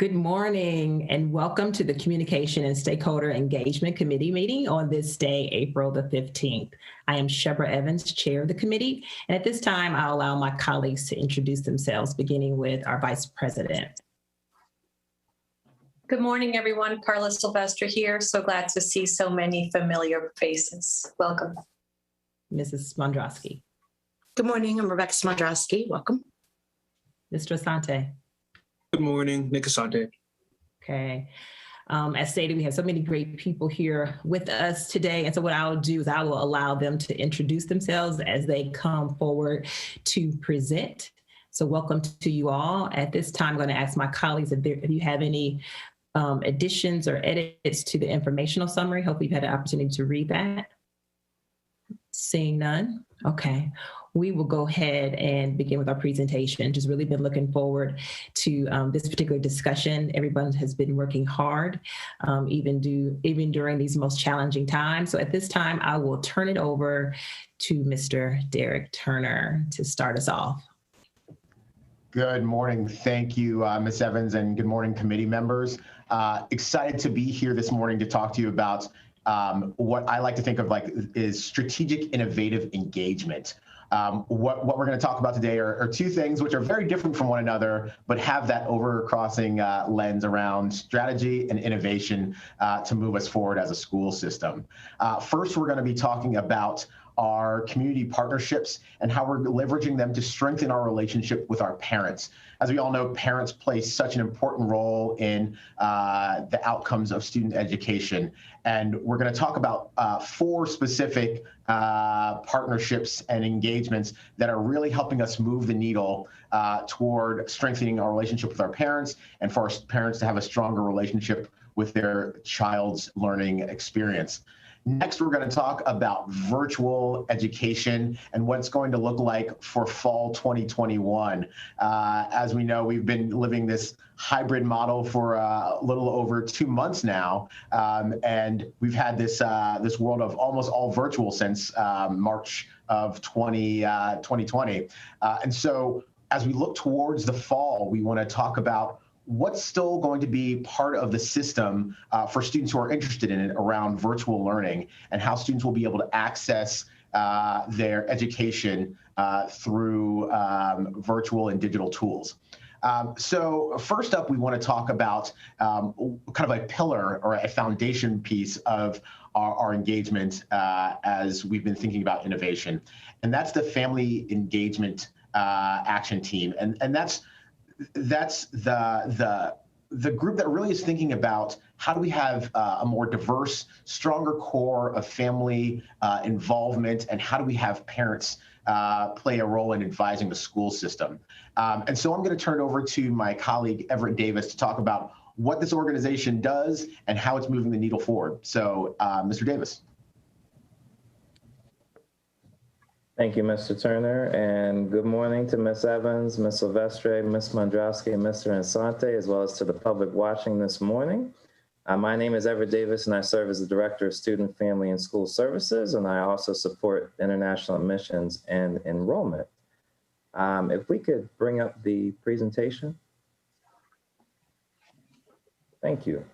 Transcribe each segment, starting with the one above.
Good morning and welcome to the Communication and Stakeholder Engagement Committee meeting on this day, April the 15th. I am Shebra Evans, Chair of the committee, and at this time I'll allow my colleagues to introduce themselves, beginning with our Vice President. Good morning, everyone. Carla Sylvester here. So glad to see so many familiar faces. Welcome. Mrs. Mondrosky. Good morning, I'm Rebecca Mondrosky. Welcome. Mr. Asante. Good morning, Nick Asante. Okay. As stated, we have so many great people here with us today. And so what I'll do is I will allow them to introduce themselves as they come forward to present. So welcome to you all. At this time, I'm going to ask my colleagues if you have any additions or edits to the informational summary. Hopefully you've had an opportunity to read that. Seeing none. Okay. We will go ahead and begin with our presentation. Just really been looking forward to this particular discussion. Everyone has been working hard, even during these most challenging times. So at this time, I will turn it over to Mr. Derek Turner to start us off. Good morning. Thank you, Ms. Evans, and good morning, committee members. Excited to be here this morning to talk to you about what I like to think of is strategic innovative engagement. What we're going to talk about today are two things which are very different from one another, but have that overcrossing lens around strategy and innovation to move us forward as a school system. First, we're going to be talking about our community partnerships and how we're leveraging them to strengthen our relationship with our parents. As we all know, parents play such an important role in the outcomes of student education. And we're going to talk about 4 specific partnerships and engagements that are really helping us move the needle toward strengthening our relationship with our parents and for our parents to have a stronger relationship with their child's learning experience. Next, we're going to talk about virtual education and what it's going to look like for fall 2021. As we know, we've been living this hybrid model for a little over 2 months now, and we've had this world of almost all virtual since March of 2020. And so as we look towards the fall, we want to talk about what's still going to be part of the system for students who are interested in it around virtual learning and how students will be able to access their education through virtual and digital tools. So first up, we want to talk about kind of a pillar or a foundation piece of our engagement as we've been thinking about innovation. And that's the Family Engagement Action Team. And that's the group that really is thinking about how do we have a more diverse, stronger core of family involvement, and how do we have parents play a role in advising the school system. And so I'm going to turn it over to my colleague, Everett Davis, to talk about what this organization does and how it's moving the needle forward. So Mr. Davis. Thank you, Mr. Turner, and good morning to Ms. Evans, Ms. Silvestre, Ms. Mondrosky, and Mr. Asante, as well as to the public watching this morning. My name is Everett Davis, and I serve as the Director of Student, Family, and School Services, and I also support international admissions and enrollment. If we could bring up the presentation. Thank you.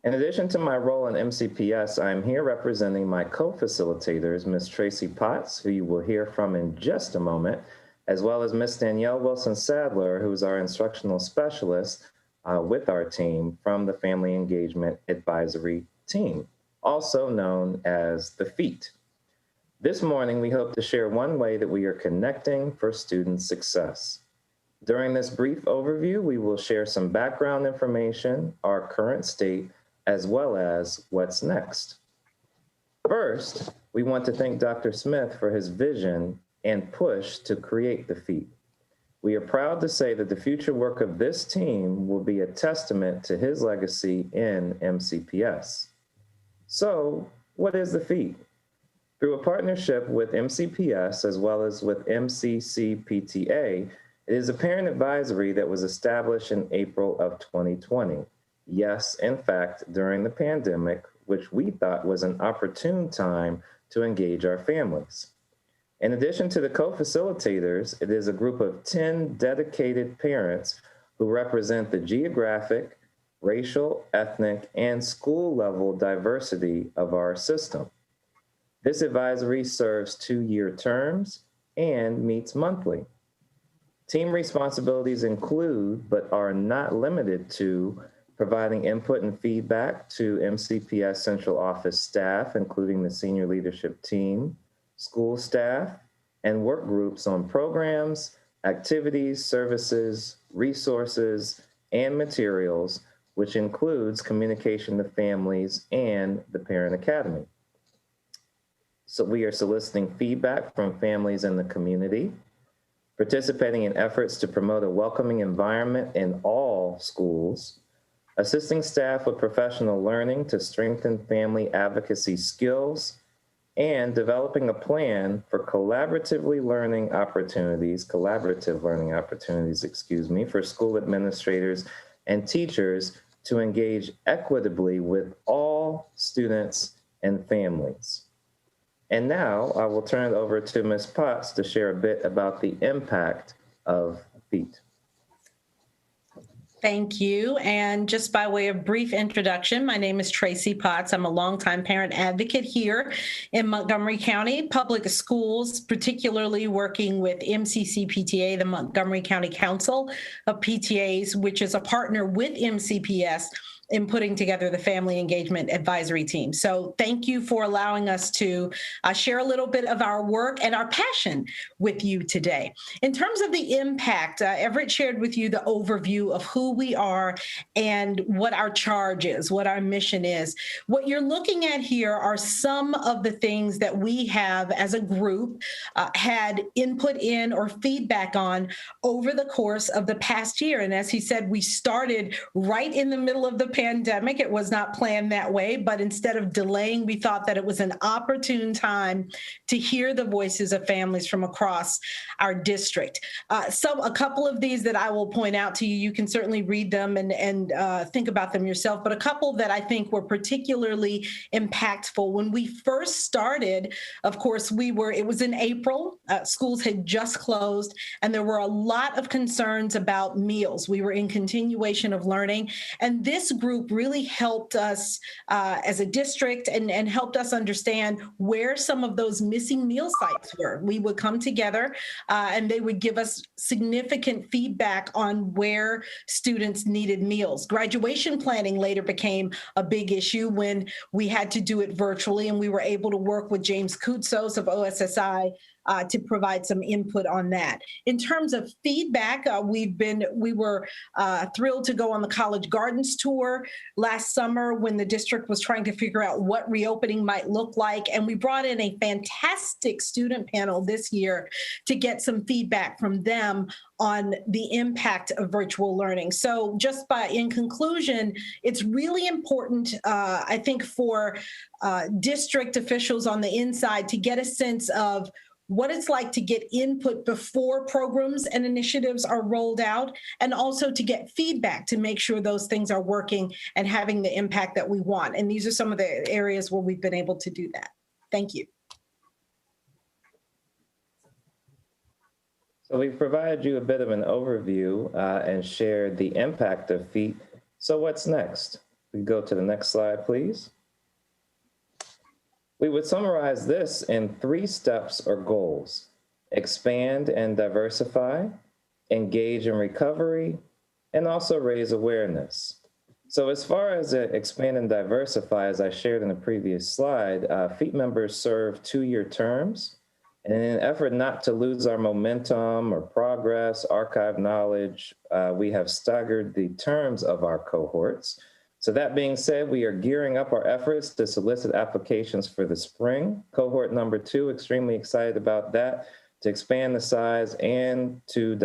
In addition to my role in MCPS, I am here representing my co-facilitators, Ms. Tracy Potts, who you will hear from in just a moment, as well as Ms. Danielle Wilson-Sadler, who is our instructional specialist with our team from the Family Engagement Advisory Team, also known as the FEAT. This morning, we hope to share one way that we are connecting for student success. During this brief overview, we will share some background information, our current state, as well as what's next. First, we want to thank Dr. Smith for his vision and push to create the FEAT. We are proud to say that the future work of this team will be a testament to his legacy in MCPS. So, what is the FEAT? Through a partnership with MCPS as well as with MCCPTA, it is a parent advisory that was established in April of 2020. Yes, in fact, during the pandemic, which we thought was an opportune time to engage our families. In addition to the co-facilitators, it is a group of 10 dedicated parents who represent the geographic, racial, ethnic, and school level diversity of our system. This advisory serves 2-year terms and meets monthly. Team responsibilities include, but are not limited to, providing input and feedback to MCPS Central Office staff, including the senior leadership team, school staff, and work groups on programs, activities, services, resources, and materials, which includes communication to families and the Parent Academy. So we are soliciting feedback from families in the community, participating in efforts to promote a welcoming environment in all schools, assisting staff with professional learning to strengthen family advocacy skills, and developing a plan for collaborative learning opportunities, for school administrators and teachers to engage equitably with all students and families. And now I will turn it over to Ms. Potts to share a bit about the impact of FEAT. Thank you. And just by way of brief introduction, my name is Tracy Potts. I'm a longtime parent advocate here in Montgomery County Public Schools, particularly working with MCCPTA, the Montgomery County Council of PTAs, which is a partner with MCPS in putting together the Family Engagement Advisory Team. So thank you for allowing us to share a little bit of our work and our passion with you today. In terms of the impact, Everett shared with you the overview of who we are and what our charge is, what our mission is. What you're looking at here are some of the things that we have as a group had input in or feedback on over the course of the past year. And as he said, we started right in the middle of the pandemic. It was not planned that way, but instead of delaying, we thought that it was an opportune time to hear the voices of families from across our district. A couple of these that I will point out to you, you can certainly read them and think about them yourself, but a couple that I think were particularly impactful. When we first started, of course, it was in April, schools had just closed, and there were a lot of concerns about meals. We were in continuation of learning, and this group really helped us as a district and helped us understand where some of those missing meal sites were. We would come together and they would give us significant feedback on where students needed meals. Graduation planning later became a big issue when we had to do it virtually, and we were able to work with James Koutsos of OSSI to provide some input on that. In terms of feedback, we were thrilled to go on the College Gardens tour last summer when the district was trying to figure out what reopening might look like. And we brought in a fantastic student panel this year to get some feedback from them on the impact of virtual learning. So in conclusion, it's really important, I think, for district officials on the inside to get a sense of what it's like to get input before programs and initiatives are rolled out, and also to get feedback to make sure those things are working and having the impact that we want. And these are some of the areas where we've been able to do that. Thank you. So we've provided you a bit of an overview and shared the impact of FEAT. So what's next? We go to the next slide, please. We would summarize this in 3 steps or goals: expand and diversify, engage in recovery, and also raise awareness. So as far as expand and diversify, as I shared in the previous slide, FEAT members serve 2-year terms. And in an effort not to lose our momentum or progress, archive knowledge, we have staggered the terms of our cohorts. So that being said, we are gearing up our efforts to solicit applications for the spring. Cohort number 2, extremely excited about that, to expand the size and to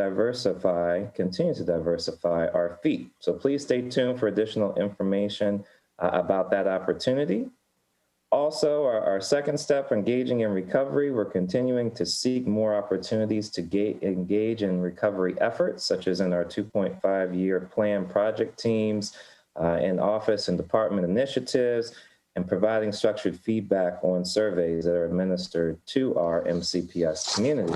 continue to diversify our FEAT. So please stay tuned for additional information about that opportunity. Also, our second step, engaging in recovery, we're continuing to seek more opportunities to engage in recovery efforts, such as in our 2.5-year plan project teams, in office and department initiatives, and providing structured feedback on surveys that are administered to our MCPS community.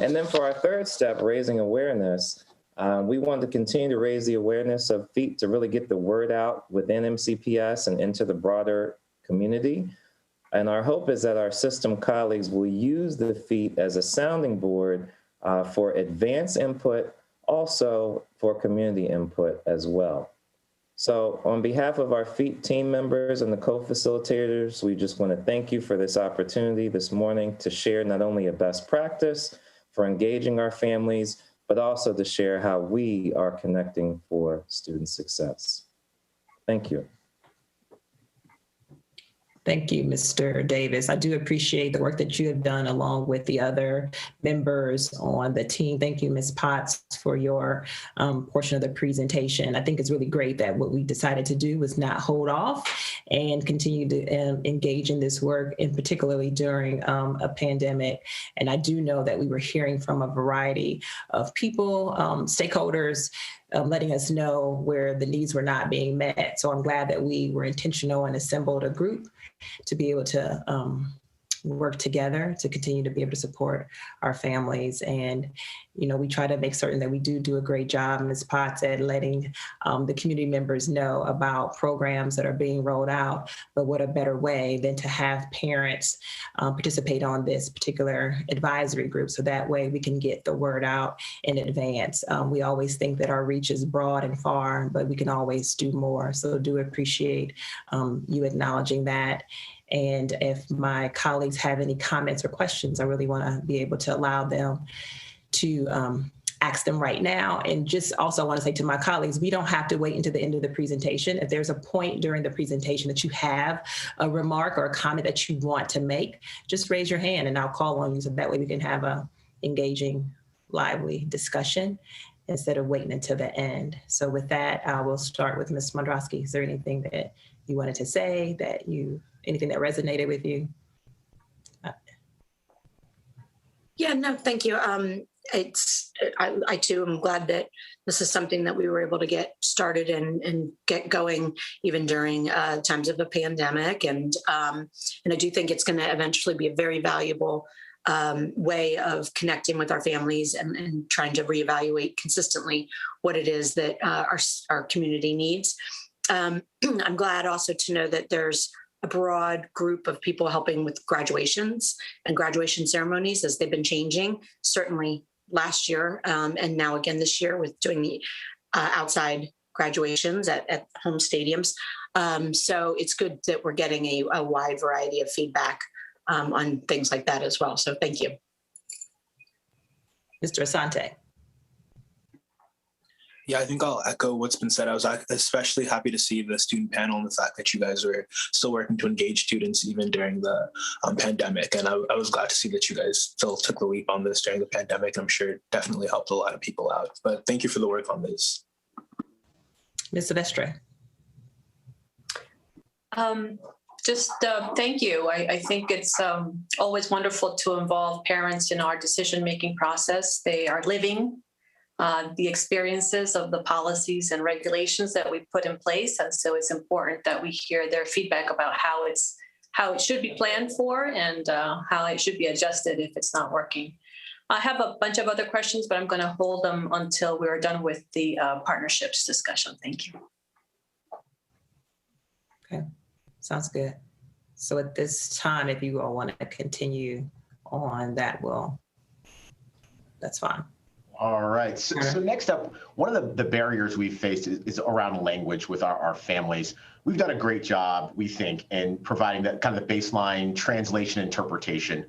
And then for our third step, raising awareness, We want to continue to raise the awareness of FEET to really get the word out within MCPS and into the broader community. And our hope is that our system colleagues will use the FEET as a sounding board for advanced input, also for community input as well. So on behalf of our FEET team members and the co-facilitators, we just want to thank you for this opportunity this morning to share not only a best practice for engaging our families, but also to share how we are connecting for student success. Thank you. Thank you, Mr. Davis. I do appreciate the work that you have done along with the other members on the team. Thank you, Ms. Potts, for your portion of the presentation. I think it's really great that what we decided to do was not hold off and continue to engage in this work, and particularly during a pandemic. And I do know that we were hearing from a variety of people, stakeholders, letting us know where the needs were not being met. So I'm glad that we were intentional and assembled a group to be able to work together to continue to be able to support our families. And, you know, we try to make certain that we do a great job, Ms. Potts, at letting the community members know about programs that are being rolled out, but what a better way than to have parents participate on this particular advisory group. So that way we can get the word out in advance. We always think that our reach is broad and far, but we can always do more. So do appreciate you acknowledging that. And if my colleagues have any comments or questions, I really want to be able to allow them to ask them right now. And just also want to say to my colleagues, we don't have to wait until the end of the presentation. If there's a point during the presentation that you have a remark or a comment that you want to make, just raise your hand and I'll call on you. So that way we can have a engaging, lively discussion instead of waiting until the end. So with that, I will start with Ms. Mondrosky. Is there anything that you wanted to say, anything that resonated with you? Yeah, no, thank you. I too am glad that this is something that we were able to get started and get going even during times of a pandemic. And I do think it's going to eventually be a very valuable way of connecting with our families and trying to reevaluate consistently what it is that our community needs. I'm glad also to know that there's a broad group of people helping with graduations and graduation ceremonies as they've been changing, certainly last year and now again this year with doing the outside graduations at home stadiums. So it's good that we're getting a wide variety of feedback on things like that as well. So thank you. Mr. Asante. Yeah, I think I'll echo what's been said. I was especially happy to see the student panel and the fact that you guys were still working to engage students even during the pandemic. And I was glad to see that you guys still took the leap on this during the pandemic. I'm sure it definitely helped a lot of people out. But thank you for the work on this. Ms. Silvestre. Thank you. I think it's always wonderful to involve parents in our decision-making process. They are living the experiences of the policies and regulations that we put in place. And so it's important that we hear their feedback about how it should be planned for and how it should be adjusted if it's not working. I have a bunch of other questions, but I'm going to hold them until we're done with the partnerships discussion. Thank you. Okay, sounds good. So at this time, if you all want to continue on, that's fine. All right. So next up, one of the barriers we've faced is around language with our families. We've done a great job, we think, in providing that kind of the baseline translation interpretation.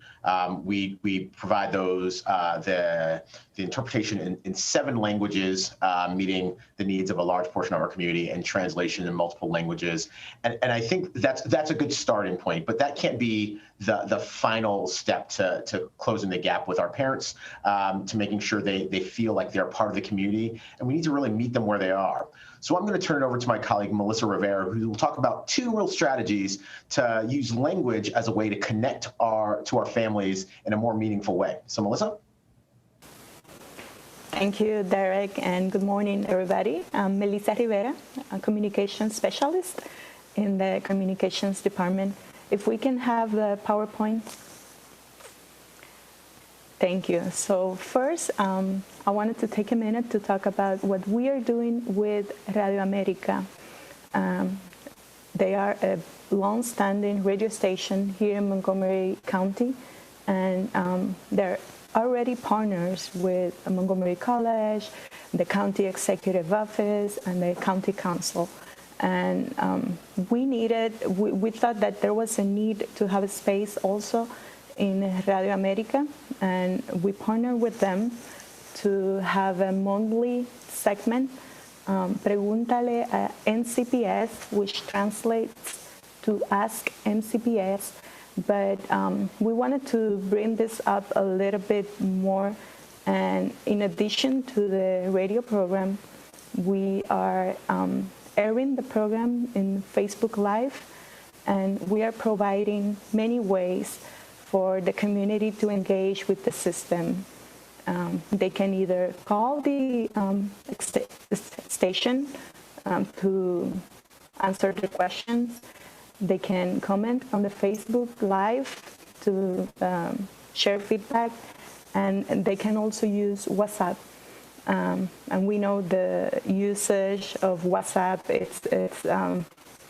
We provide those, the interpretation in 7 languages, meeting the needs of a large portion of our community, and translation in multiple languages. And I think that's a good starting point, but that can't be the final step to closing the gap with our parents, to making sure they feel like they're part of the community, and we need to really meet them where they are. So I'm going to turn it over to my colleague, Melissa Rivera, who will talk about 2 real strategies to use language as a way to connect to our families in a more meaningful way. So Melissa? Thank you, Derek, and good morning, everybody. I'm Melissa Rivera, a communications specialist in the communications department. If we can have the PowerPoint. Thank you. So first, I wanted to take a minute to talk about what we are doing with Radio America. They are a long-standing radio station here in Montgomery County, and they're already partners with Montgomery College, the County Executive Office, and the County Council. And we thought that there was a need to have a space also in Radio America, and we partnered with them to have a monthly segment, Pregúntale a MCPS, which translates to Ask MCPS. But we wanted to bring this up a little bit more, and in addition to the radio program, we are airing the program in Facebook Live, and we are providing many ways for the community to engage with the system. They can either call the station to answer the questions. They can comment on the Facebook Live to share feedback, and they can also use WhatsApp. And we know the usage of WhatsApp it's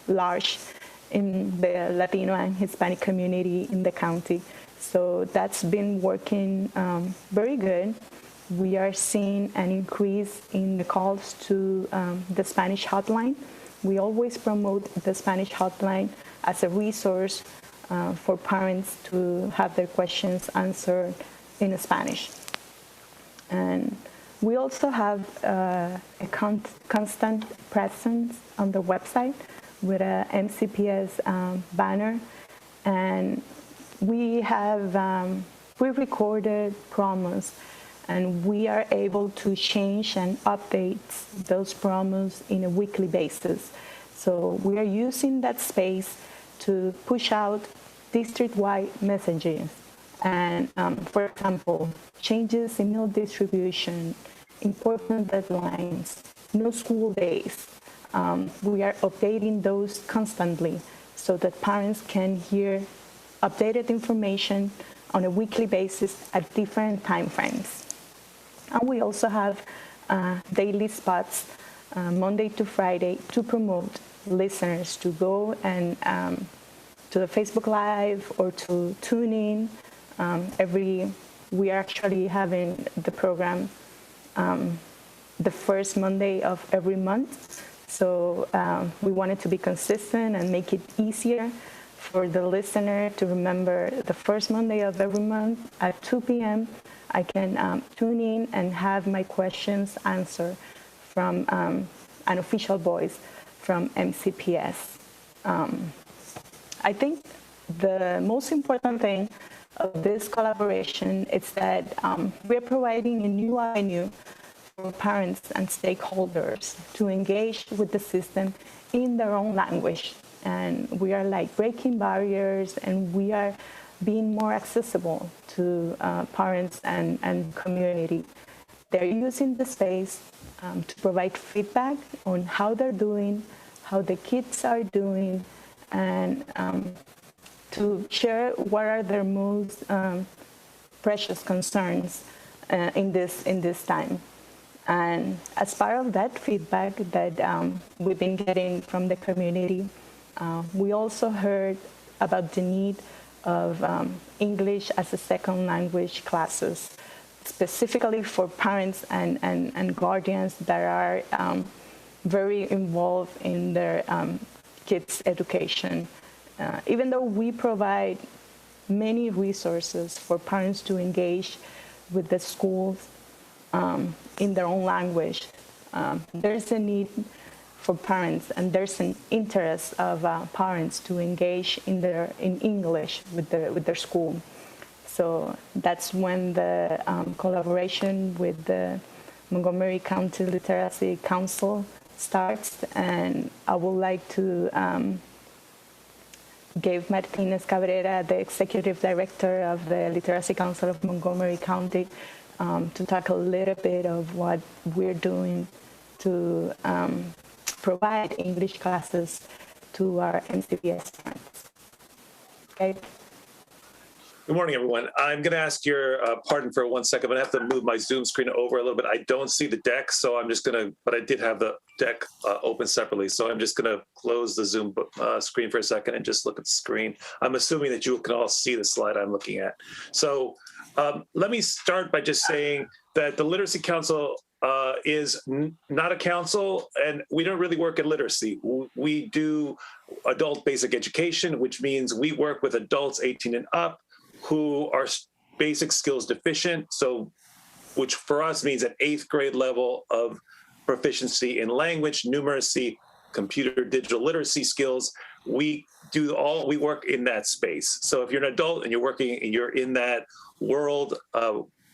large in the Latino and Hispanic community in the county. So that's been working very good. We are seeing an increase in the calls to the Spanish hotline. We always promote the Spanish hotline as a resource for parents to have their questions answered in Spanish. And we also have a constant presence on the website with a MCPS banner, and we have pre-recorded promos, and we are able to change and update those promos in a weekly basis. So we are using that space to push out district-wide messages. And for example, changes in meal distribution, important deadlines, no school days. We are updating those constantly so that parents can hear updated information on a weekly basis at different time frames. And we also have daily spots, Monday to Friday, to promote listeners to go and to the Facebook Live or to tune in. We are actually having the program the first Monday of every month. So we wanted to be consistent and make it easier for the listener to remember the first Monday of every month at 2 p.m. I can tune in and have my questions answered from an official voice from MCPS. I think the most important thing of this collaboration is that we're providing a new avenue for parents and stakeholders to engage with the system in their own language. And we are like breaking barriers, and we are being more accessible to parents and community. They're using the space to provide feedback on how they're doing, how the kids are doing, and to share what are their most precious concerns in this time. And as part of that feedback that we've been getting from the community, we also heard about the need of English as a second language classes, specifically for parents and guardians that are very involved in their kids' education. Even though we provide many resources for parents to engage with the schools in their own language, there's a need for parents, and there's an interest of parents to engage in English with their school. So that's when the collaboration with the Montgomery County Literacy Council starts, and I would like to give Martinez Cabrera, the Executive Director of the Literacy Council of Montgomery County, to talk a little bit of what we're doing to provide English classes to our MCPS parents. Okay. Good morning, everyone. I'm going to ask your pardon for 1 second, but I have to move my Zoom screen over a little bit. I don't see the deck, so I'm just going to, but I did have the deck open separately. So I'm just going to close the Zoom screen for a second and just look at the screen. I'm assuming that you can all see the slide I'm looking at. So let me start by just saying that the Literacy Council is not a council, and we don't really work at literacy. We do adult basic education, which means we work with adults 18 and up who are basic skills deficient. So, which for us means an 8th grade level of proficiency in language, numeracy, computer, digital literacy skills. We work in that space. So if you're an adult and you're in that world,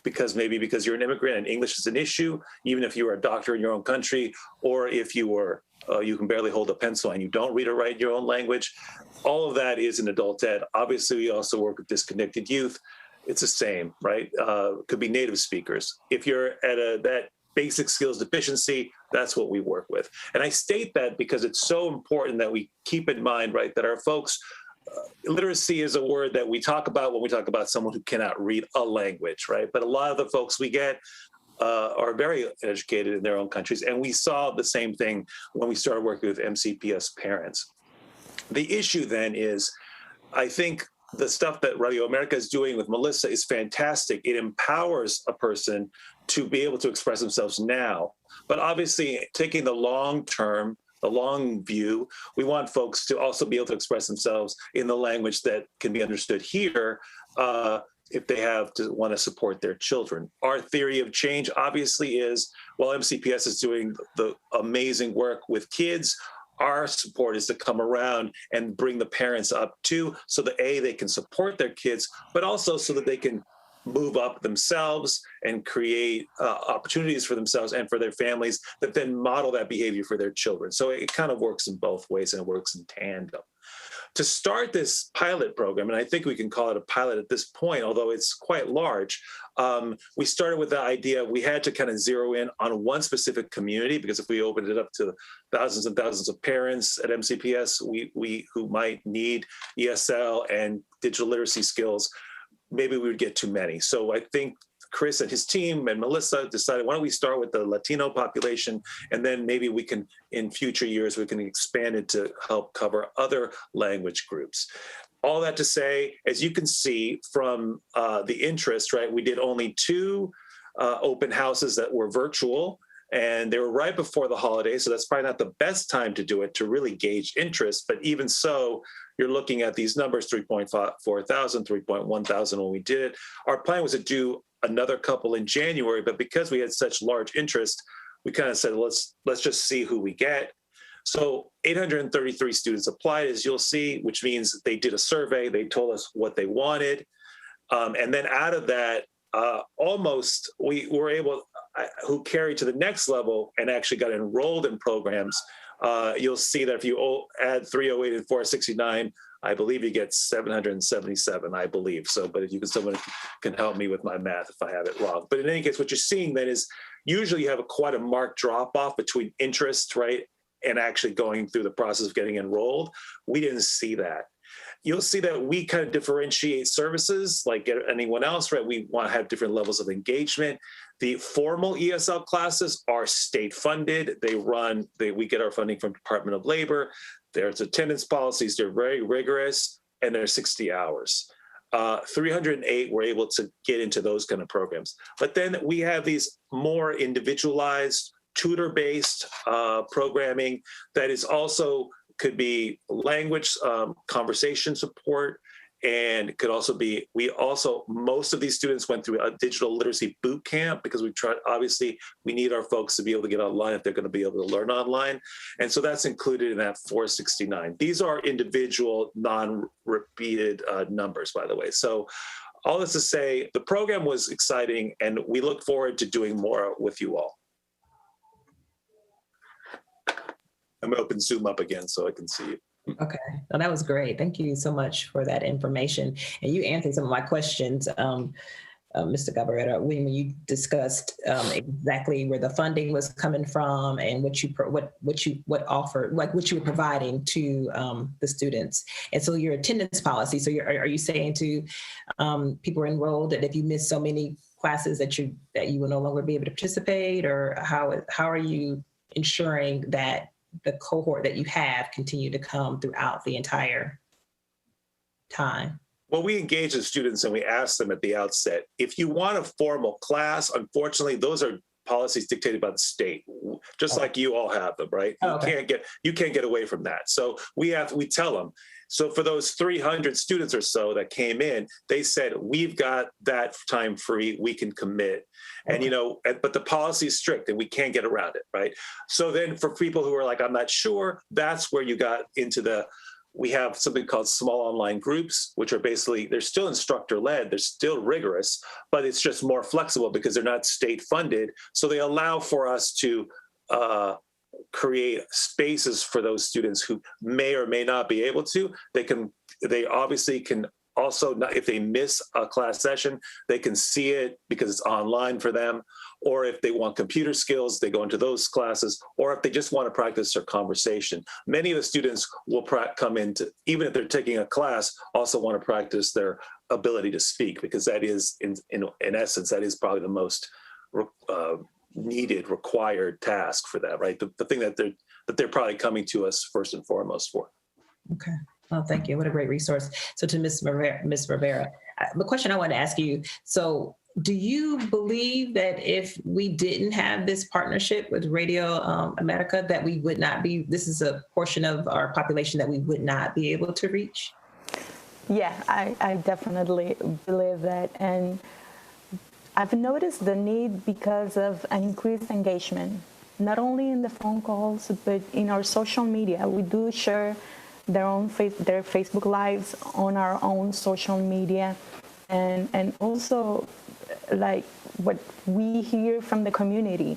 because you're an immigrant and English is an issue, even if you are a doctor in your own country, or if you were you can barely hold a pencil and you don't read or write your own language, all of that is an adult ed. Obviously, we also work with disconnected youth. It's the same, right? Could be native speakers. If you're at that basic skills deficiency, that's what we work with. And I state that because it's so important that we keep in mind, right, that our folks, literacy is a word that we talk about when we talk about someone who cannot read a language, right? But a lot of the folks we get are very educated in their own countries. And we saw the same thing when we started working with MCPS parents. The issue then is, I think the stuff that Radio America is doing with Melissa is fantastic. It empowers a person to be able to express themselves now. But obviously, taking the long term, the long view, we want folks to also be able to express themselves in the language that can be understood here, if they want to support their children. Our theory of change obviously is, while MCPS is doing the amazing work with kids, our support is to come around and bring the parents up too, so that they can support their kids, but also so that they can move up themselves and create opportunities for themselves and for their families that then model that behavior for their children. So it kind of works in both ways, and it works in tandem. To start this pilot program, and I think we can call it a pilot at this point, although it's quite large, we started with the idea we had to kind of zero in on one specific community, because if we opened it up to thousands and thousands of parents at MCPS who might need ESL and digital literacy skills, maybe we would get too many. So I think Chris and his team and Melissa decided, why don't we start with the Latino population, and then maybe we can, in future years, we can expand it to help cover other language groups. All that to say, as you can see from the interest, right, we did only 2 open houses that were virtual, and they were right before the holidays, so that's probably not the best time to do it to really gauge interest, but even so, you're looking at these numbers, 3.4 thousand, 3.1 thousand when we did it. Our plan was to do another couple in January, but because we had such large interest, we kind of said, let's just see who we get. So 833 students applied, as you'll see, which means they did a survey. They told us what they wanted. And then out of that, we were able, who carried to the next level and actually got enrolled in programs. You'll see that if you add 308 and 469, I believe you get 777, I believe. So, but if someone can help me with my math if I have it wrong. But in any case, what you're seeing then is usually you have quite a marked drop off between interest, right, and actually going through the process of getting enrolled. We didn't see that. You'll see that we kind of differentiate services like anyone else, right? We want to have different levels of engagement. The formal ESL classes are state funded. We get our funding from Department of Labor. There's attendance policies. They're very rigorous, and they're 60 hours. 308 were able to get into those kind of programs. But then we have these more individualized, tutor-based programming that is also could be language conversation support, and it could also be, most of these students went through a digital literacy boot camp, because obviously we need our folks to be able to get online if they're going to be able to learn online. And so that's included in that 469. These are individual non-repeated numbers, by the way. So all this to say, the program was exciting, and we look forward to doing more with you all. I'm going to open Zoom up again so I can see you. Okay, well, that was great. Thank you so much for that information. And you answered some of my questions. Mr. Gabarretta, when you discussed exactly where the funding was coming from and what you offered, like what you were providing to the students, and so your attendance policy. So are you saying to people enrolled that if you miss so many classes that you will no longer be able to participate, or how are you ensuring that the cohort that you have continue to come throughout the entire time? Well, we engage the students and we ask them at the outset, if you want a formal class, unfortunately, those are policies dictated by the state, just like you all have them, right? Okay. You can't get away from that. So we tell them. So for those 300 students or so that came in, they said, we've got that time free, we can commit. And, but the policy is strict and we can't get around it, right? So then for people who are like, I'm not sure, that's where you got into we have something called small online groups, which are basically, they're still instructor-led, they're still rigorous, but it's just more flexible because they're not state funded. So they allow for us to create spaces for those students who may or may not be able to. They obviously can also, if they miss a class session, they can see it because it's online for them. Or if they want computer skills, they go into those classes. Or if they just want to practice their conversation. Many of the students will come into, even if they're taking a class, also want to practice their ability to speak, because that is, in essence, that is probably the most needed, required task for that, right? The thing that they're probably coming to us first and foremost for. Okay. Well, thank you. What a great resource. So to Ms. Rivera, the question I want to ask you, so do you believe that if we didn't have this partnership with Radio America, that we would not be, this is a portion of our population that we would not be able to reach? Yeah, I definitely believe that. And I've noticed the need because of an increased engagement, not only in the phone calls, but in our social media. We do share their Facebook Lives on our own social media. And also, like what we hear from the community,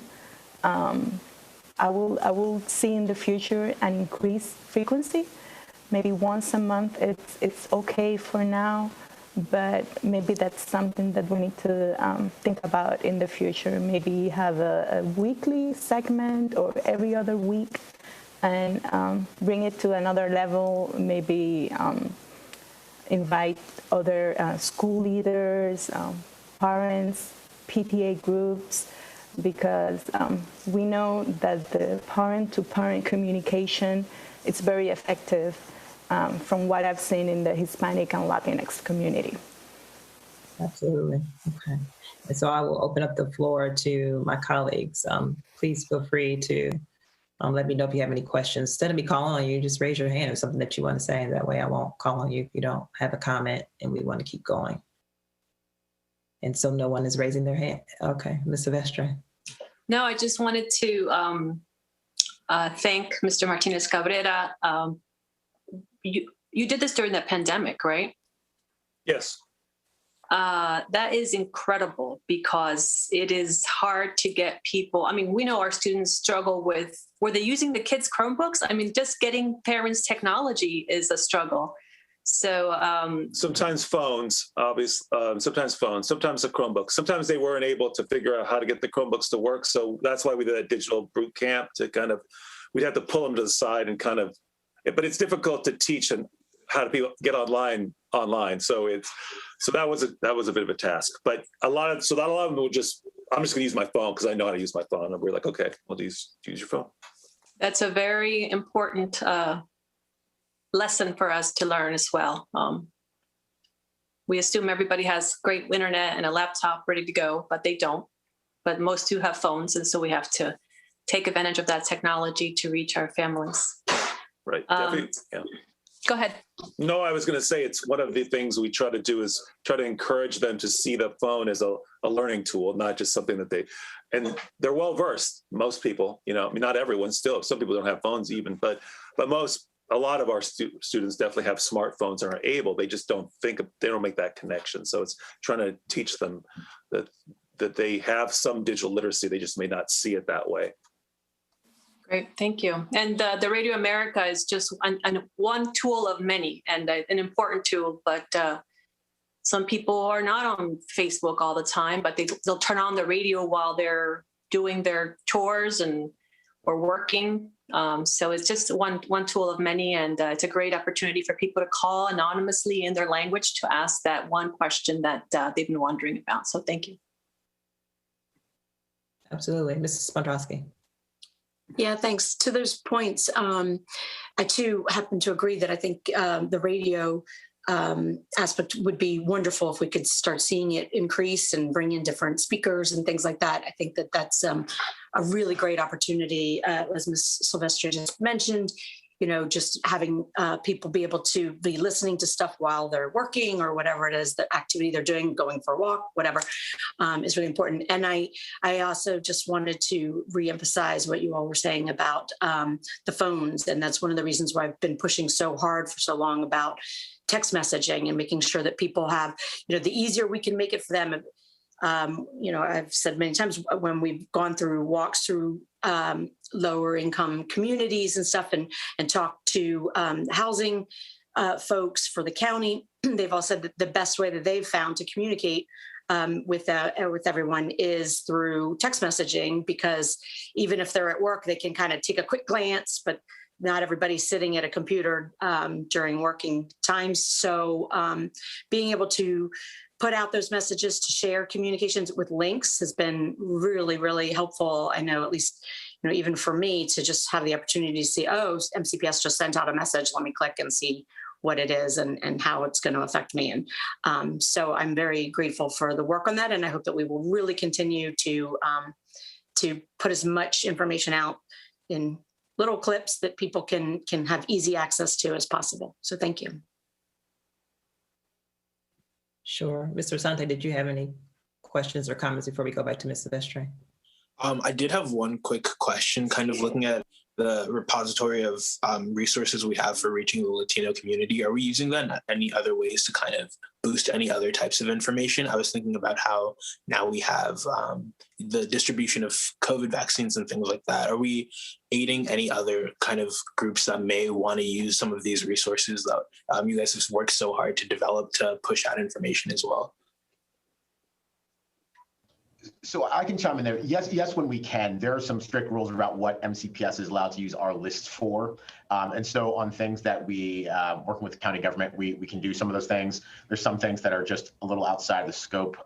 I will see in the future an increased frequency. Maybe once a month, it's okay for now, but maybe that's something that we need to think about in the future. Maybe have a weekly segment or every other week, and bring it to another level. Maybe invite other school leaders, parents, PTA groups, because we know that the parent-to-parent communication is very effective from what I've seen in the Hispanic and Latinx community. Absolutely. Okay. And so I will open up the floor to my colleagues. Please feel free to let me know if you have any questions. Instead of me calling on you, just raise your hand or something that you want to say. That way I won't call on you if you don't have a comment and we want to keep going. And so no one is raising their hand. Okay, Ms. Silvestre. No, I just wanted to thank Mr. Martinez Cabrera. You did this during the pandemic, right? Yes. That is incredible, because it is hard to get people. I mean, we know our students struggle with, were they using the kids' Chromebooks? I mean, just getting parents technology is a struggle. So sometimes phones, obviously, sometimes a Chromebook. Sometimes they weren't able to figure out how to get the Chromebooks to work. So that's why we did that digital boot camp to kind of, we'd have to pull them to the side and kind of, but it's difficult to teach and how to get online. So that was a bit of a task, but a lot of them will just, I'm just gonna use my phone because I know how to use my phone. And we're like, okay, well, use your phone. That's a very important lesson for us to learn as well. We assume everybody has great internet and a laptop ready to go, but they don't. But most do have phones, and so we have to take advantage of that technology to reach our families. Right. Definitely. Yeah. Go ahead. No, I was going to say it's one of the things we try to do is try to encourage them to see the phone as a learning tool, not just something that they're well versed. Most people, I mean, not everyone still. Some people don't have phones even, but a lot of our students definitely have smartphones and are able. They just don't they don't make that connection. So it's trying to teach them that they have some digital literacy. They just may not see it that way. Great, thank you. And the Radio America is just one tool of many, and an important tool. But Some people are not on Facebook all the time, but they'll turn on the radio while they're doing their chores or working. So it's just one tool of many, and it's a great opportunity for people to call anonymously in their language to ask that one question that they've been wondering about. So thank you. Absolutely. Mrs. Spandrowski. Yeah, thanks. To those points, I too happen to agree that I think the radio aspect would be wonderful if we could start seeing it increase and bring in different speakers and things like that. I think that that's a really great opportunity, as Ms. Silvestre just mentioned, just having people be able to be listening to stuff while they're working or whatever it is, the activity they're doing, going for a walk, whatever, is really important. And I also just wanted to reemphasize what you all were saying about the phones. And that's one of the reasons why I've been pushing so hard for so long about text messaging and making sure that people have, the easier we can make it for them. I've said many times when we've gone through walks through lower income communities and stuff and talked to housing folks for the county, they've all said that the best way that they've found to communicate with everyone is through text messaging, because even if they're at work, they can kind of take a quick glance, but not everybody's sitting at a computer during working times. So being able to put out those messages to share communications with links has been really, really helpful. I know, at least, even for me, to just have the opportunity to see, oh, MCPS just sent out a message. Let me click and see what it is and how it's going to affect me. And so I'm very grateful for the work on that. And I hope that we will really continue to put as much information out in little clips that people can have easy access to as possible. So thank you. Sure. Mr. Asante, did you have any questions or comments before we go back to Ms. Silvestre? I did have one quick question, kind of looking at the repository of resources we have for reaching the Latino community. Are we using that in any other ways to kind of boost any other types of information? I was thinking about how now we have the distribution of COVID vaccines and things like that. Are we aiding any other kind of groups that may want to use some of these resources that you guys have worked so hard to develop to push out information as well? So I can chime in there. Yes, when we can. There are some strict rules about what MCPS is allowed to use our list for. And so on things that we, working with the county government, we can do some of those things. There's some things that are just a little outside the scope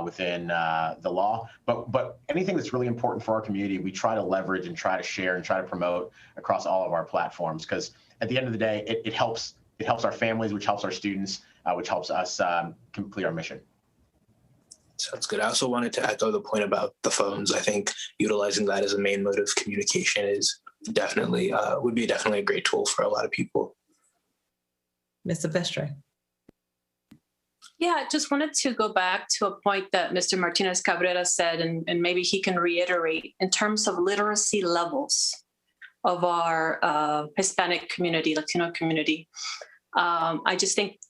within the law. But anything that's really important for our community, we try to leverage and try to share and try to promote across all of our platforms. Because at the end of the day, it helps our families, which helps our students, which helps us complete our mission. Sounds good. I also wanted to echo the point about the phones. I think utilizing that as a main mode of communication is definitely would be definitely a great tool for a lot of people. Ms. Silvestre. Yeah, I just wanted to go back to a point that Mr. Martinez Cabrera said, and maybe he can reiterate in terms of literacy levels of our Hispanic community, Latino community. I just think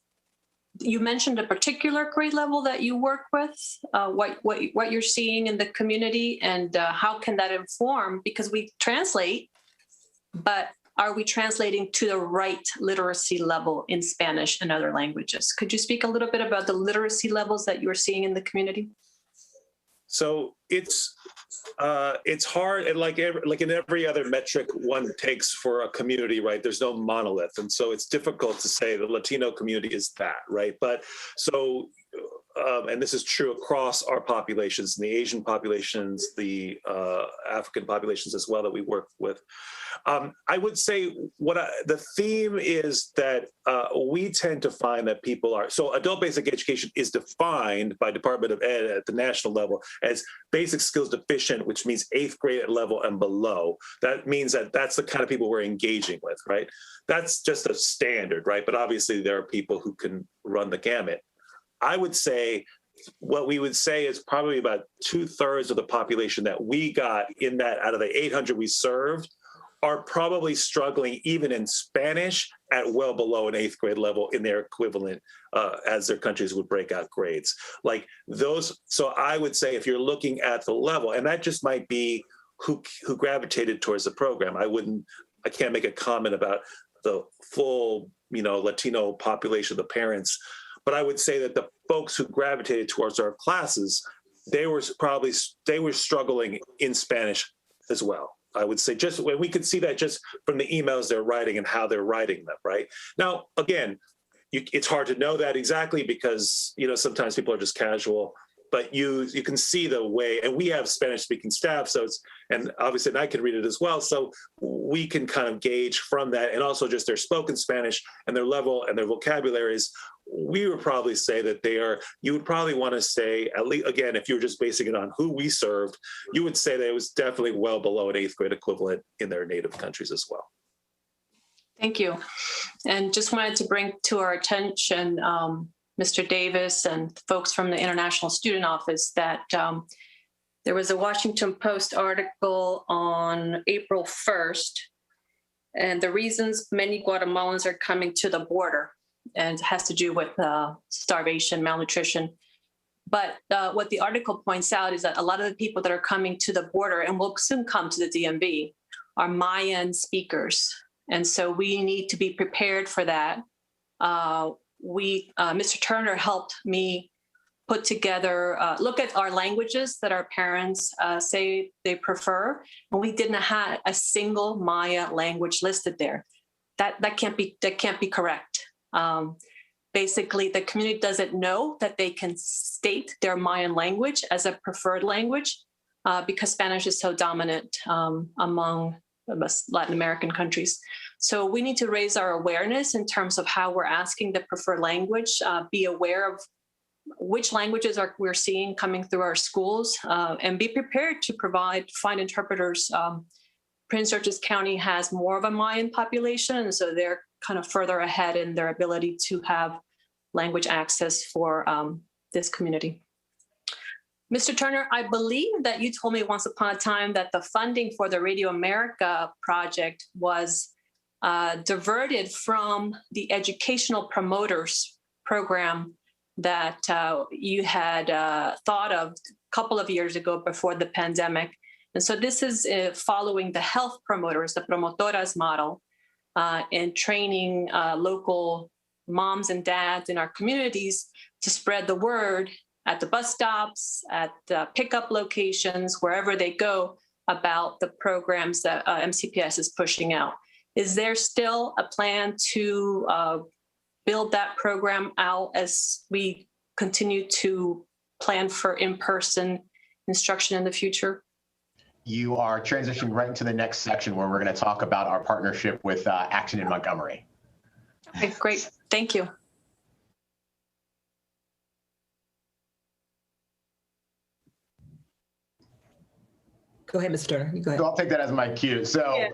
you mentioned a particular grade level that you work with, what you're seeing in the community, and how can that inform? Because we translate, but are we translating to the right literacy level in Spanish and other languages? Could you speak a little bit about the literacy levels that you're seeing in the community? So it's hard, and like in every other metric one takes for a community, right? There's no monolith, and so it's difficult to say the Latino community is that, right? But so, and this is true across our populations, the Asian populations, the African populations as well that we work with. I would say the theme is that we tend to find that people are, so adult basic education is defined by Department of Ed at the national level as basic skills deficient, which means 8th grade level and below. That means that that's the kind of people we're engaging with, right? That's just a standard, right? But obviously there are people who can run the gamut. I would say what we would say is probably about 2/3 of the population that we got in that out of the 800 we served are probably struggling even in Spanish at well below an 8th grade level in their equivalent as their countries would break out grades. Like those, so I would say if you're looking at the level, and that just might be who gravitated towards the program. I can't make a comment about the full, Latino population, the parents, But I would say that the folks who gravitated towards our classes, they were struggling in Spanish as well. I would say just when we could see that just from the emails they're writing and how they're writing them, right? Now, again, it's hard to know that exactly because, sometimes people are just casual, but you can see the way, and we have Spanish speaking staff, and obviously, and I can read it as well. So we can kind of gauge from that, and also just their spoken Spanish and their level and their vocabularies. We would probably say that you would probably want to say, at least, again, if you were just basing it on who we served, you would say that it was definitely well below an 8th grade equivalent in their native countries as well. Thank you. And just wanted to bring to our attention, Mr. Davis and folks from the International Student Office, that there was a Washington Post article on April 1st, and the reasons many Guatemalans are coming to the border, and it has to do with starvation, malnutrition. But what the article points out is that a lot of the people that are coming to the border and will soon come to the DMV are Mayan speakers. And so we need to be prepared for that. Mr. Turner helped me put together, look at our languages that our parents say they prefer, and we didn't have a single Maya language listed there. That can't be correct. Basically, the community doesn't know that they can state their Mayan language as a preferred language because Spanish is so dominant among Latin American countries. So we need to raise our awareness in terms of how we're asking the preferred language, be aware of which languages we're seeing coming through our schools, and be prepared to find interpreters. Prince George's County has more of a Mayan population, and so they're kind of further ahead in their ability to have language access for this community. Mr. Turner, I believe that you told me once upon a time that the funding for the Radio America project was diverted from the educational promoters program that you had thought of a couple of years ago before the pandemic. And so this is following the health promoters, the promotoras model, and training local moms and dads in our communities to spread the word at the bus stops, at the pickup locations, wherever they go, about the programs that MCPS is pushing out. Is there still a plan to build that program out as we continue to plan for in-person instruction in the future? You are transitioning right into the next section where we're going to talk about our partnership with Action in Montgomery. Okay, great. Thank you. Go ahead, Mr. Turner. You go ahead. So I'll take that as my cue. So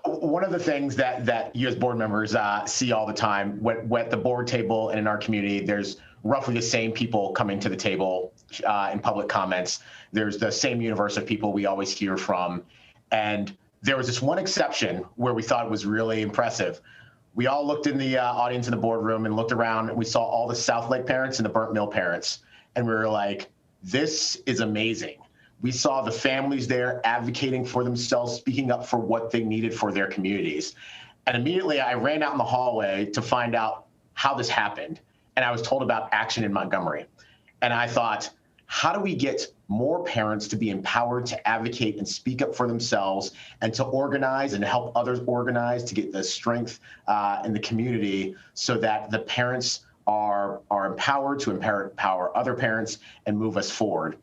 one of the things that you as board members see all the time, at the board table and in our community, there's roughly the same people coming to the table in public comments. There's the same universe of people we always hear from. And there was this one exception where we thought it was really impressive. We all looked in the audience in the boardroom and looked around, and we saw all the South Lake parents and the Burnt Mill parents. And we were like, this is amazing. We saw the families there advocating for themselves, speaking up for what they needed for their communities. And immediately I ran out in the hallway to find out how this happened. And I was told about Action in Montgomery. And I thought, how do we get more parents to be empowered to advocate and speak up for themselves and to organize and help others organize to get the strength in the community so that the parents are empowered to empower other parents and move us forward.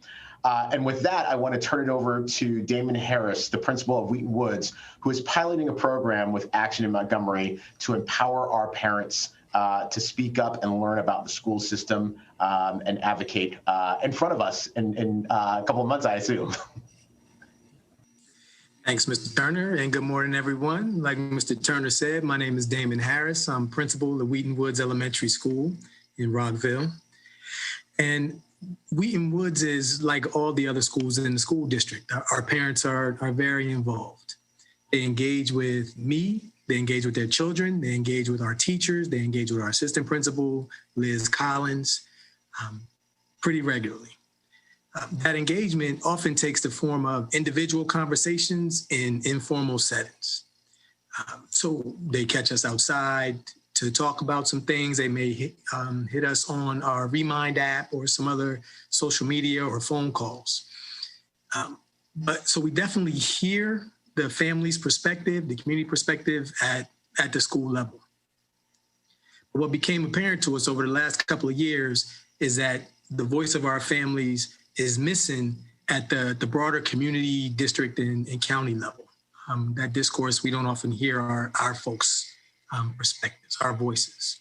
And with that, I want to turn it over to Damon Harris, the principal of Wheaton Woods, who is piloting a program with Action in Montgomery to empower our parents to speak up and learn about the school system and advocate in front of us in a couple of months, I assume. Thanks, Mr. Turner, and good morning, everyone. Like Mr. Turner said, my name is Damon Harris. I'm principal of Wheaton Woods Elementary School in Rockville. And Wheaton Woods is like all the other schools in the school district. Our parents are very involved. They engage with me, they engage with their children, they engage with our teachers, they engage with our assistant principal, Liz Collins, pretty regularly. That engagement often takes the form of individual conversations in informal settings. So they catch us outside to talk about some things. They may hit us on our Remind app or some other social media or phone calls. But so we definitely hear the family's perspective, the community perspective at the school level. What became apparent to us over the last couple of years is that the voice of our families is missing at the broader community, district, and county level. That discourse, we don't often hear our folks' perspectives, our voices.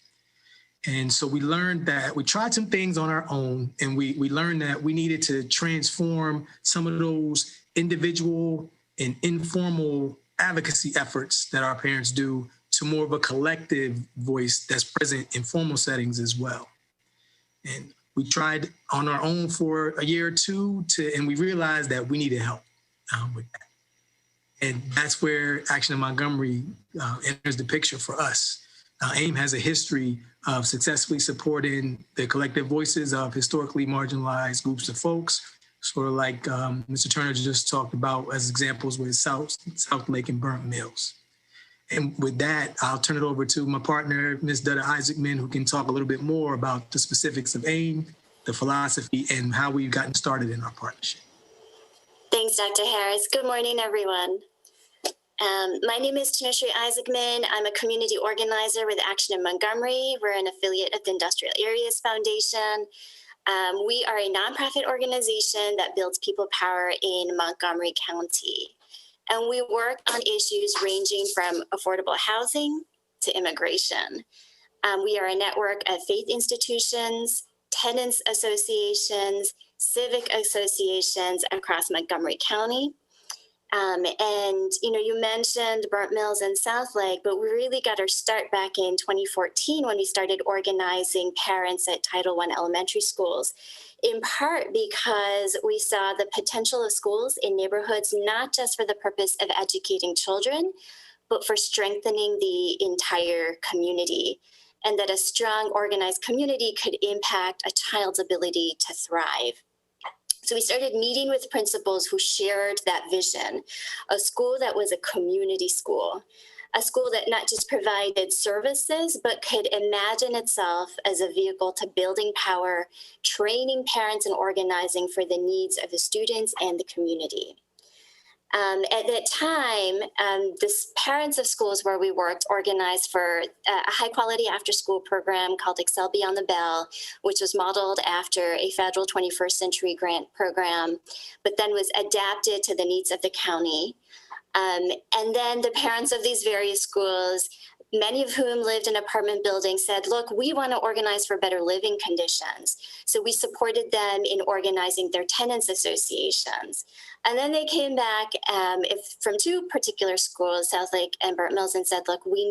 And so we learned that we tried some things on our own, and we learned that we needed to transform some of those individual and informal advocacy efforts that our parents do to more of a collective voice that's present in formal settings as well. And we tried on our own for a year or two, and we realized that we needed help with that. And that's where Action in Montgomery enters the picture for us. AIM has a history of successfully supporting the collective voices of historically marginalized groups of folks, sort of like Mr. Turner just talked about as examples with South Lake and Burnt Mills. And with that, I'll turn it over to my partner, Ms. Dutta Isaacman, who can talk a little bit more about the specifics of AIM, the philosophy, and how we've gotten started in our partnership. Thanks, Dr. Harris. Good morning, everyone. My name is Tanushree Isaacman. I'm a community organizer with Action in Montgomery. We're an affiliate of the Industrial Areas Foundation. We are a nonprofit organization that builds people power in Montgomery County. And we work on issues ranging from affordable housing to immigration. We are a network of faith institutions, tenants associations, civic associations across Montgomery County. And you mentioned Burnt Mills and South Lake, but we really got our start back in 2014 when we started organizing parents at Title I elementary schools, in part because we saw the potential of schools in neighborhoods, not just for the purpose of educating children, but for strengthening the entire community, and that a strong, organized community could impact a child's ability to thrive. So we started meeting with principals who shared that vision, a school that was a community school, a school that not just provided services, but could imagine itself as a vehicle to building power, training parents and organizing for the needs of the students and the community. At that time, the parents of schools where we worked organized for a high quality after school program called Excel Beyond the Bell, which was modeled after a federal 21st century grant program, but then was adapted to the needs of the county. And then the parents of these various schools, many of whom lived in apartment buildings, said, look, we want to organize for better living conditions. So we supported them in organizing their tenants associations. And then they came back from two particular schools, South Lake and Burnt Mills, and said, look, we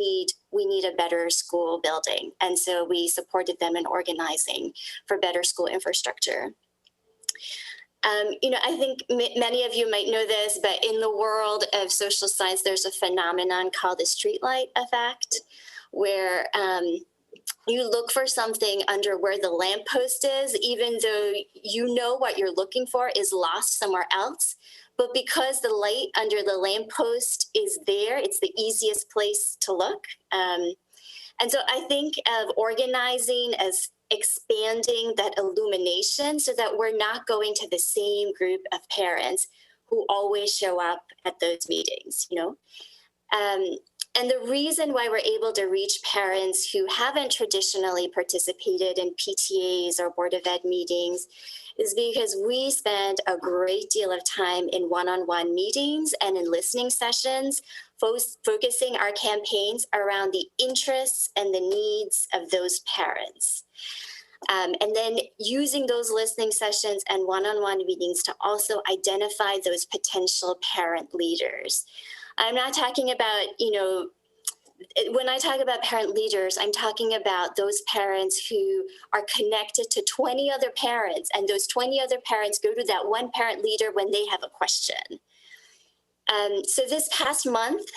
need a better school building. And so we supported them in organizing for better school infrastructure. I think many of you might know this, but in the world of social science, there's a phenomenon called the streetlight effect, where you look for something under where the lamppost is, even though you know what you're looking for is lost somewhere else. But because the light under the lamppost is there, it's the easiest place to look. And so I think of organizing as expanding that illumination so that we're not going to the same group of parents who always show up at those meetings, And the reason why we're able to reach parents who haven't traditionally participated in PTAs or Board of Ed meetings is because we spend a great deal of time in one-on-one meetings and in listening sessions, focusing our campaigns around the interests and the needs of those parents. And then using those listening sessions and one-on-one meetings to also identify those potential parent leaders. I'm not talking about, when I talk about parent leaders, I'm talking about those parents who are connected to 20 other parents, and those 20 other parents go to that one parent leader when they have a question. So this past month,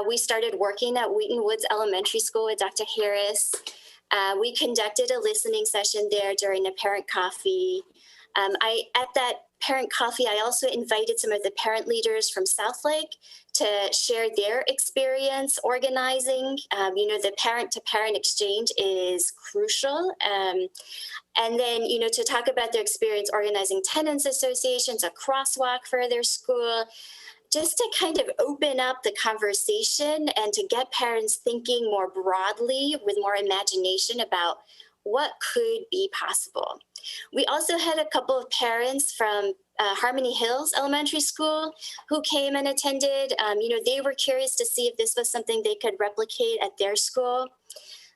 we started working at Wheaton Woods Elementary School with Dr. Harris. We conducted a listening session there during a parent coffee. At that parent coffee, I also invited some of the parent leaders from Southlake to share their experience organizing. The parent-to-parent exchange is crucial. And then, to talk about their experience organizing tenants associations, a crosswalk for their school, just to kind of open up the conversation and to get parents thinking more broadly with more imagination about what could be possible. We also had a couple of parents from Harmony Hills Elementary School who came and attended. They were curious to see if this was something they could replicate at their school.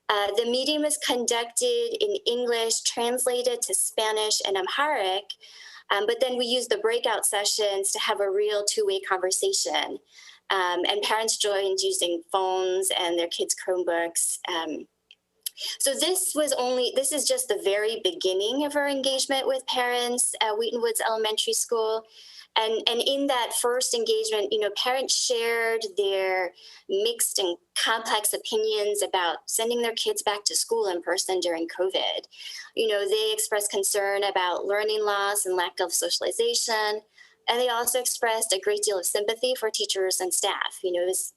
The meeting was conducted in English, translated to Spanish and Amharic, but then we used the breakout sessions to have a real two-way conversation. And parents joined using phones and their kids' Chromebooks. So this is just the very beginning of our engagement with parents at Wheaton Woods Elementary School. And in that first engagement, parents shared their mixed and complex opinions about sending their kids back to school in person during COVID. They expressed concern about learning loss and lack of socialization. And they also expressed a great deal of sympathy for teachers and staff. It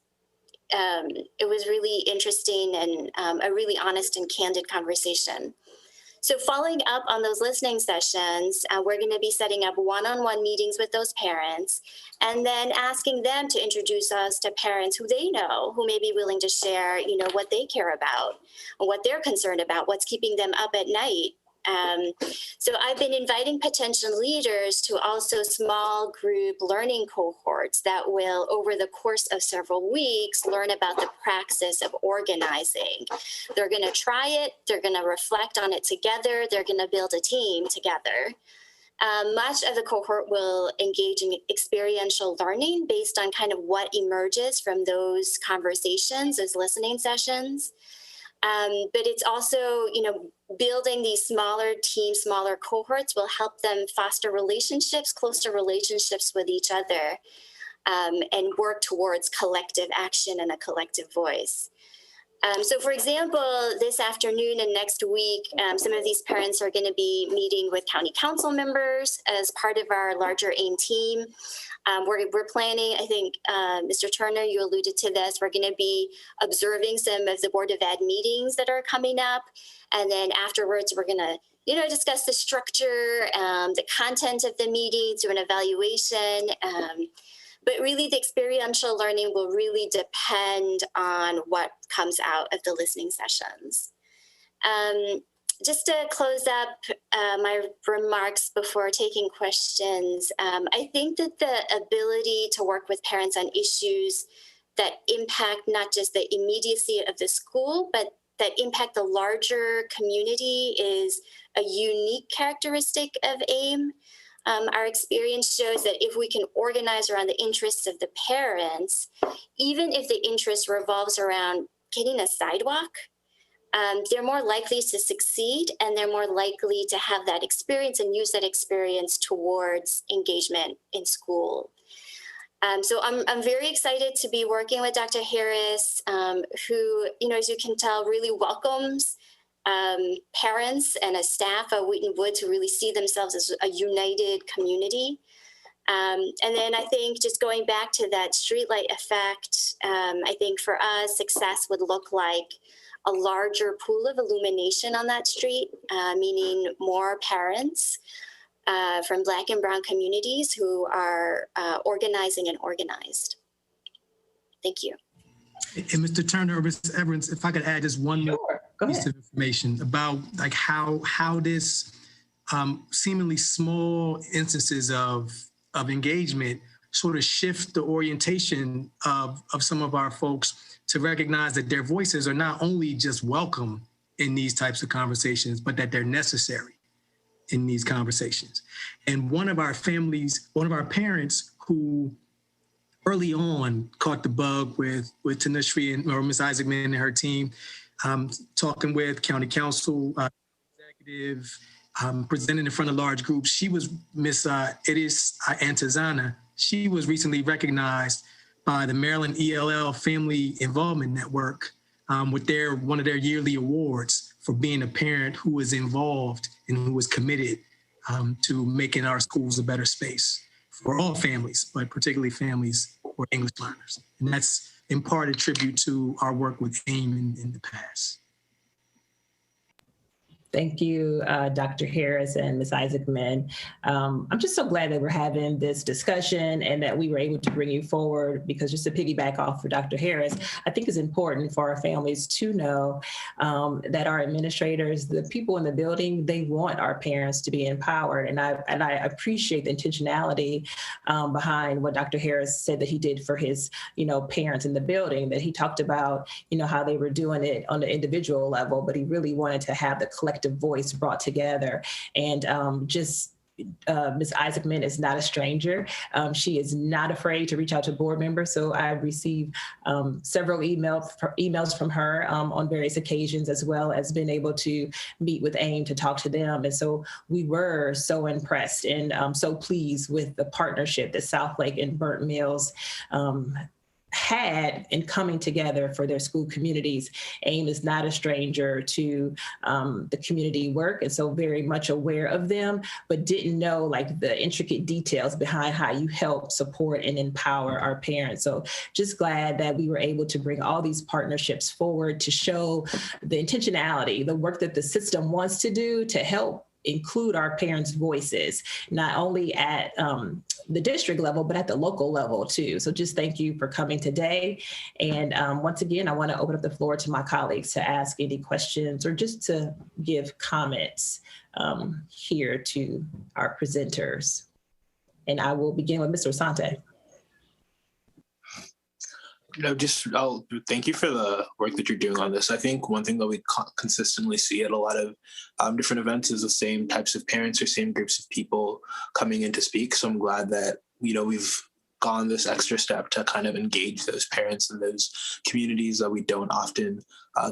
was really interesting and a really honest and candid conversation. So following up on those listening sessions, we're going to be setting up one-on-one meetings with those parents and then asking them to introduce us to parents who they know, who may be willing to share, what they care about, what they're concerned about, what's keeping them up at night. So I've been inviting potential leaders to also small group learning cohorts that will, over the course of several weeks, learn about the praxis of organizing. They're going to try it. They're going to reflect on it together. They're going to build a team together. Much of the cohort will engage in experiential learning based on kind of what emerges from those conversations, those listening sessions. But it's also, building these smaller teams, smaller cohorts will help them foster relationships, closer relationships with each other, and work towards collective action and a collective voice. So for example, this afternoon and next week, some of these parents are going to be meeting with county council members as part of our larger AIM team. We're planning, I think, Mr. Turner, you alluded to this, we're going to be observing some of the Board of Ed meetings that are coming up. And then afterwards, we're going to, discuss the structure, the content of the meetings, do an evaluation. But really, the experiential learning will really depend on what comes out of the listening sessions. Just to close up my remarks before taking questions, I think that the ability to work with parents on issues that impact not just the immediacy of the school, but that impact the larger community is a unique characteristic of AIM. Our experience shows that if we can organize around the interests of the parents, even if the interest revolves around getting a sidewalk, they're more likely to succeed and they're more likely to have that experience and use that experience towards engagement in school. So I'm very excited to be working with Dr. Harris, who, as you can tell, really welcomes parents and a staff at Wheaton Woods who really see themselves as a united community. And then I think just going back to that streetlight effect, I think for us, success would look like a larger pool of illumination on that street, meaning more parents from Black and Brown communities who are organizing and organized. Thank you. And Mr. Turner or Ms. Evans, if I could add just one more piece of information about like how this seemingly small instances of engagement sort of shift the orientation of some of our folks to recognize that their voices are not only just welcome in these types of conversations, but that they're necessary in these conversations. And one of our parents who early on caught the bug with Tanushree or Ms. Isaacman and her team, talking with county council executive, presenting in front of large groups. She was Miss Idis Antazana. She was recently recognized by the Maryland ELL Family Involvement Network with one of their yearly awards for being a parent who was involved and who was committed to making our schools a better space for all families, but particularly families for English learners. And that's in part a tribute to our work with AIM in the past. Thank you, Dr. Harris and Ms. Isaacman. I'm just so glad that we're having this discussion and that we were able to bring you forward, because just to piggyback off of Dr. Harris, I think it's important for our families to know that our administrators, the people in the building, they want our parents to be empowered. And I appreciate the intentionality behind what Dr. Harris said that he did for his, parents in the building, that he talked about, how they were doing it on the individual level, but he really wanted to have the collective voice brought together. And Ms. Isaacman is not a stranger. She is not afraid to reach out to board members. So I've received several emails from her on various occasions, as well as been able to meet with AIM to talk to them. And so we were so impressed and so pleased with the partnership that Southlake and Burnt Mills had in coming together for their school communities. AIM is not a stranger to the community work, and so very much aware of them, but didn't know like the intricate details behind how you help support and empower our parents. So just glad that we were able to bring all these partnerships forward to show the intentionality, the work that the system wants to do to help include our parents' voices, not only at the district level, but at the local level too. So just thank you for coming today. And once again, I want to open up the floor to my colleagues to ask any questions or just to give comments here to our presenters. And I will begin with Mr. Asante. I'll thank you for the work that you're doing on this. I think one thing that we consistently see at a lot of different events is the same types of parents or same groups of people coming in to speak. So I'm glad that, we've gone this extra step to kind of engage those parents and those communities that we don't often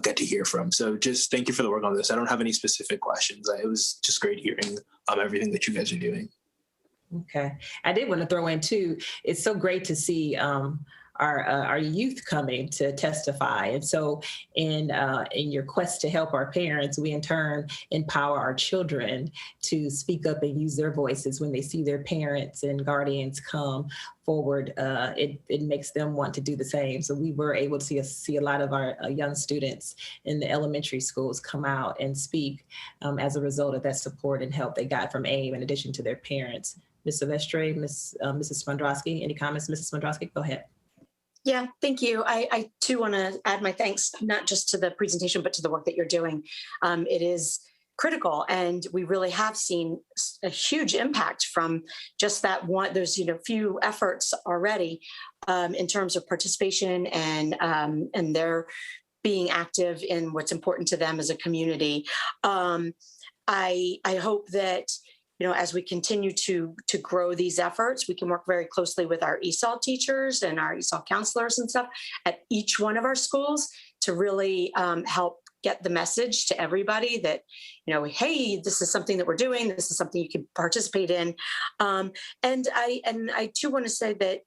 get to hear from. So just thank you for the work on this. I don't have any specific questions. It was just great hearing everything that you guys are doing. Okay. I did want to throw in too, it's so great to see our youth coming to testify. And so in your quest to help our parents, we in turn empower our children to speak up and use their voices when they see their parents and guardians come forward. It makes them want to do the same. So we were able to see a lot of our young students in the elementary schools come out and speak as a result of that support and help they got from AIM in addition to their parents. Ms. Silvestre, Mrs. Smondrowski, any comments? Mrs. Smondrowski, go ahead. Yeah, thank you. I too want to add my thanks, not just to the presentation, but to the work that you're doing. It is critical, and we really have seen a huge impact from just that one. There's few efforts already in terms of participation and their being active in what's important to them as a community. I hope that as we continue to grow these efforts, we can work very closely with our ESOL teachers and our ESOL counselors and stuff at each one of our schools to really help get the message to everybody that, hey, this is something that we're doing. This is something you can participate in. And I too want to say that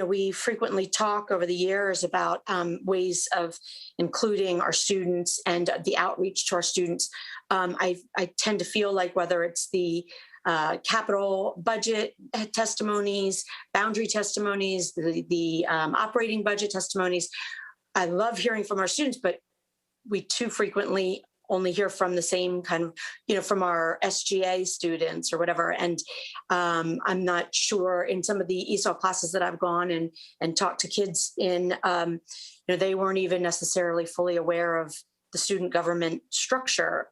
we frequently talk over the years about ways of including our students and the outreach to our students. I tend to feel like whether it's the capital budget testimonies, boundary testimonies, the operating budget testimonies, I love hearing from our students, but we too frequently only hear from the same kind of, from our SGA students or whatever. And I'm not sure in some of the ESOL classes that I've gone and talked to kids in, they weren't even necessarily fully aware of the student government structure,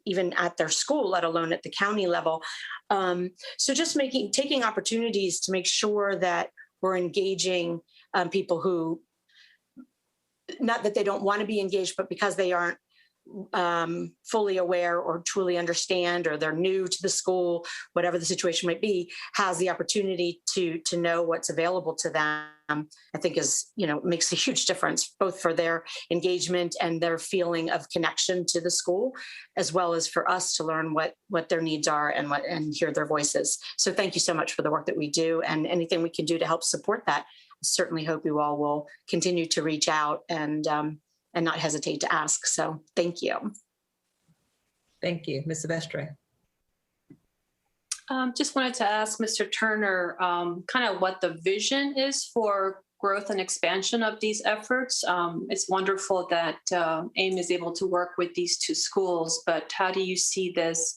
even at their school, let alone at the county level. So just taking opportunities to make sure that we're engaging people who, not that they don't want to be engaged, but because they aren't fully aware or truly understand, or they're new to the school, whatever the situation might be, has the opportunity to know what's available to them, I think makes a huge difference, both for their engagement and their feeling of connection to the school, as well as for us to learn what their needs are and hear their voices. So thank you so much for the work that we do, and anything we can do to help support that. I certainly hope you all will continue to reach out and not hesitate to ask. So thank you. Thank you, Ms. Silvestre. Just wanted to ask Mr. Turner kind of what the vision is for growth and expansion of these efforts. It's wonderful that AIM is able to work with these two schools, but how do you see this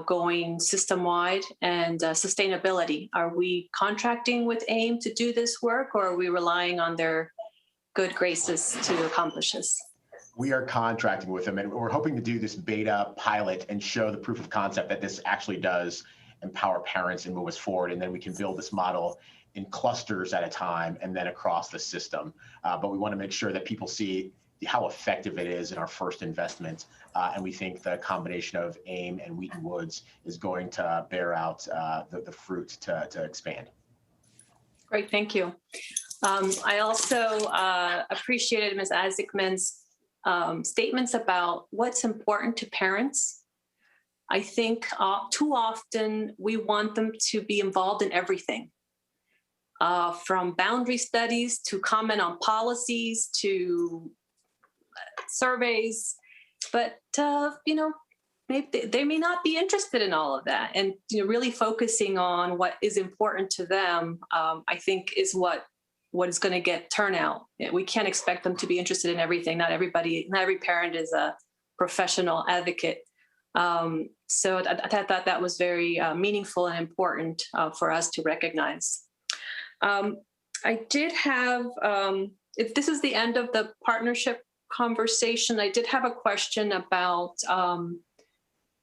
going system-wide, and sustainability? Are we contracting with AIM to do this work, or are we relying on their good graces to accomplish this? We are contracting with them, and we're hoping to do this beta pilot and show the proof of concept that this actually does empower parents and move us forward. And then we can build this model in clusters at a time and then across the system. But we want to make sure that people see how effective it is in our first investment. And we think the combination of AIM and Wheaton Woods is going to bear out the fruit to expand. Great, thank you. I also appreciated Ms. Isaacman's statements about what's important to parents. I think too often we want them to be involved in everything, from boundary studies to comment on policies to surveys, but maybe they may not be interested in all of that. And really focusing on what is important to them, I think, is what is going to get turnout. We can't expect them to be interested in everything. Not every parent is a professional advocate. So I thought that was very meaningful and important for us to recognize. I did have, if this is the end of the partnership conversation, I did have a question about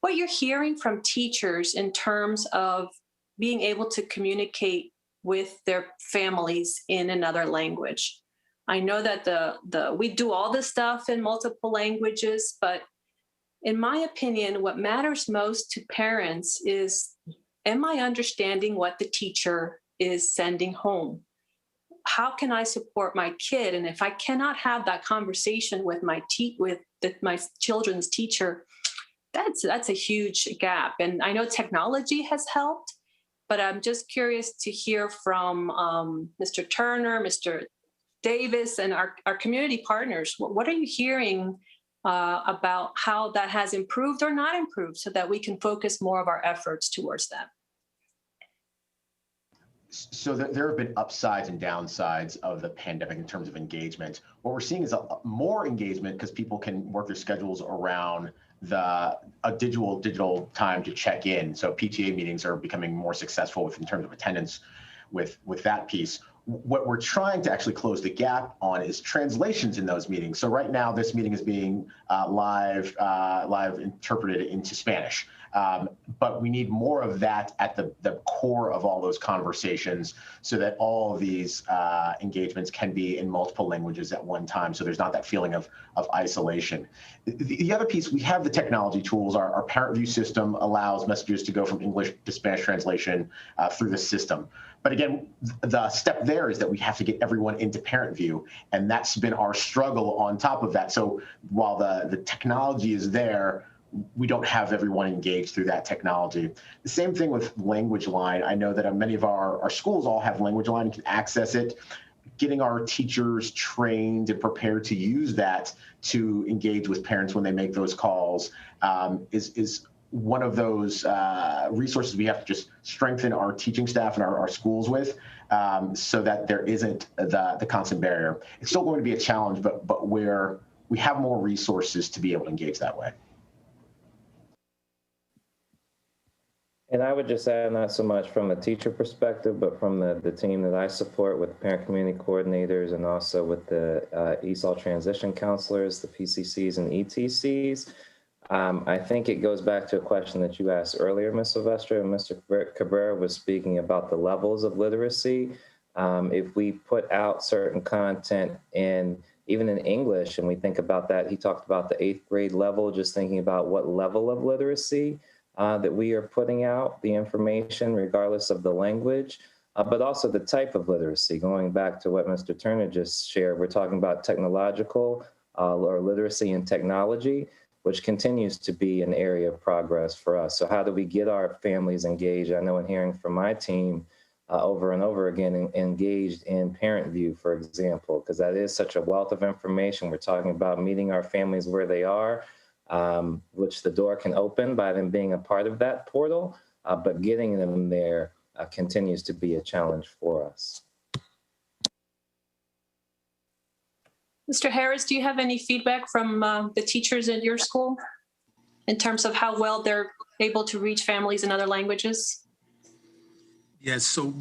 what you're hearing from teachers in terms of being able to communicate with their families in another language. I know that we do all this stuff in multiple languages, but in my opinion, what matters most to parents is, am I understanding what the teacher is sending home? How can I support my kid? And if I cannot have that conversation with my children's teacher, that's a huge gap. And I know technology has helped, but I'm just curious to hear from Mr. Turner, Mr. Davis, and our community partners. What are you hearing about how that has improved or not improved, so that we can focus more of our efforts towards that? So there have been upsides and downsides of the pandemic in terms of engagement. What we're seeing is more engagement because people can work their schedules around a digital time to check in. So PTA meetings are becoming more successful in terms of attendance with that piece. What we're trying to actually close the gap on is translations in those meetings. So right now, this meeting is being live interpreted into Spanish. But we need more of that at the core of all those conversations, so that all of these engagements can be in multiple languages at one time, so there's not that feeling of isolation. The other piece, we have the technology tools. Our parent view system allows messages to go from English to Spanish translation through the system. But again, the step there is that we have to get everyone into parent view, and that's been our struggle on top of that. So while the technology is there, we don't have everyone engaged through that technology. The same thing with Language Line. I know that many of our schools all have Language Line and can access it. Getting our teachers trained and prepared to use that to engage with parents when they make those calls is one of those resources we have to just strengthen our teaching staff and our schools with, so that there isn't the constant barrier. It's still going to be a challenge, but we have more resources to be able to engage that way. And I would just add, not so much from a teacher perspective, but from the team that I support with parent community coordinators, and also with the ESOL transition counselors, the PCCs and ETCs. I think it goes back to a question that you asked earlier, Ms. Sylvester, and Mr. Cabrera was speaking about the levels of literacy. If we put out certain content even in English, and we think about that, he talked about the 8th grade level, just thinking about what level of literacy that we are putting out, the information, regardless of the language, but also the type of literacy. Going back to what Mr. Turner just shared, we're talking about technological or literacy in technology, which continues to be an area of progress for us. So how do we get our families engaged? I know in hearing from my team over and over again, engaged in Parent View, for example, because that is such a wealth of information. We're talking about meeting our families where they are, which the door can open by them being a part of that portal. but getting them there continues to be a challenge for us. Mr. Harris, do you have any feedback from the teachers in your school in terms of how well they're able to reach families in other languages? Yes, so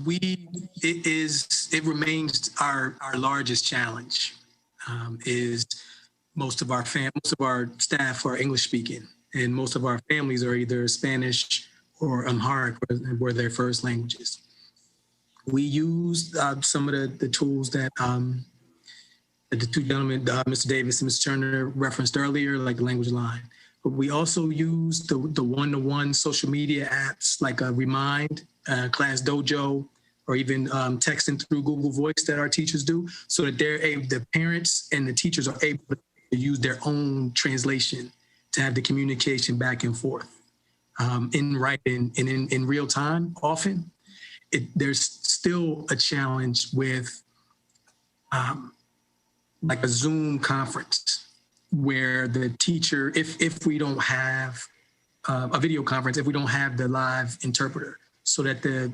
it remains our largest challenge. Is most of our staff are English speaking, and most of our families are either Spanish or Amharic, were their first languages. We use some of the tools that the two gentlemen, Mr. Davis and Mr. Turner, referenced earlier, like the language line. But we also use the one-to-one social media apps like Remind, Class Dojo, or even texting through Google Voice that our teachers do, so that the parents and the teachers are able to use their own translation to have the communication back and forth in writing and in real time. Often, there's still a challenge with like a Zoom conference where the teacher, if we don't have a video conference, if we don't have the live interpreter, so that the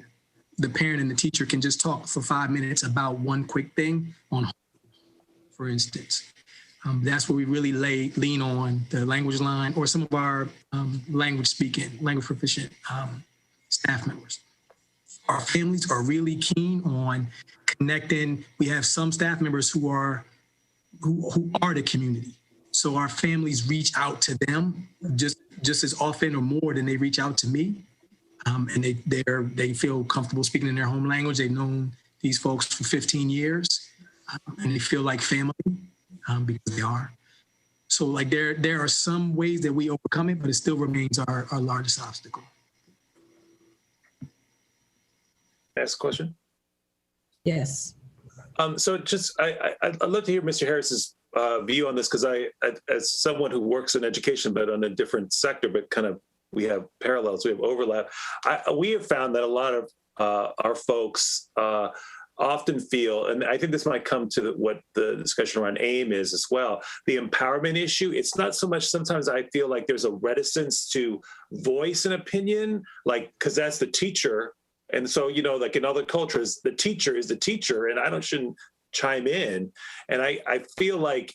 parent and the teacher can just talk for 5 minutes about one quick thing on, for instance. That's where we really lean on the language line or some of our language proficient staff members. Our families are really keen on connecting. We have some staff members who are the community. So our families reach out to them just as often or more than they reach out to me. And they feel comfortable speaking in their home language. They've known these folks for 15 years and they feel like family because they are. So like there are some ways that we overcome it, but it still remains our largest obstacle. Next question. Yes. So just, I'd love to hear Mr. Harris's view on this, because as someone who works in education, but on a different sector, but kind of we have parallels, we have overlap. We have found that a lot of our folks often feel, and I think this might come to what the discussion around AIM is as well, the empowerment issue. It's not so much, sometimes I feel like there's a reticence to voice an opinion, like, because that's the teacher. And so, like in other cultures, the teacher is the teacher, and I shouldn't chime in. And I feel like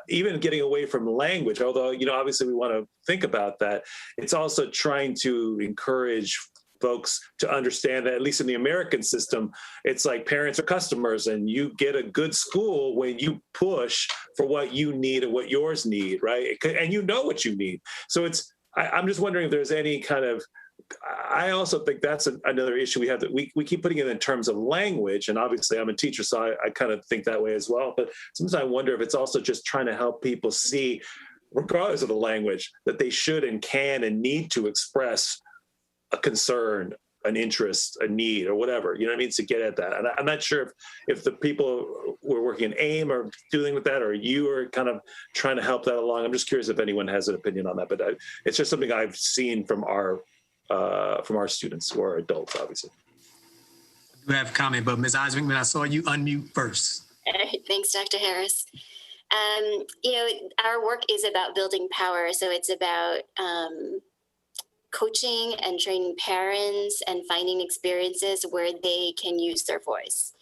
even getting away from language, although, obviously we want to think about that, it's also trying to encourage folks to understand that, at least in the American system, it's like parents are customers, and you get a good school when you push for what you need and what yours need, right? And you know what you need. So I'm just wondering if there's any kind of, I also think that's another issue we have, that we keep putting it in terms of language. And obviously I'm a teacher, so I kind of think that way as well. But sometimes I wonder if it's also just trying to help people see, regardless of the language, that they should and can and need to express a concern, an interest, a need, or whatever, to get at that. And I'm not sure if the people who are working in AIM are dealing with that, or you are kind of trying to help that along. I'm just curious if anyone has an opinion on that, but it's just something I've seen from our students who are adults, obviously. I do have a comment, but Ms. Eisman, I saw you unmute first. Thanks, Dr. Harris. Our work is about building power. So it's about coaching and training parents and finding experiences where they can use their voice.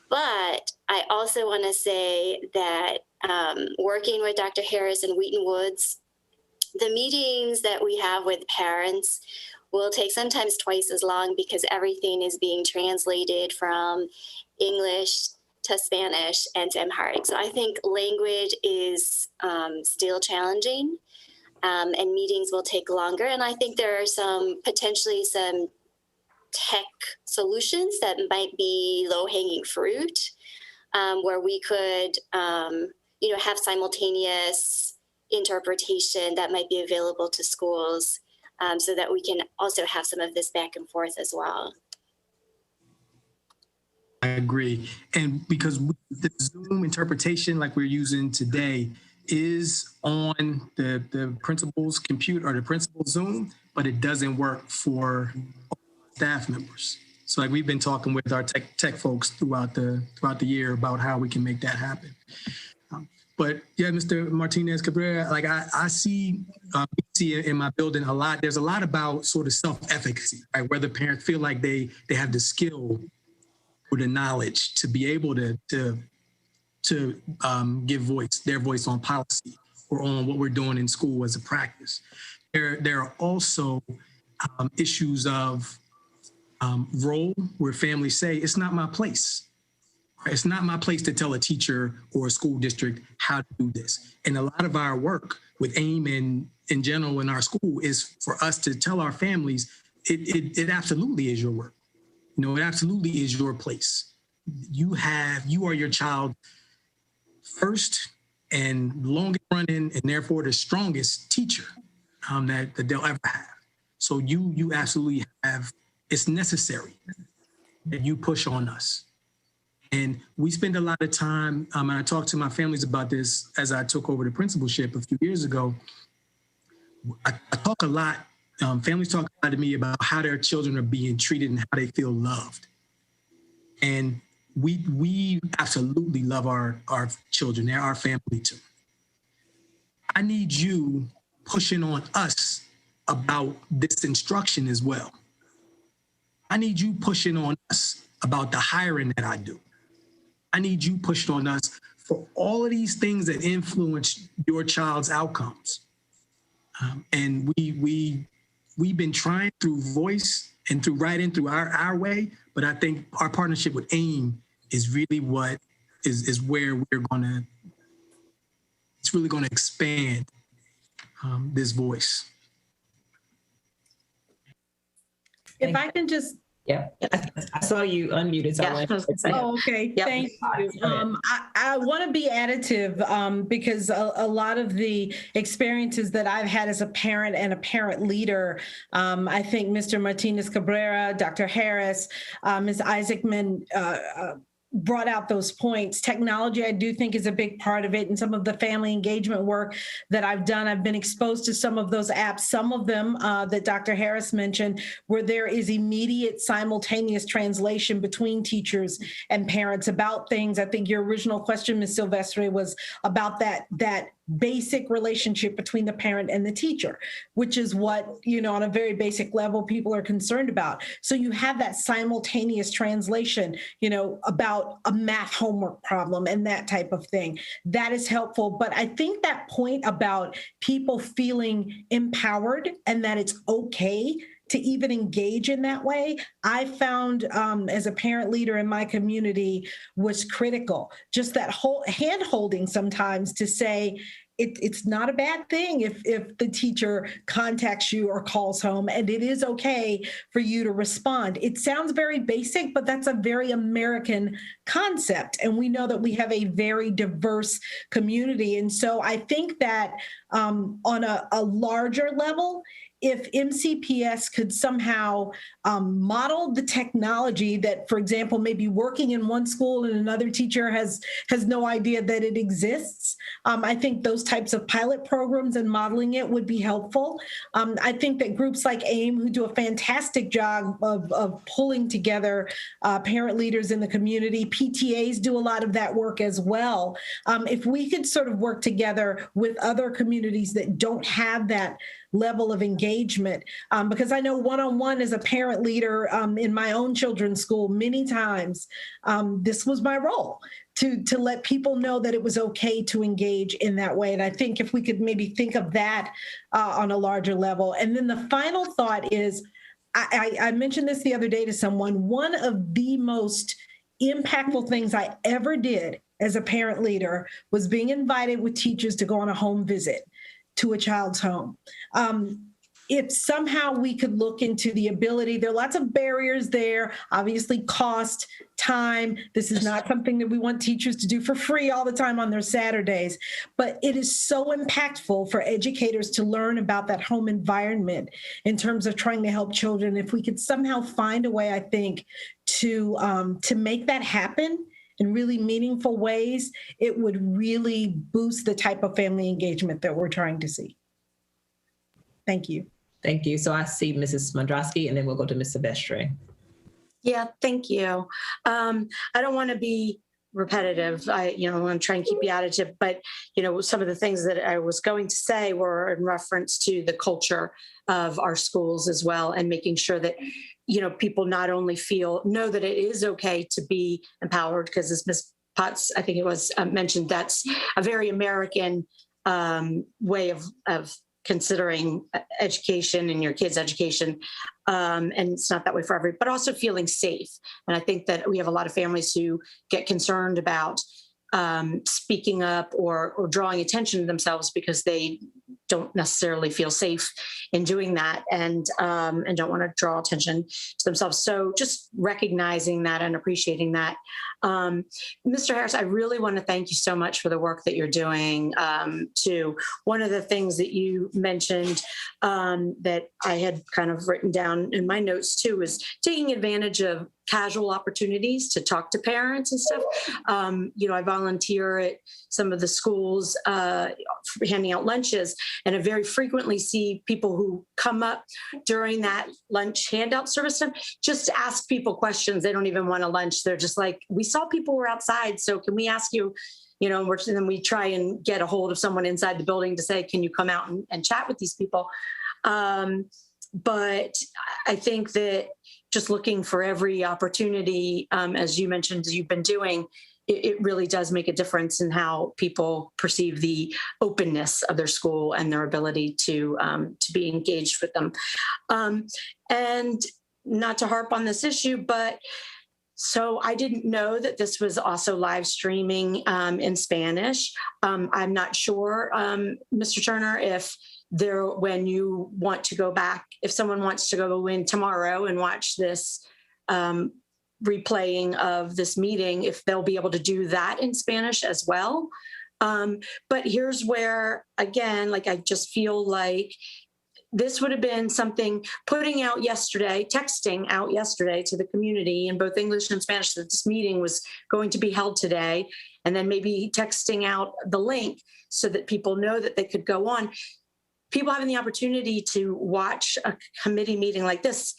But I also want to say that working with Dr. Harris and Wheaton Woods, the meetings that we have with parents will take sometimes twice as long, because everything is being translated from English to Spanish and to Amharic. So I think language is still challenging, and meetings will take longer. And I think there are potentially some tech solutions that might be low-hanging fruit, where we could, have simultaneous interpretation that might be available to schools, so that we can also have some of this back and forth as well. I agree. And because the Zoom interpretation like we're using today is on the principal's computer or the principal's Zoom, but it doesn't work for staff members. So like we've been talking with our tech folks throughout the year about how we can make that happen. But yeah, Mr. Martinez Cabrera, like I see see in my building a lot, there's a lot about sort of self-efficacy, right? Whether parents feel like they have the skill or the knowledge to be able to give their voice on policy or on what we're doing in school as a practice. There are also issues of role where families say, it's not my place. It's not my place to tell a teacher or a school district how to do this. And a lot of our work with AIM and in general in our school is for us to tell our families, it absolutely is your work. You know, it absolutely is your place. You are your child first and longest running and therefore the strongest teacher that they'll ever have. So you absolutely have, it's necessary that you push on us. And we spend a lot of time, and I talked to my families about this as I took over the principalship a few years ago. I talk a lot, families talk a lot to me about how their children are being treated and how they feel loved. And we absolutely love our children. They're our family too. I need you pushing on us about this instruction as well. I need you pushing on us about the hiring that I do. I need you pushing on us for all of these things that influence your child's outcomes. And we've been trying through voice and through writing through our way, but I think our partnership with AIM is really what is where it's really gonna expand this voice. If I can just Yeah, I saw you unmuted. So okay, Yep. thank you. I want to be additive because a lot of the experiences that I've had as a parent and a parent leader, I think Mr. Martinez Cabrera, Dr. Harris, Ms. Isaacman brought out those points. Technology, I do think, is a big part of it. And some of the family engagement work that I've done, I've been exposed to some of those apps, some of them that Dr. Harris mentioned, where there is immediate simultaneous translation between teachers and parents about things. I think your original question, Ms. Silvestre, was about that basic relationship between the parent and the teacher, which is what, on a very basic level, people are concerned about. So you have that simultaneous translation, about a math homework problem and that type of thing. That is helpful. But I think that point about people feeling empowered and that it's okay to even engage in that way, I found as a parent leader in my community was critical. Just that whole hand-holding sometimes to say, it's not a bad thing if the teacher contacts you or calls home, and it is okay for you to respond. It sounds very basic, but that's a very American concept. And we know that we have a very diverse community. And so I think that on a larger level, if MCPS could somehow model the technology that, for example, maybe working in one school and another teacher has no idea that it exists, I think those types of pilot programs and modeling it would be helpful. I think that groups like AIM, who do a fantastic job of pulling together parent leaders in the community, PTAs do a lot of that work as well. If we could sort of work together with other communities that don't have that level of engagement, because I know one-on-one as a parent leader in my own children's school, many times this was my role to let people know that it was okay to engage in that way. And I think if we could maybe think of that on a larger level. And then the final thought is, I mentioned this the other day to someone, one of the most impactful things I ever did as a parent leader was being invited with teachers to go on a home visit to a child's home. If somehow we could look into the ability, there are lots of barriers there, obviously cost, time. This is not something that we want teachers to do for free all the time on their Saturdays, but it is so impactful for educators to learn about that home environment in terms of trying to help children. If we could somehow find a way, I think, to make that happen in really meaningful ways, it would really boost the type of family engagement that we're trying to see. Thank you. Thank you. So I see Mrs. Mondrosky, and then we'll go to Ms. Silvestre. Yeah, thank you. I don't want to be repetitive. I'm going to try and keep you additive, but some of the things that I was going to say were in reference to the culture of our schools as well, and making sure that people not only know that it is okay to be empowered, because as Ms. Potts, I think it was mentioned, that's a very American way of considering education and your kids' education. And it's not that way for everybody, but also feeling safe. And I think that we have a lot of families who get concerned about speaking up or drawing attention to themselves because they don't necessarily feel safe in doing that, and don't want to draw attention to themselves. So just recognizing that and appreciating that. Mr. Harris, I really want to thank you so much for the work that you're doing too. One of the things that you mentioned that I had kind of written down in my notes too is taking advantage of casual opportunities to talk to parents and stuff. I volunteer at some of the schools handing out lunches, and I very frequently see people who come up during that lunch handout service time just to ask people questions. They don't even want a lunch. They're just like, we saw people were outside, so can we ask you, and then we try and get a hold of someone inside the building to say, can you come out and chat with these people? But I think that just looking for every opportunity, as you mentioned, you've been doing, it really does make a difference in how people perceive the openness of their school and their ability to be engaged with them. And not to harp on this issue, but so I didn't know that this was also live streaming in Spanish. I'm not sure, Mr. Turner, when you want to go back, if someone wants to go in tomorrow and watch this replaying of this meeting, if they'll be able to do that in Spanish as well. But here's where, again, I just feel like this would have been something texting out yesterday to the community in both English and Spanish that this meeting was going to be held today, and then maybe texting out the link so that people know that they could go on. People having the opportunity to watch a committee meeting like this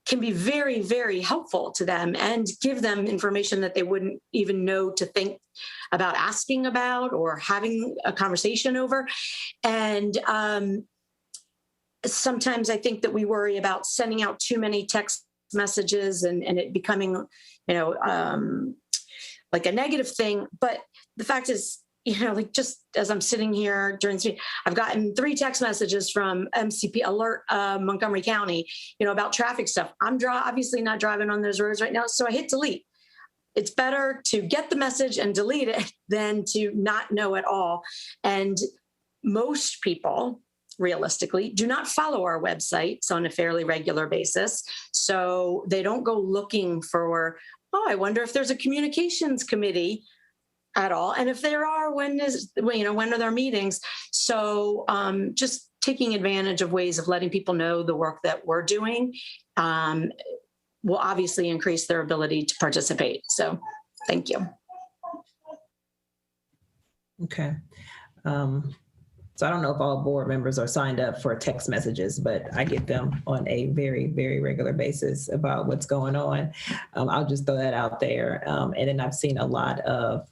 can be very, very helpful to them and give them information that they wouldn't even know to think about asking about or having a conversation over. And sometimes I think that we worry about sending out too many text messages and it becoming, like a negative thing. But the fact is, just as I'm sitting here during this meeting, I've gotten 3 text messages from MCP Alert Montgomery County, about traffic stuff. I'm obviously not driving on those roads right now, so I hit delete. It's better to get the message and delete it than to not know at all. And most people, realistically, do not follow our websites on a fairly regular basis. So they don't go looking for, I wonder if there's a communications committee at all. And if there are, when are their meetings? So just taking advantage of ways of letting people know the work that we're doing will obviously increase their ability to participate. So thank you. Okay. So I don't know if all board members are signed up for text messages, but I get them on a very, very regular basis about what's going on. I'll just throw that out there. And then I've seen a lot of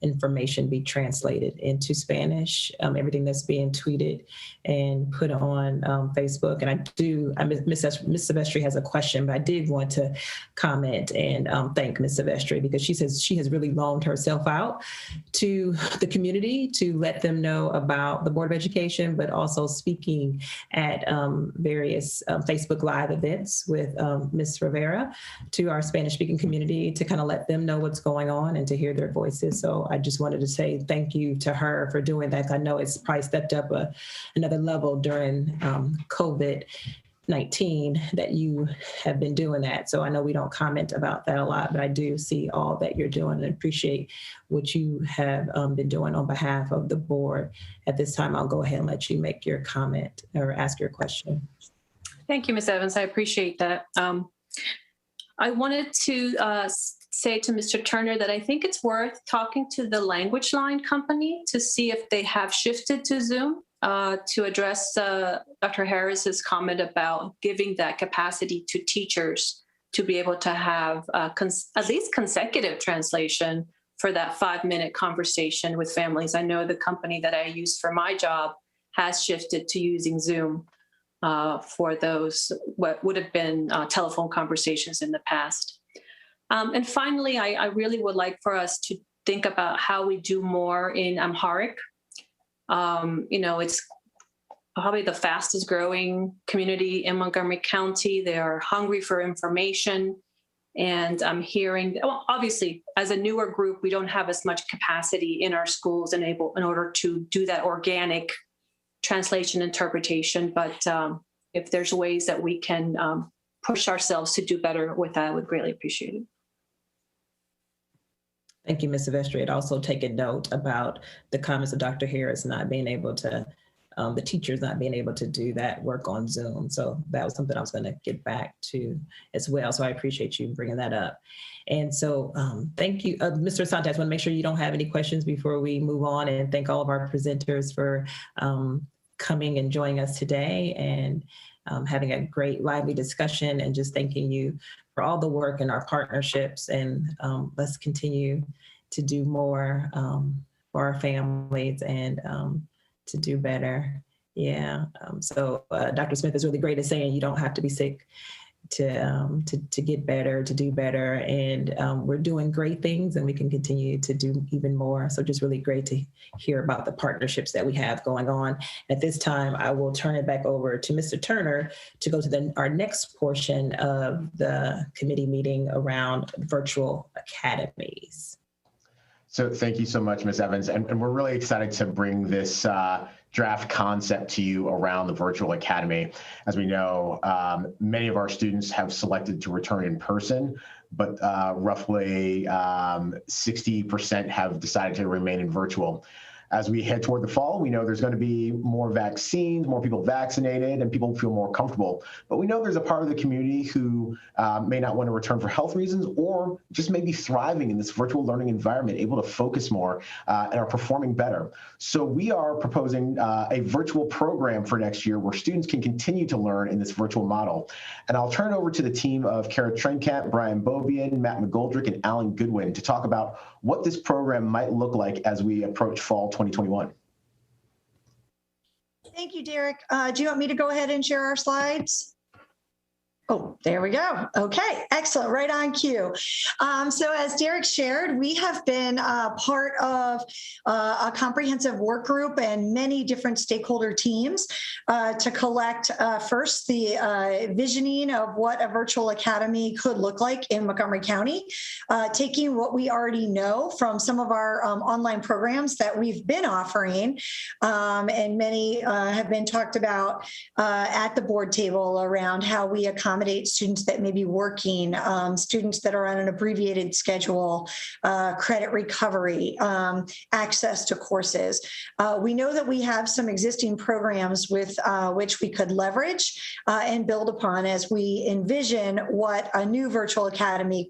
information be translated into Spanish, everything that's being tweeted and put on Facebook. And Ms. Silvestri has a question, but I did want to comment and thank Ms. Silvestri, because she says she has really loaned herself out to the community to let them know about the Board of Education, but also speaking at various Facebook Live events with Ms. Rivera to our Spanish speaking community to kind of let them know what's going on and to hear their voices. So I just wanted to say thank you to her for doing that. I know it's probably stepped up another level during COVID-19 that you have been doing that. So I know we don't comment about that a lot, but I do see all that you're doing and appreciate what you have been doing on behalf of the board. At this time, I'll go ahead and let you make your comment or ask your question. Thank you, Ms. Evans. I appreciate that. I wanted to say to Mr. Turner that I think it's worth talking to the Language Line company to see if they have shifted to Zoom to address Dr. Harris's comment about giving that capacity to teachers to be able to have at least consecutive translation for that 5-minute conversation with families. I know the company that I use for my job has shifted to using Zoom for those what would have been telephone conversations in the past. And finally, I really would like for us to think about how we do more in Amharic. It's probably the fastest growing community in Montgomery County. They are hungry for information. And I'm hearing, well, obviously, as a newer group, we don't have as much capacity in our schools in order to do that organic translation interpretation. But if there's ways that we can push ourselves to do better with that, I would greatly appreciate it. Thank you, Ms. Silvestri. I'd also taken note about the comments of Dr. Harris not being able to, the teachers not being able to do that work on Zoom. So that was something I was going to get back to as well. So I appreciate you bringing that up. And so thank you, Mr. Asante. I just want to make sure you don't have any questions before we move on, and thank all of our presenters for coming and joining us today and having a great lively discussion, and just thanking you for all the work and our partnerships. And let's continue to do more for our families and to do better. Yeah. So Dr. Smith is really great at saying you don't have to be sick to get better, to do better. And we're doing great things, and we can continue to do even more. So just really great to hear about the partnerships that we have going on. At this time, I will turn it back over to Mr. Turner to go to our next portion of the committee meeting around virtual academies. So thank you so much, Ms. Evans. And we're really excited to bring this draft concept to you around the virtual academy. As we know, many of our students have selected to return in person, but roughly 60% have decided to remain in virtual. As we head toward the fall, we know there's going to be more vaccines, more people vaccinated, and people feel more comfortable. But we know there's a part of the community who may not want to return for health reasons, or just may be thriving in this virtual learning environment, able to focus more and are performing better. So we are proposing a virtual program for next year where students can continue to learn in this virtual model. And I'll turn it over to the team of Kara Trenkamp, Brian Bobian, Matt McGoldrick, and Alan Goodwin to talk about what this program might look like as we approach fall 2021. Thank you, Derek. Do you want me to go ahead and share our slides? Oh, there we go. Okay, excellent. Right on cue. So as Derek shared, we have been part of a comprehensive work group and many different stakeholder teams to collect first the visioning of what a virtual academy could look like in Montgomery County, taking what we already know from some of our online programs that we've been offering, and many have been talked about at the board table around how we accommodate students that may be working, students that are on an abbreviated schedule, credit recovery, access to courses. We know that we have some existing programs with which we could leverage and build upon as we envision what a new virtual academy,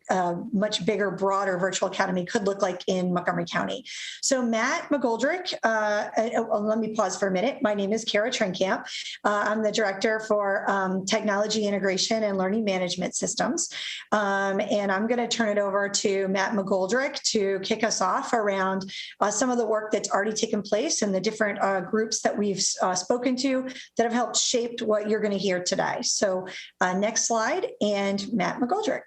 much bigger, broader virtual academy could look like in Montgomery County. So Matt McGoldrick, let me pause for a minute. My name is Kara Trenkamp. I'm the director for technology integration and learning management systems. And I'm going to turn it over to Matt McGoldrick to kick us off around some of the work that's already taken place and the different groups that we've spoken to that have helped shape what you're going to hear today. So next slide, and Matt McGoldrick.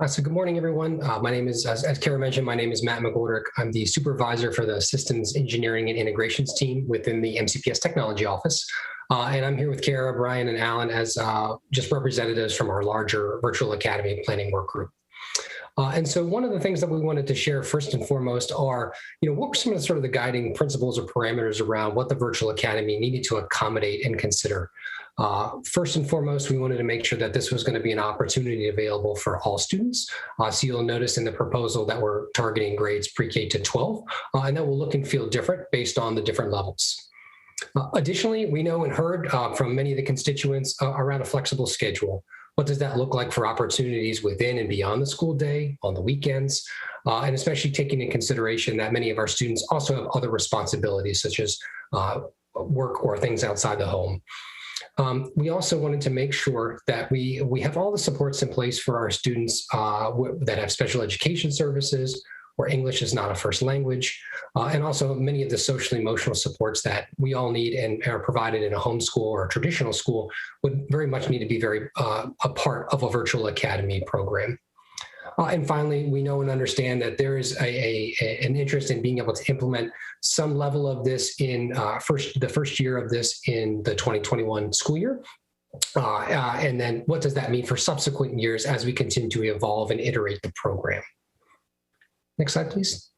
So good morning, everyone. My name is, as Kara mentioned, my name is Matt McGoldrick. I'm the supervisor for the Systems Engineering and Integrations team within the MCPS Technology Office. And I'm here with Kara, Brian, and Alan as just representatives from our larger Virtual Academy Planning Work Group. And so one of the things that we wanted to share first and foremost are, what were some of the sort of the guiding principles or parameters around what the Virtual Academy needed to accommodate and consider. First and foremost, we wanted to make sure that this was going to be an opportunity available for all students. So you'll notice in the proposal that we're targeting grades pre-K to 12, and that will look and feel different based on the different levels. Additionally, we know and heard from many of the constituents around a flexible schedule. What does that look like for opportunities within and beyond the school day, on the weekends, and especially taking into consideration that many of our students also have other responsibilities such as work or things outside the home. We also wanted to make sure that we have all the supports in place for our students that have special education services, where English is not a first language, and also many of the social emotional supports that we all need and are provided in a homeschool or a traditional school would very much need to be a part of a virtual academy program. And finally, we know and understand that there is an interest in being able to implement some level of this in the first year of this in the 2021 school year. And then what does that mean for subsequent years as we continue to evolve and iterate the program? Next slide, please.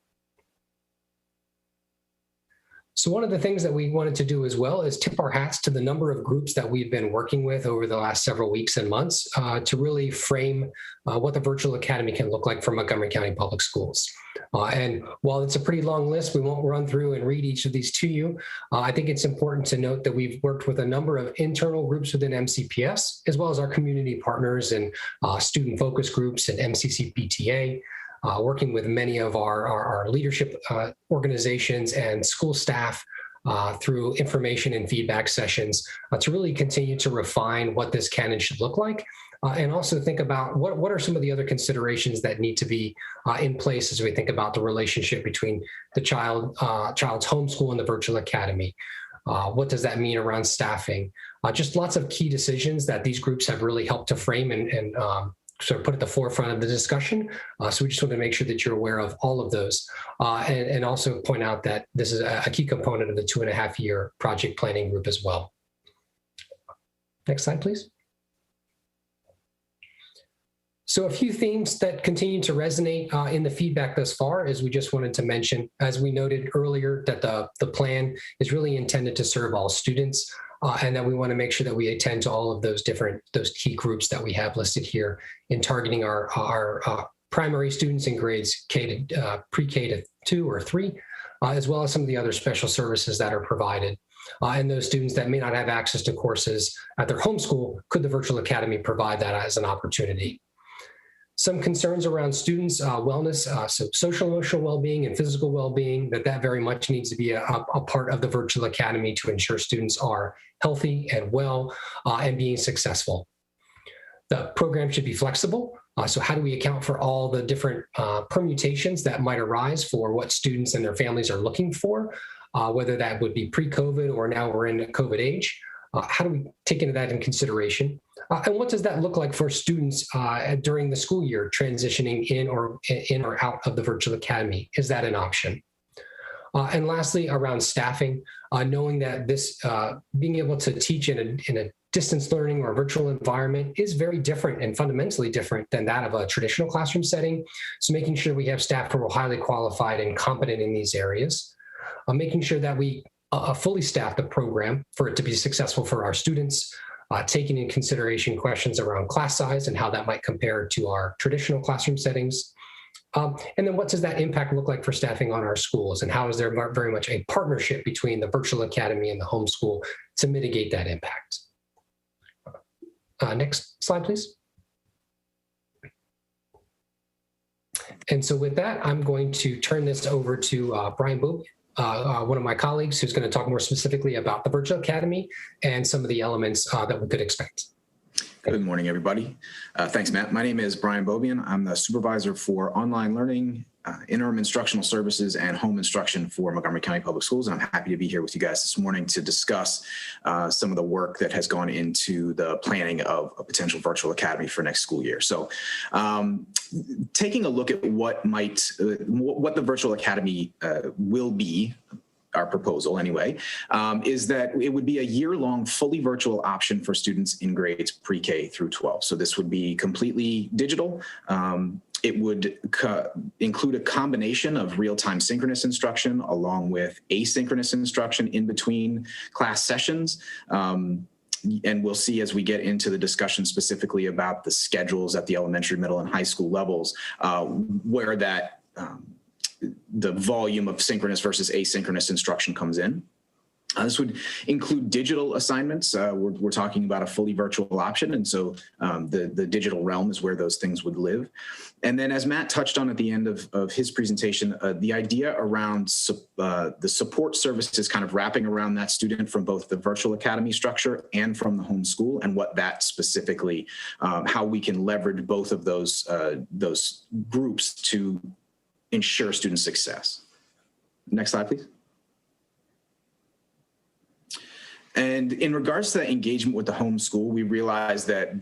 So one of the things that we wanted to do as well is tip our hats to the number of groups that we've been working with over the last several weeks and months to really frame what the virtual academy can look like for Montgomery County Public Schools. And while it's a pretty long list, we won't run through and read each of these to you. I think it's important to note that we've worked with a number of internal groups within MCPS, as well as our community partners and student focus groups and MCCPTA. Working with many of our leadership organizations and school staff through information and feedback sessions to really continue to refine what this can and should look like. And also think about what are some of the other considerations that need to be in place as we think about the relationship between the child's homeschool and the virtual academy. What does that mean around staffing? Just lots of key decisions that these groups have really helped to frame and sort of put at the forefront of the discussion. So we just want to make sure that you're aware of all of those and also point out that this is a key component of the 2.5-year project planning group as well. Next slide, please. So a few themes that continue to resonate in the feedback thus far is we just wanted to mention, as we noted earlier, that the plan is really intended to serve all students. And that we want to make sure that we attend to all of those key groups that we have listed here in targeting our primary students in grades pre-K to 2 or 3, as well as some of the other special services that are provided. And those students that may not have access to courses at their home school, could the virtual academy provide that as an opportunity? Some concerns around students' wellness, so social emotional well-being and physical well-being, that very much needs to be a part of the virtual academy to ensure students are healthy and well and being successful. The program should be flexible. So how do we account for all the different permutations that might arise for what students and their families are looking for, whether that would be pre-COVID or now we're in COVID age? How do we take into that in consideration? And what does that look like for students during the school year transitioning in or out of the virtual academy? Is that an option? And lastly, around staffing, knowing that this being able to teach in a distance learning or virtual environment is very different and fundamentally different than that of a traditional classroom setting. So making sure we have staff who are highly qualified and competent in these areas, making sure that we fully staff the program for it to be successful for our students, taking into consideration questions around class size and how that might compare to our traditional classroom settings. And then what does that impact look like for staffing on our schools? And how is there very much a partnership between the virtual academy and the homeschool to mitigate that impact? Next slide, please. And so with that, I'm going to turn this over to Brian Bob, one of my colleagues, who's going to talk more specifically about the virtual academy and some of the elements that we could expect. Good morning, everybody. Thanks, Matt. My name is Brian Bobian. I'm the supervisor for online learning, interim instructional services, and home instruction for Montgomery County Public Schools. And I'm happy to be here with you guys this morning to discuss some of the work that has gone into the planning of a potential virtual academy for next school year. So taking a look at what the virtual academy will be, our proposal anyway, is that it would be a year-long fully virtual option for students in grades pre-K through 12. So this would be completely digital. It would include a combination of real-time synchronous instruction along with asynchronous instruction in between class sessions. And we'll see as we get into the discussion specifically about the schedules at the elementary, middle, and high school levels, where that the volume of synchronous versus asynchronous instruction comes in. This would include digital assignments. We're talking about a fully virtual option. And so the digital realm is where those things would live. And then as Matt touched on at the end of his presentation, the idea around the support services kind of wrapping around that student from both the virtual academy structure and from the homeschool, and what that specifically, how we can leverage both of those groups to ensure student success. Next slide, please. And in regards to that engagement with the homeschool, we realized that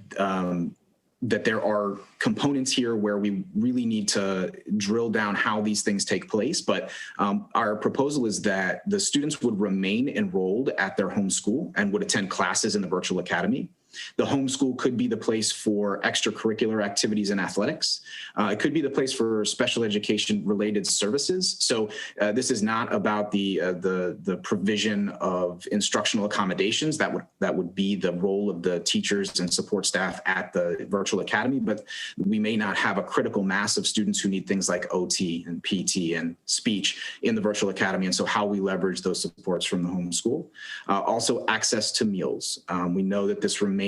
that there are components here where we really need to drill down how these things take place. But our proposal is that the students would remain enrolled at their homeschool and would attend classes in the virtual academy. The homeschool could be the place for extracurricular activities and athletics. It could be the place for special education related services. So this is not about the provision of instructional accommodations. That would be the role of the teachers and support staff at the virtual academy, but we may not have a critical mass of students who need things like OT and PT and speech in the virtual academy. And so how we leverage those supports from the homeschool. Also access to meals. We know that this remains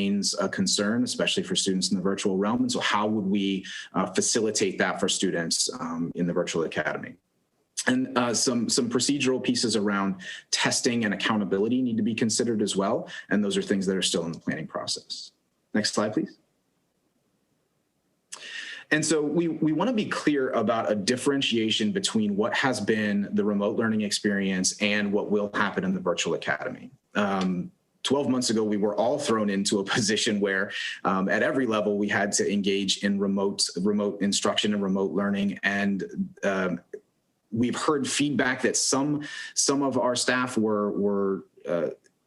a concern, especially for students in the virtual realm. And so how would we facilitate that for students in the virtual academy? And some procedural pieces around testing and accountability need to be considered as well. And those are things that are still in the planning process. Next slide, please. And so we want to be clear about a differentiation between what has been the remote learning experience and what will happen in the virtual academy. 12 months ago, we were all thrown into a position where at every level, we had to engage in remote instruction and remote learning. And we've heard feedback that some of our staff were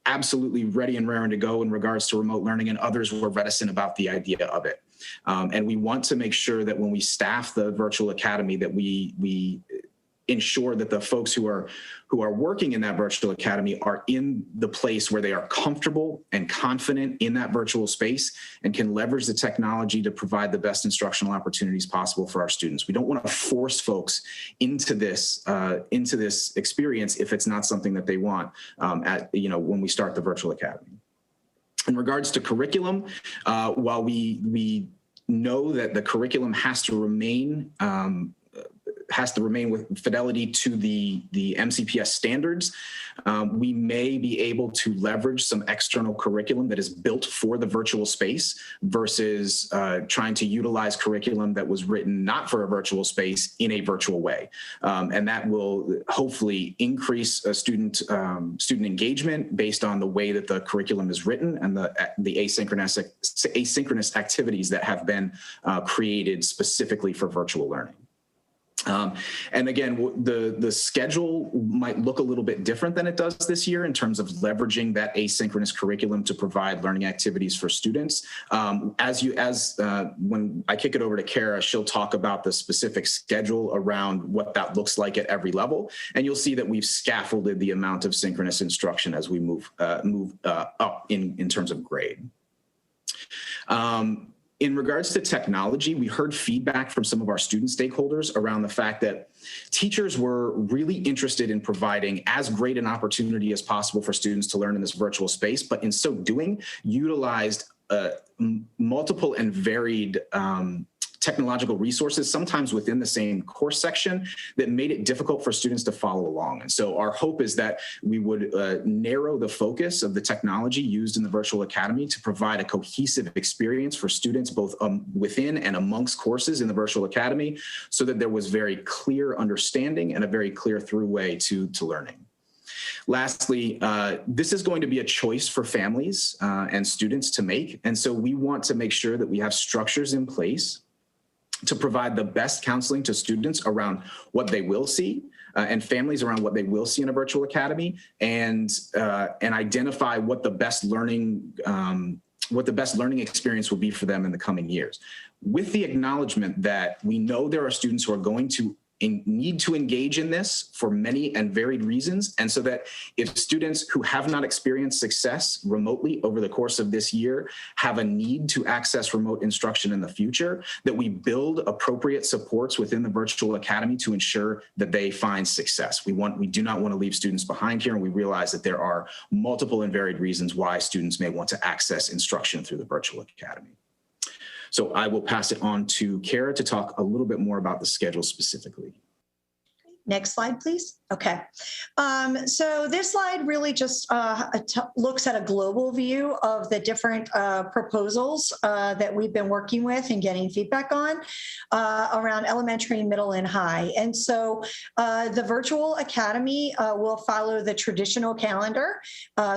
absolutely ready and raring to go in regards to remote learning, and others were reticent about the idea of it. And we want to make sure that when we staff the virtual academy, that we ensure that the folks who are working in that virtual academy are in the place where they are comfortable and confident in that virtual space and can leverage the technology to provide the best instructional opportunities possible for our students. We don't want to force folks into this experience if it's not something that they want when we start the virtual academy. In regards to curriculum, while we know that the curriculum has to remain with fidelity to the MCPS standards, we may be able to leverage some external curriculum that is built for the virtual space versus trying to utilize curriculum that was written not for a virtual space in a virtual way. And that will hopefully increase student engagement based on the way that the curriculum is written and the asynchronous activities that have been created specifically for virtual learning. And again, the schedule might look a little bit different than it does this year in terms of leveraging that asynchronous curriculum to provide learning activities for students. When I kick it over to Kara, she'll talk about the specific schedule around what that looks like at every level. And you'll see that we've scaffolded the amount of synchronous instruction as we move up in terms of grade. In regards to technology, we heard feedback from some of our student stakeholders around the fact that teachers were really interested in providing as great an opportunity as possible for students to learn in this virtual space, but in so doing, utilized multiple and varied technological resources, sometimes within the same course section, that made it difficult for students to follow along. And so our hope is that we would narrow the focus of the technology used in the virtual academy to provide a cohesive experience for students both within and amongst courses in the virtual academy, so that there was very clear understanding and a very clear through way to learning. Lastly, this is going to be a choice for families and students to make. And so we want to make sure that we have structures in place to provide the best counseling to students around what they will see and families around what they will see in a virtual academy, and identify what the best learning experience will be for them in the coming years, with the acknowledgement that we know there are students who are going to need to engage in this for many and varied reasons. And so that if students who have not experienced success remotely over the course of this year have a need to access remote instruction in the future, that we build appropriate supports within the virtual academy to ensure that they find success. We do not want to leave students behind here, and we realize that there are multiple and varied reasons why students may want to access instruction through the virtual academy. So I will pass it on to Kara to talk a little bit more about the schedule specifically. Next slide, please. Okay. So this slide really just looks at a global view of the different proposals that we've been working with and getting feedback on around elementary, middle, and high. And so the virtual academy will follow the traditional calendar.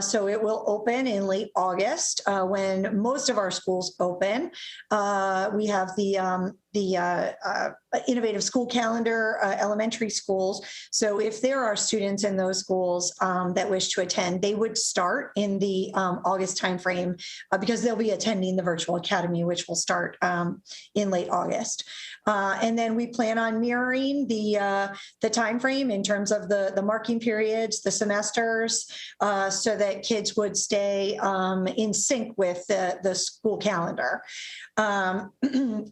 So it will open in late August when most of our schools open. We have the innovative school calendar, elementary schools. So if there are students in those schools that wish to attend, they would start in the August timeframe because they'll be attending the virtual academy, which will start in late August. And then we plan on mirroring the timeframe in terms of the marking periods, the semesters, so that kids would stay in sync with the school calendar.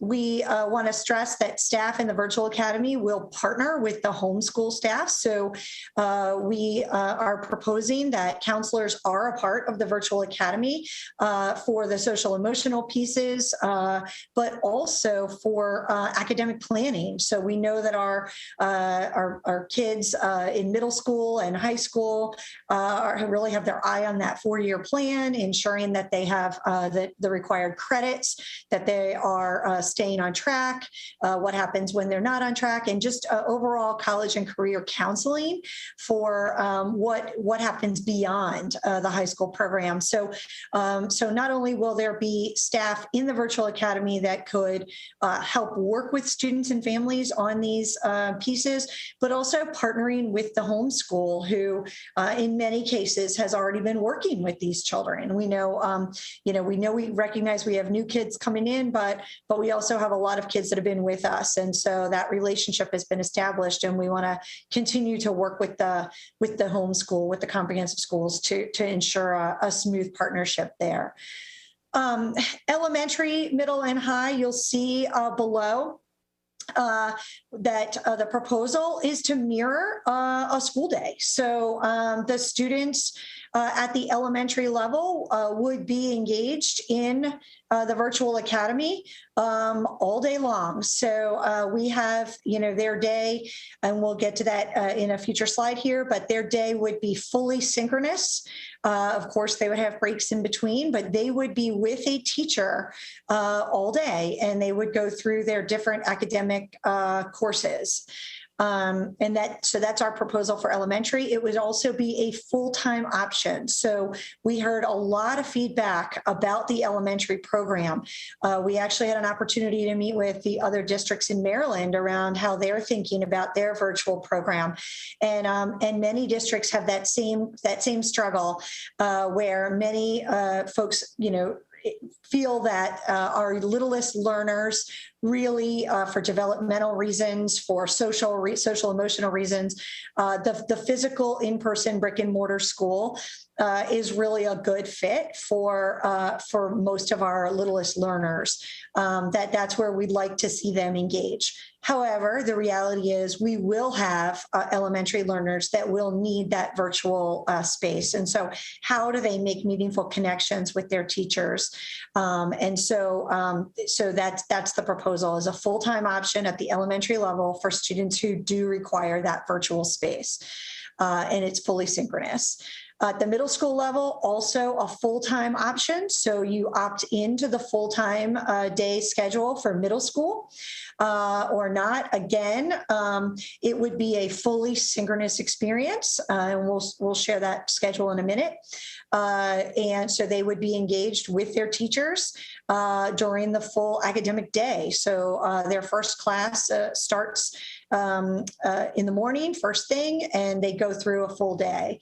We want to stress that staff in the virtual academy will partner with the homeschool staff. So we are proposing that counselors are a part of the virtual academy for the social emotional pieces, but also for academic planning. So we know that our kids in middle school and high school really have their eye on that 4-year plan, ensuring that they have the required credits, that they are staying on track, what happens when they're not on track, and just overall college and career counseling for what happens beyond the high school program. So not only will there be staff in the virtual academy that could help work with students and families on these pieces, but also partnering with the homeschool who in many cases has already been working with these children. We know, we recognize we have new kids coming in, but we also have a lot of kids that have been with us. And so that relationship has been established, and we want to continue to work with the homeschool, with the comprehensive schools to ensure a smooth partnership there. Elementary, middle, and high, you'll see below that the proposal is to mirror a school day. So the students at the elementary level would be engaged in the virtual academy all day long. So we have, their day, and we'll get to that in a future slide here, but their day would be fully synchronous. Of course, they would have breaks in between, but they would be with a teacher all day, and they would go through their different academic courses. So that's our proposal for elementary. It would also be a full-time option. So we heard a lot of feedback about the elementary program. We actually had an opportunity to meet with the other districts in Maryland around how they're thinking about their virtual program. And many districts have that same struggle where many folks, feel that our littlest learners really for developmental reasons, for social emotional reasons, the physical in-person brick and mortar school is really a good fit for most of our littlest learners. That's where we'd like to see them engage. However, the reality is we will have elementary learners that will need that virtual space. And so how do they make meaningful connections with their teachers? So that's the proposal, is a full-time option at the elementary level for students who do require that virtual space. And it's fully synchronous. At the middle school level, also a full-time option. So you opt into the full-time day schedule for middle school or not. Again, it would be a fully synchronous experience. And we'll share that schedule in a minute. And so they would be engaged with their teachers during the full academic day. So their first class starts in the morning, first thing, and they go through a full day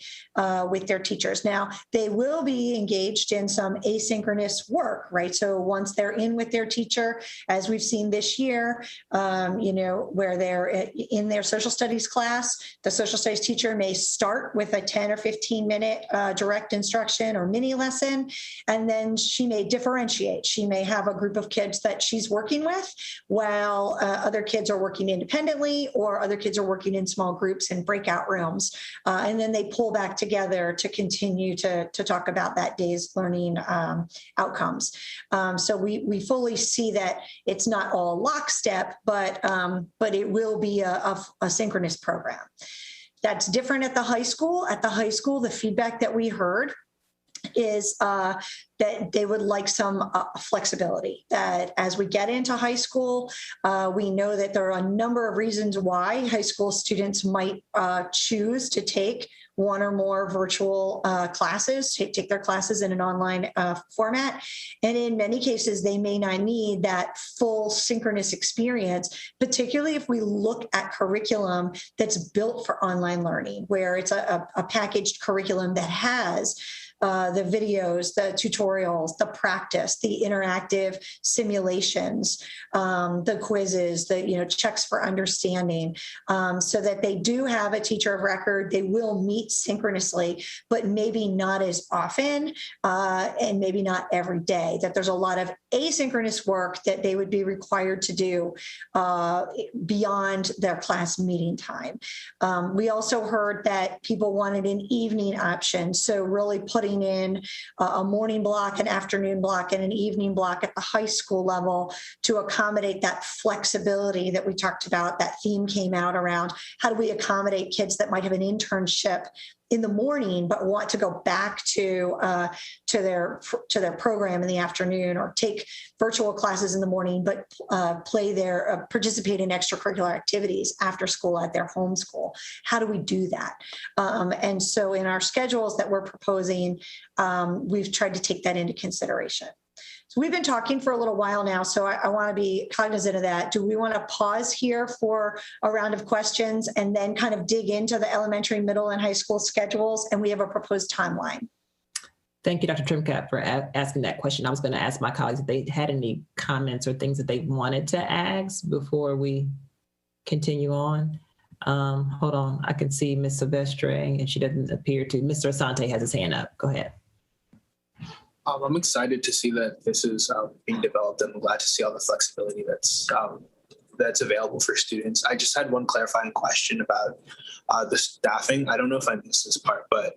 with their teachers. Now, they will be engaged in some asynchronous work, right? So once they're in with their teacher, as we've seen this year, where they're in their social studies class, the social studies teacher may start with a 10 or 15 minute direct instruction or mini lesson, and then she may differentiate. She may have a group of kids that she's working with while other kids are working independently, or other kids are working in small groups in breakout rooms. And then they pull back together to continue to talk about that day's learning outcomes. So we fully see that it's not all lockstep, but it will be a synchronous program. That's different at the high school. At the high school, the feedback that we heard is that they would like some flexibility, that as we get into high school, we know that there are a number of reasons why high school students might choose to take one or more virtual classes, take their classes in an online format. And in many cases, they may not need that full synchronous experience, particularly if we look at curriculum that's built for online learning, where it's a packaged curriculum that has the videos, the tutorials, the practice, the interactive simulations, the quizzes, the checks for understanding, so that they do have a teacher of record. They will meet synchronously, but maybe not as often, and maybe not every day. That there's a lot of asynchronous work that they would be required to do beyond their class meeting time. We also heard that people wanted an evening option, so really putting in a morning block, an afternoon block, and an evening block at the high school level to accommodate that flexibility that we talked about. That theme came out around how do we accommodate kids that might have an internship in the morning but want to go back to their program in the afternoon, or take virtual classes in the morning but participate in extracurricular activities after school at their home school. How do we do that? And so in our schedules that we're proposing, we've tried to take that into consideration. So we've been talking for a little while now, so I want to be cognizant of that. Do we want to pause here for a round of questions and then kind of dig into the elementary, middle, and high school schedules? And we have a proposed timeline. Thank you, Dr. Trimcat, for asking that question. I was going to ask my colleagues if they had any comments or things that they wanted to ask before we continue on. Hold on, I can see Ms. Silvestre, and she doesn't appear to. Mr. Asante has his hand up. Go ahead. I'm excited to see that this is being developed, and I'm glad to see all the flexibility that's available for students. I just had one clarifying question about the staffing. I don't know if I missed this part, but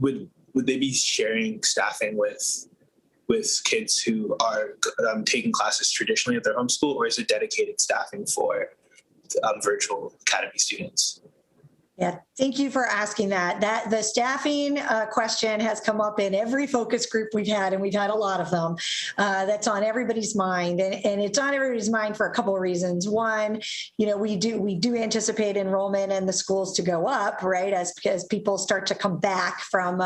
would they be sharing staffing with kids who are taking classes traditionally at their home school, or is it dedicated staffing for virtual academy students? Yeah, thank you for asking that. The staffing question has come up in every focus group we've had, and we've had a lot of them. That's on everybody's mind, and it's on everybody's mind for a couple of reasons. One, we do anticipate enrollment in the schools to go up, right, as people start to come back from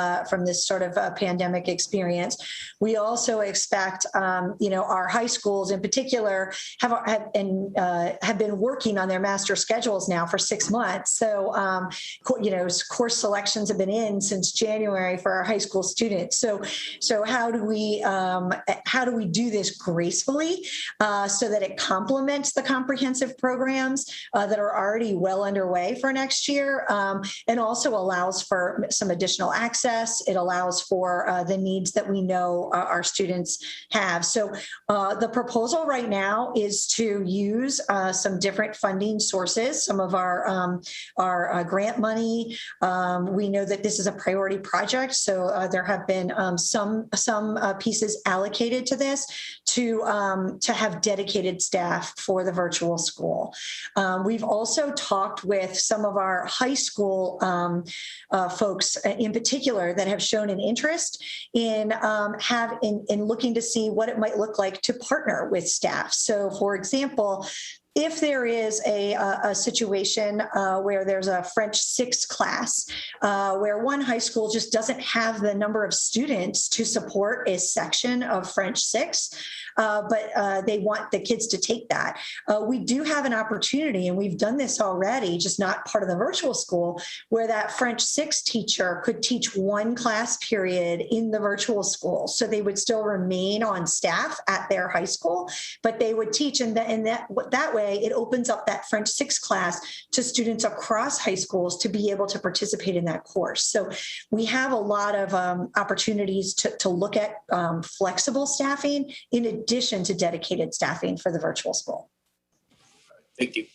this sort of pandemic experience. We also expect, our high schools in particular have been working on their master schedules now for 6 months. So. Course selections have been in since January for our high school students. So how do we do this gracefully so that it complements the comprehensive programs that are already well underway for next year, and also allows for some additional access. It allows for the needs that we know our students have. So the proposal right now is to use some different funding sources, some of our grant money. We know that this is a priority project, so there have been some pieces allocated to this to have dedicated staff for the virtual school. We've also talked with some of our high school folks in particular that have shown an interest in looking to see what it might look like to partner with staff. So, for example, if there is a situation where there's a French 6 class, where one high school just doesn't have the number of students to support a section of French 6, but they want the kids to take that. We do have an opportunity, and we've done this already, just not part of the virtual school, where that French 6 teacher could teach one class period in the virtual school. So they would still remain on staff at their high school, but they would teach, and that way it opens up that French 6 class to students across high schools to be able to participate in that course. So we have a lot of opportunities to look at flexible staffing in addition to dedicated staffing for the virtual school. Thank you.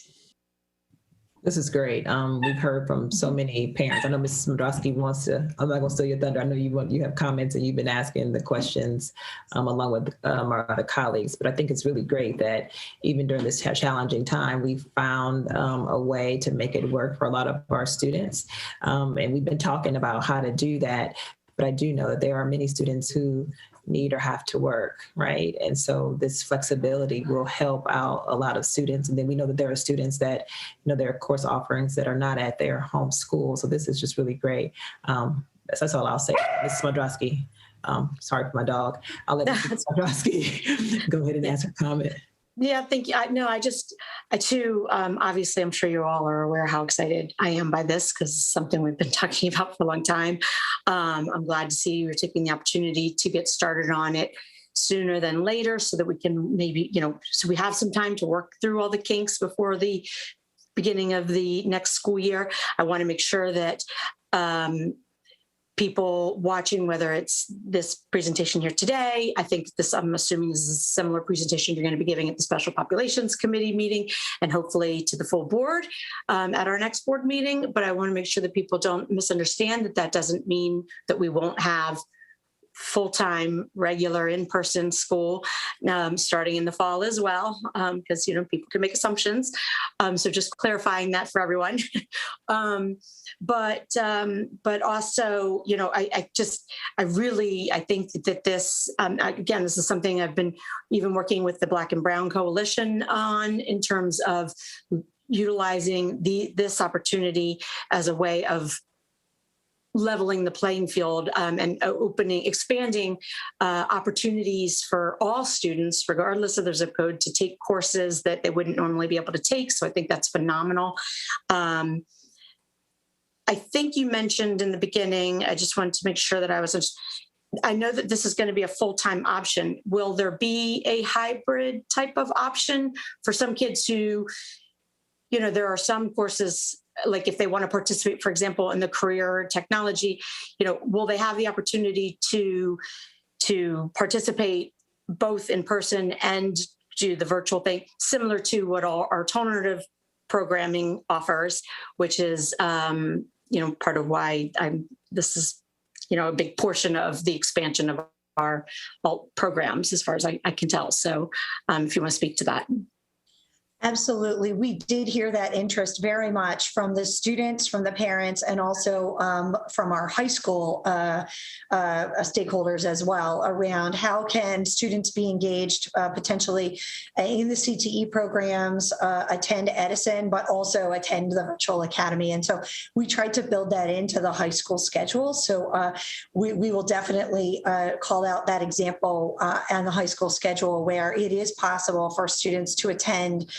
This is great. We've heard from so many parents. I know Mrs. Smodrowski wants to, I'm not going to steal your thunder. I know you have comments and you've been asking the questions along with our other colleagues, but I think it's really great that even during this challenging time, we've found a way to make it work for a lot of our students. And we've been talking about how to do that, but I do know that there are many students who need or have to work, right? And so this flexibility will help out a lot of students. And then we know that there are students that, there are course offerings that are not at their home school. So this is just really great. That's all I'll say. Mrs. Smodrowski, sorry for my dog. I'll let Mrs. Smodrowski go ahead and answer comment. Yeah, thank you. I too, obviously, I'm sure you all are aware how excited I am by this because it's something we've been talking about for a long time. I'm glad to see you're taking the opportunity to get started on it sooner than later so that we can maybe, so we have some time to work through all the kinks before the beginning of the next school year. I want to make sure that people watching, whether it's this presentation here today, I'm assuming this is a similar presentation you're going to be giving at the Special Populations Committee meeting and hopefully to the full board at our next board meeting. But I want to make sure that people don't misunderstand that doesn't mean that we won't have full-time regular in-person school starting in the fall as well, because people can make assumptions. So just clarifying that for everyone. But also, I think that this, again, this is something I've been even working with the Black and Brown Coalition on in terms of utilizing this opportunity as a way of leveling the playing field and expanding opportunities for all students, regardless of their zip code, to take courses that they wouldn't normally be able to take. So I think that's phenomenal. I think you mentioned in the beginning, I just wanted to make sure that I know that this is going to be a full-time option. Will there be a hybrid type of option for some kids who, there are some courses, like if they want to participate, for example, in the career technology, will they have the opportunity to participate both in person and do the virtual thing, similar to what our alternative programming offers, which is, part of why this is, a big portion of the expansion of our programs, as far as I can tell. So if you want to speak to that. Absolutely. We did hear that interest very much from the students, from the parents, and also from our high school stakeholders as well around how can students be engaged potentially in the CTE programs, attend Edison, but also attend the virtual academy. And so we tried to build that into the high school schedule. So we will definitely call out that example on the high school schedule where it is possible for students to attend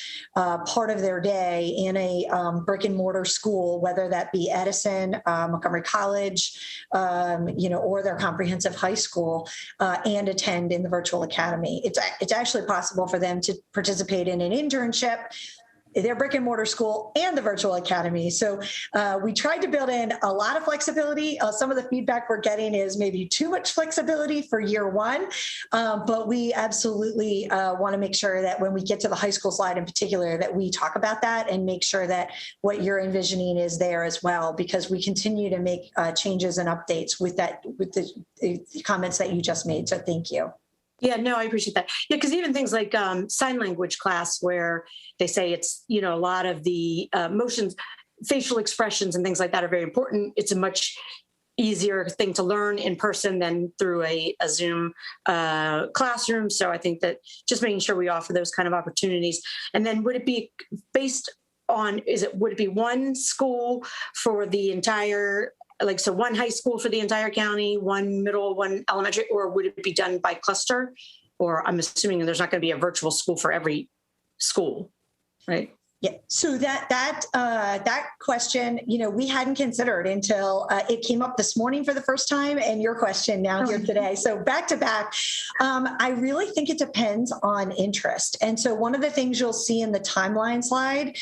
part of their day in a brick and mortar school, whether that be Edison, Montgomery College, or their comprehensive high school, and attend in the virtual academy. It's actually possible for them to participate in an internship, their brick and mortar school, and the virtual academy. So we tried to build in a lot of flexibility. Some of the feedback we're getting is maybe too much flexibility for year one, but we absolutely want to make sure that when we get to the high school slide in particular, that we talk about that and make sure that what you're envisioning is there as well, because we continue to make changes and updates with the comments that you just made. So thank you. Yeah, no, I appreciate that. Yeah, because even things like sign language class where they say it's, a lot of the motions, facial expressions and things like that are very important. It's a much easier thing to learn in person than through a Zoom classroom. So I think that just making sure we offer those kind of opportunities. And then would it be based on, would it be one school for the entire, like, so one high school for the entire county, one middle, one elementary, or would it be done by cluster? Or I'm assuming there's not going to be a virtual school for every school, right? Yeah. So that question, we hadn't considered until it came up this morning for the first time, and your question now here today. So back to back, I really think it depends on interest. And so one of the things you'll see in the timeline slide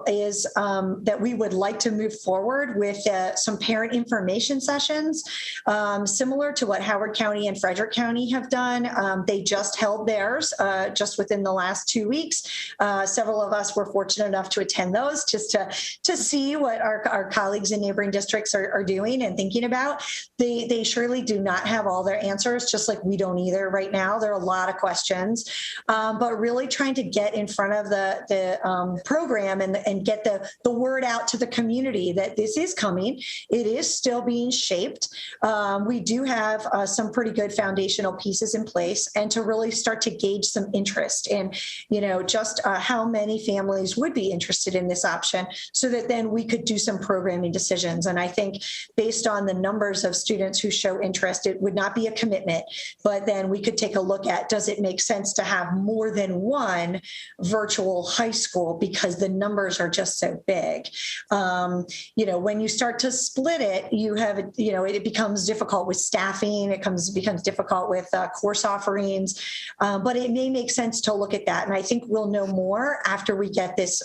is that we would like to move forward with some parent information sessions, similar to what Howard County and Frederick County have done. They just held theirs just within the last 2 weeks. Several of us were fortunate enough to attend those just to see what our colleagues in neighboring districts are doing and thinking about. They surely do not have all their answers, just like we don't either right now. There are a lot of questions, but really trying to get in front of the program and get the word out to the community that this is coming. It is still being shaped. We do have some pretty good foundational pieces in place, and to really start to gauge some interest in, just how many families would be interested in this option, so that then we could do some programming decisions. And I think based on the numbers of students who show interest, it would not be a commitment, but then we could take a look at, does it make sense to have more than one virtual high school, because the numbers are just so big. When you start to split it, you have, it becomes difficult with staffing. It becomes difficult with course offerings, but it may make sense to look at that. And I think we'll know more after we get this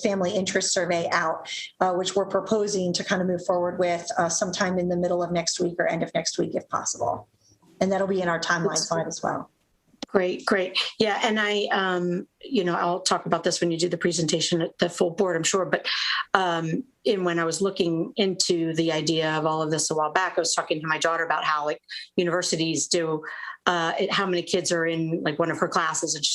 family interest survey out, which we're proposing to kind of move forward with sometime in the middle of next week or end of next week, if possible. And that'll be in our timeline slide as well. Great. Yeah. And I'll talk about this when you do the presentation at the full board, I'm sure. But when I was looking into the idea of all of this a while back, I was talking to my daughter about how universities do, how many kids are in one of her classes. And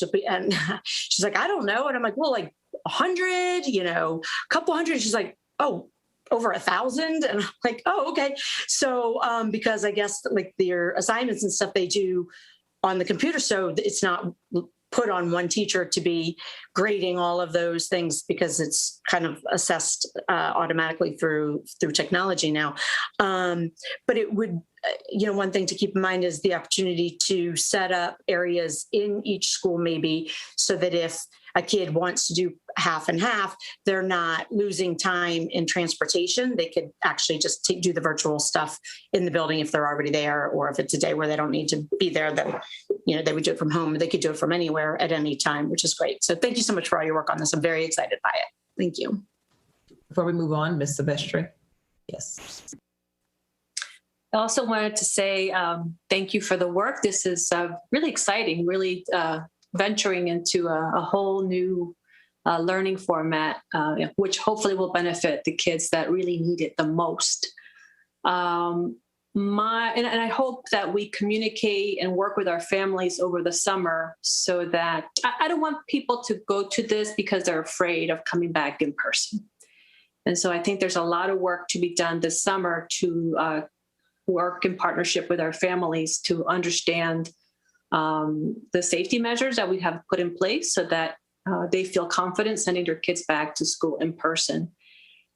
she's like, I don't know. And I'm like, well, 100, a couple hundred. She's like, oh, over 1,000. And I'm like, oh, okay. So because I guess their assignments and stuff they do on the computer, so it's not put on one teacher to be grading all of those things, because it's kind of assessed automatically through technology now. But it would, one thing to keep in mind is the opportunity to set up areas in each school, maybe, so that if a kid wants to do half and half, they're not losing time in transportation. They could actually just do the virtual stuff in the building if they're already there, or if it's a day where they don't need to be there, then they would do it from home. They could do it from anywhere at any time, which is great. So thank you so much for all your work on this. I'm very excited by it. Thank you. Before we move on, Ms. Silvestri. Yes. I also wanted to say thank you for the work. This is really exciting, really venturing into a whole new learning format, which hopefully will benefit the kids that really need it the most. And I hope that we communicate and work with our families over the summer, so that I don't want people to go to this because they're afraid of coming back in person. And so I think there's a lot of work to be done this summer to work in partnership with our families to understand the safety measures that we have put in place, so that they feel confident sending their kids back to school in person.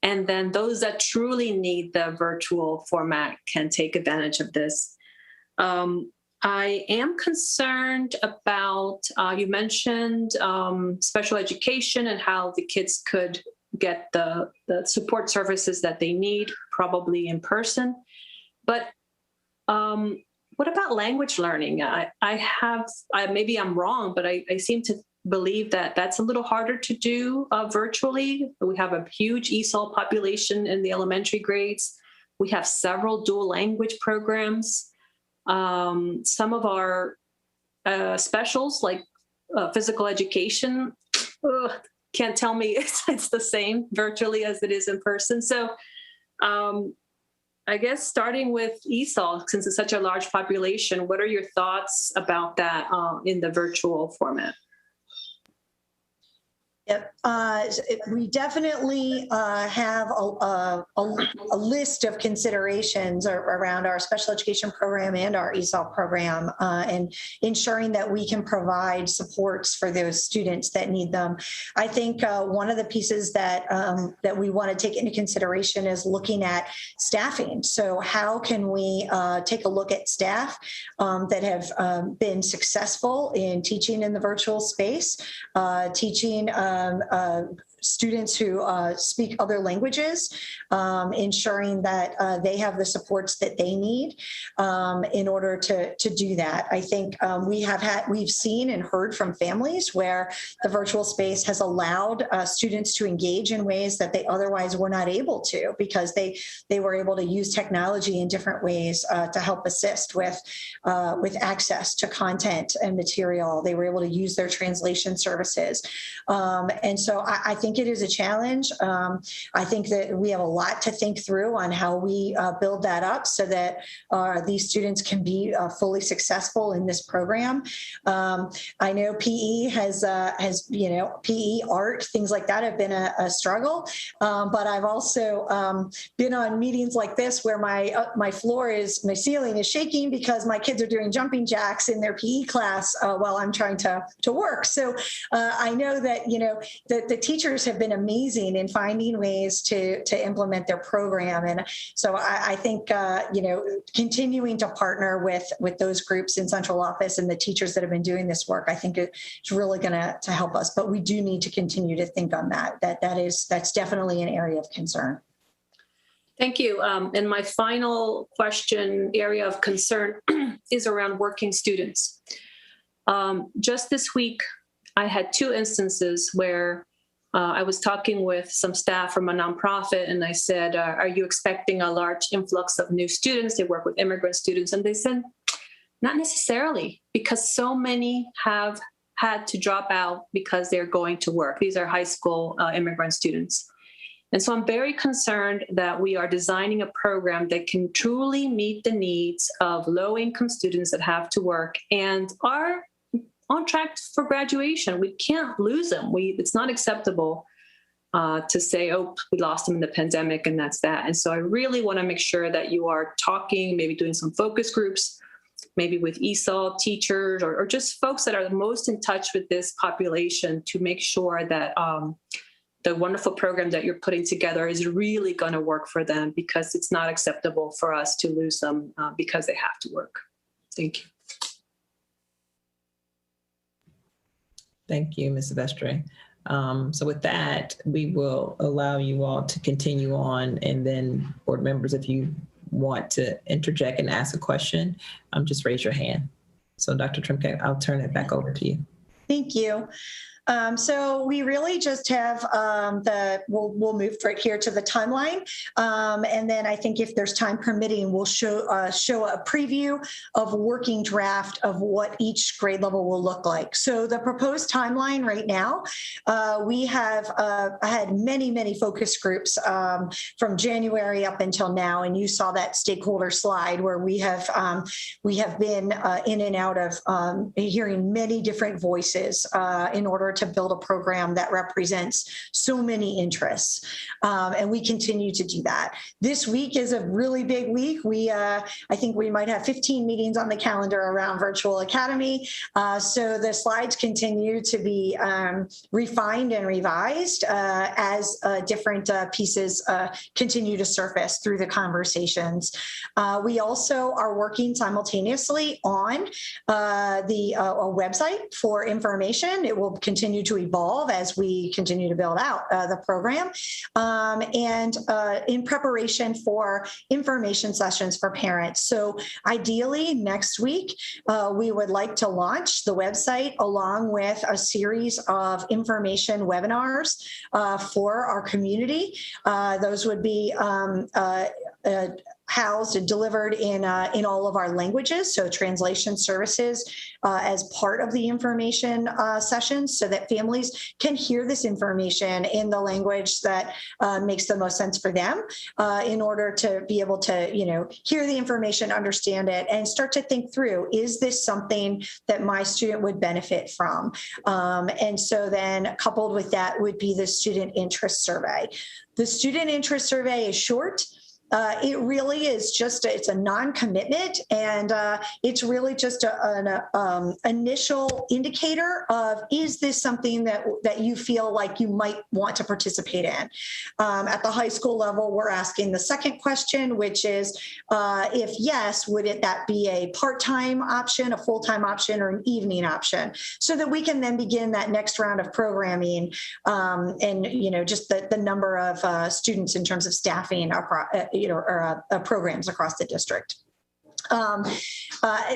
And then those that truly need the virtual format can take advantage of this. I am concerned about, you mentioned special education and how the kids could get the support services that they need, probably in person. But what about language learning? Maybe I'm wrong, but I seem to believe that that's a little harder to do virtually. We have a huge ESOL population in the elementary grades. We have several dual language programs. Some of our specials, like physical education, can't tell me it's the same virtually as it is in person. So I guess starting with ESOL, since it's such a large population, what are your thoughts about that in the virtual format? Yep. We definitely have a list of considerations around our special education program and our ESOL program, and ensuring that we can provide supports for those students that need them. I think one of the pieces that that we want to take into consideration is looking at staffing. So how can we take a look at staff that have been successful in teaching in the virtual space, teaching students who speak other languages, ensuring that they have the supports that they need in order to do that. I think we've seen and heard from families where the virtual space has allowed students to engage in ways that they otherwise were not able to, because they were able to use technology in different ways to help assist with access to content and material. They were able to use their translation services. And so I think it is a challenge. I think that we have a lot to think through on how we build that up so that these students can be fully successful in this program. I know PE has PE, art, things like that have been a struggle. But I've also been on meetings like this where my ceiling is shaking because my kids are doing jumping jacks in their PE class while I'm trying to work. So I know that, that the teachers have been amazing in finding ways to implement their program. And so I think, continuing to partner with those groups in central office and the teachers that have been doing this work, I think it's really going to help us. But we do need to continue to think on that's definitely an area of concern. Thank you. And my final question, area of concern, is around working students. Just this week, I had 2 instances where I was talking with some staff from a nonprofit, and I said, are you expecting a large influx of new students? They work with immigrant students. And they said, not necessarily, because so many have had to drop out because they're going to work. These are high school immigrant students. And so I'm very concerned that we are designing a program that can truly meet the needs of low-income students that have to work and are on track for graduation. We can't lose them. It's not acceptable to say, oh, we lost them in the pandemic and that's that. And so I really want to make sure that you are talking, maybe doing some focus groups, maybe with ESOL teachers or just folks that are the most in touch with this population to make sure that the wonderful program that you're putting together is really going to work for them, because it's not acceptable for us to lose them because they have to work. Thank you. Thank you, Ms. Silvestre. So with that, we will allow you all to continue on, and then board members, if you want to interject and ask a question, just raise your hand. So Dr. Trimke, I'll turn it back over to you. Thank you. So we really just have we'll move right here to the timeline. And then I think if there's time permitting, we'll show a preview of a working draft of what each grade level will look like. So the proposed timeline right now, we have had many focus groups from January up until now. And you saw that stakeholder slide where we have been in and out of hearing many different voices in order to build a program that represents so many interests. And we continue to do that. This week is a really big week. I think we might have 15 meetings on the calendar around Virtual Academy. So the slides continue to be refined and revised as different pieces continue to surface through the conversations. We also are working simultaneously on a website for information. It will continue to evolve as we continue to build out the program, and in preparation for information sessions for parents. So ideally next week, we would like to launch the website along with a series of information webinars for our community. Those would be housed and delivered in all of our languages, so translation services as part of the information sessions, so that families can hear this information in the language that makes the most sense for them, in order to be able to, hear the information, understand it, and start to think through, is this something that my student would benefit from? And so then coupled with that would be the student interest survey. The student interest survey is short. It really is just, it's a non-commitment, and it's really just an initial indicator of, is this something that you feel like you might want to participate in? At the high school level, we're asking the second question, which is, if yes, would that be a part-time option, a full-time option, or an evening option? So that we can then begin that next round of programming, and just the number of students in terms of staffing across, programs across the district.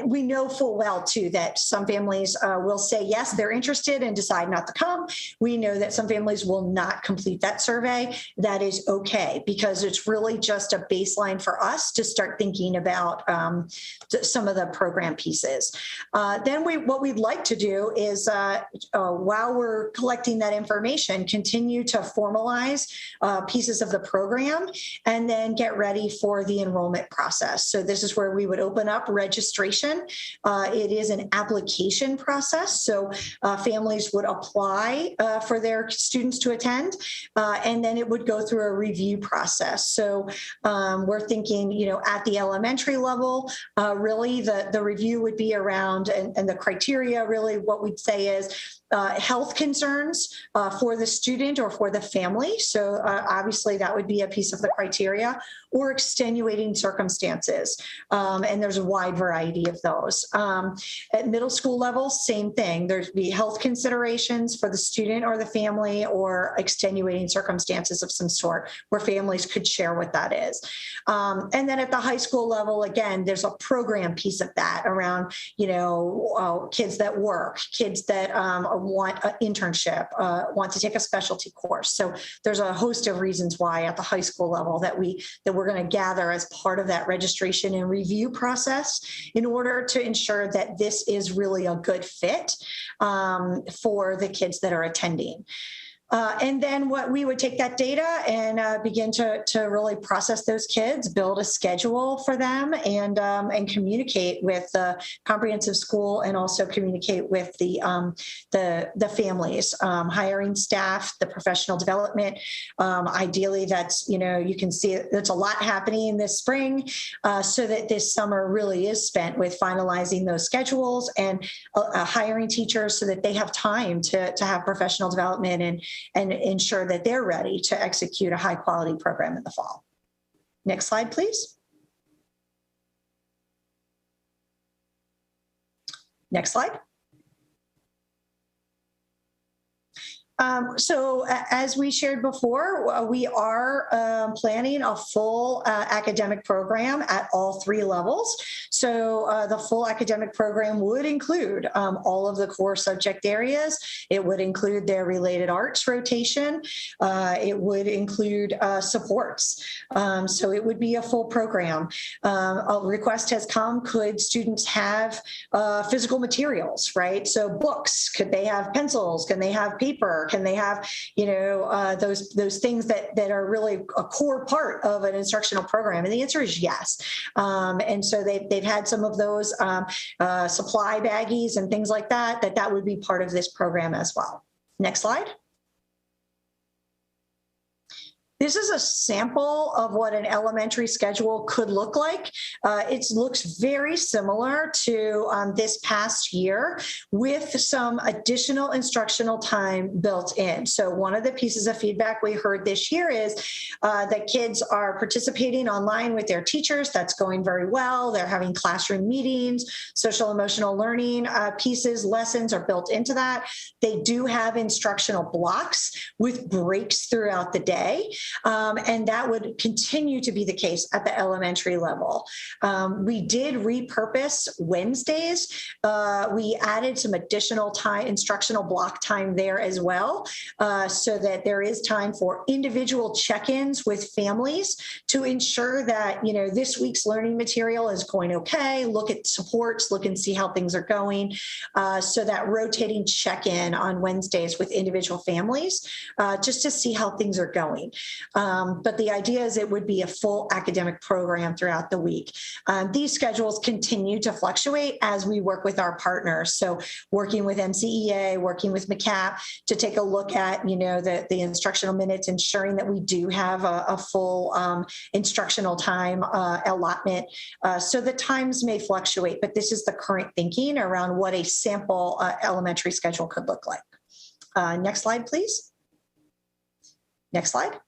We know full well, too, that some families will say, yes, they're interested and decide not to come. We know that some families will not complete that survey. That is okay, because it's really just a baseline for us to start thinking about some of the program pieces. Then what we'd like to do is, while we're collecting that information, continue to formalize pieces of the program and then get ready for the enrollment process. So this is where we would open up registration. It is an application process, so families would apply for their students to attend, and then it would go through a review process. So we're thinking, at the elementary level, really the review would be around, and the criteria, really what we'd say is health concerns for the student or for the family. So obviously that would be a piece of the criteria, or extenuating circumstances. And there's a wide variety of those. At middle school level, same thing. There'd be health considerations for the student or the family, or extenuating circumstances of some sort where families could share what that is. And then at the high school level, again, there's a program piece of that around, kids that work, kids that want an internship, want to take a specialty course. So there's a host of reasons why at the high school level that we're going to gather as part of that registration and review process, in order to ensure that this is really a good fit for the kids that are attending. And then we would take that data and begin to really process those kids, build a schedule for them, and communicate with the comprehensive school, and also communicate with the families, hiring staff, the professional development. Ideally, that's, you can see there's a lot happening this spring, so that this summer really is spent with finalizing those schedules and hiring teachers so that they have time to have professional development and ensure that they're ready to execute a high quality program in the fall. Next slide, please. Next slide. So as we shared before, we are planning a full academic program at all three levels. So the full academic program would include all of the core subject areas. It would include their related arts rotation. It would include supports. So it would be a full program. A request has come, could students have physical materials, right? So books, could they have pencils? Can they have paper? Can they have, those things that are really a core part of an instructional program? And the answer is yes. And so they've had some of those supply baggies and things like that would be part of this program as well. Next slide. This is a sample of what an elementary schedule could look like. It looks very similar to this past year, with some additional instructional time built in. So one of the pieces of feedback we heard this year is that kids are participating online with their teachers. That's going very well. They're having classroom meetings, social emotional learning pieces, lessons are built into that. They do have instructional blocks with breaks throughout the day. And that would continue to be the case at the elementary level. We did repurpose Wednesdays. We added some additional time, instructional block time there as well, so that there is time for individual check-ins with families to ensure that, this week's learning material is going okay, look at supports, look and see how things are going. So that rotating check-in on Wednesdays with individual families, just to see how things are going. But the idea is it would be a full academic program throughout the week. These schedules continue to fluctuate as we work with our partners. So working with MCEA, working with MCAP to take a look at, the instructional minutes, ensuring that we do have a full instructional time allotment. So the times may fluctuate, but this is the current thinking around what a sample elementary schedule could look like. Next slide, please. Next slide.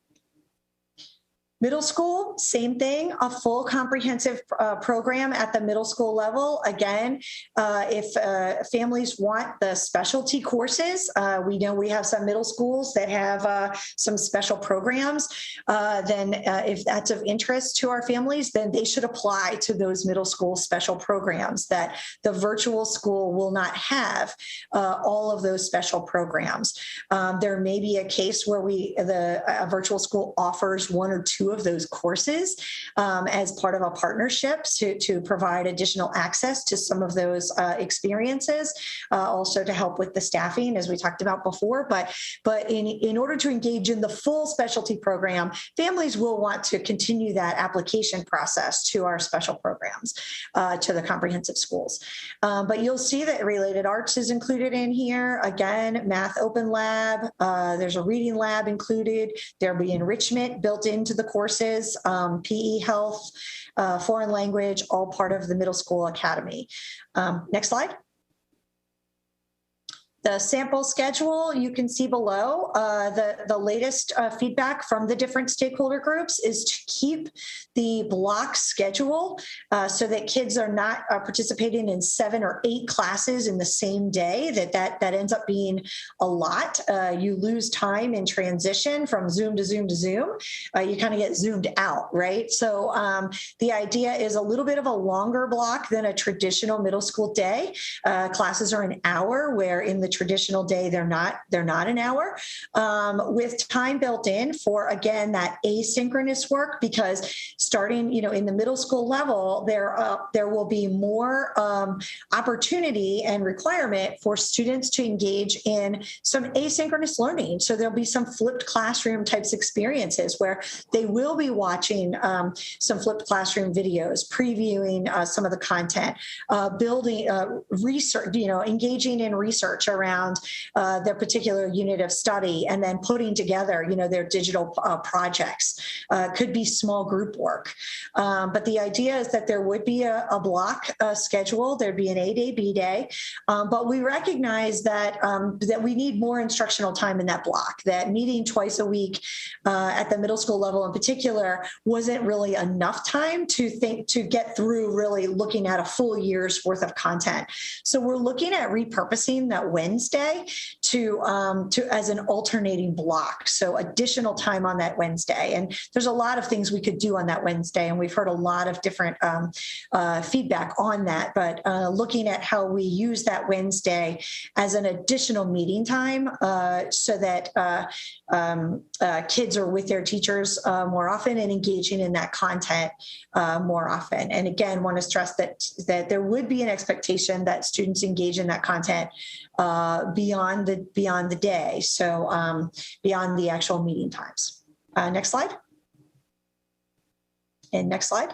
Middle school, same thing, a full comprehensive program at the middle school level. Again, if families want the specialty courses, we know we have some middle schools that have some special programs, then if that's of interest to our families, then they should apply to those middle school special programs. That the virtual school will not have all of those special programs. There may be a case where a virtual school offers one or two of those courses as part of a partnership to provide additional access to some of those experiences, also to help with the staffing, as we talked about before. But in order to engage in the full specialty program, families will want to continue that application process to our special programs, to the comprehensive schools. But you'll see that related arts is included in here. Again, math open lab, there's a reading lab included. There'll be enrichment built into the courses, PE, health, foreign language, all part of the middle school academy. Next slide. The sample schedule you can see below. The latest feedback from the different stakeholder groups is to keep the block schedule so that kids are not participating in 7 or 8 classes in the same day. That ends up being a lot. You lose time in transition from Zoom to Zoom to Zoom. You kind of get zoomed out, right? So the idea is a little bit of a longer block than a traditional middle school day. Classes are an hour, where in the traditional day they're not an hour, with time built in for, again, that asynchronous work, because starting in the middle school level, there will be more opportunity and requirement for students to engage in some asynchronous learning. So there'll be some flipped classroom types experiences where they will be watching some flipped classroom videos, previewing some of the content, building research, engaging in research around their particular unit of study, and then putting together, their digital projects. Could be small group work. But the idea is that there would be a block schedule. There'd be an A day, B day. But we recognize that we need more instructional time in that block. That meeting twice a week at the middle school level in particular wasn't really enough time to get through really looking at a full year's worth of content. So we're looking at repurposing that Wednesday to as an alternating block. So additional time on that Wednesday. And there's a lot of things we could do on that Wednesday, and we've heard a lot of different feedback on that. But looking at how we use that Wednesday as an additional meeting time, so that kids are with their teachers more often and engaging in that content more often. And again, want to stress that there would be an expectation that students engage in that content beyond the day, so beyond the actual meeting times. Next slide. And next slide.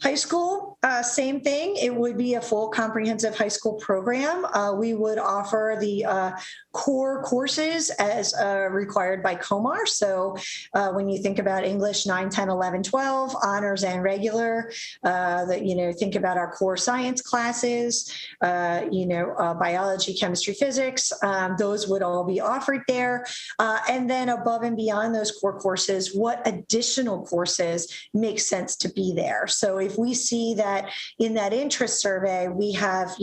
High school, same thing. It would be a full comprehensive high school program. We would offer the core courses as required by COMAR. So when you think about English 9, 10, 11, 12, honors and regular, think about our core science classes, biology, chemistry, physics, those would all be offered there. And then above and beyond those core courses, what additional courses make sense to be there? So if if we see that in that interest survey, we have,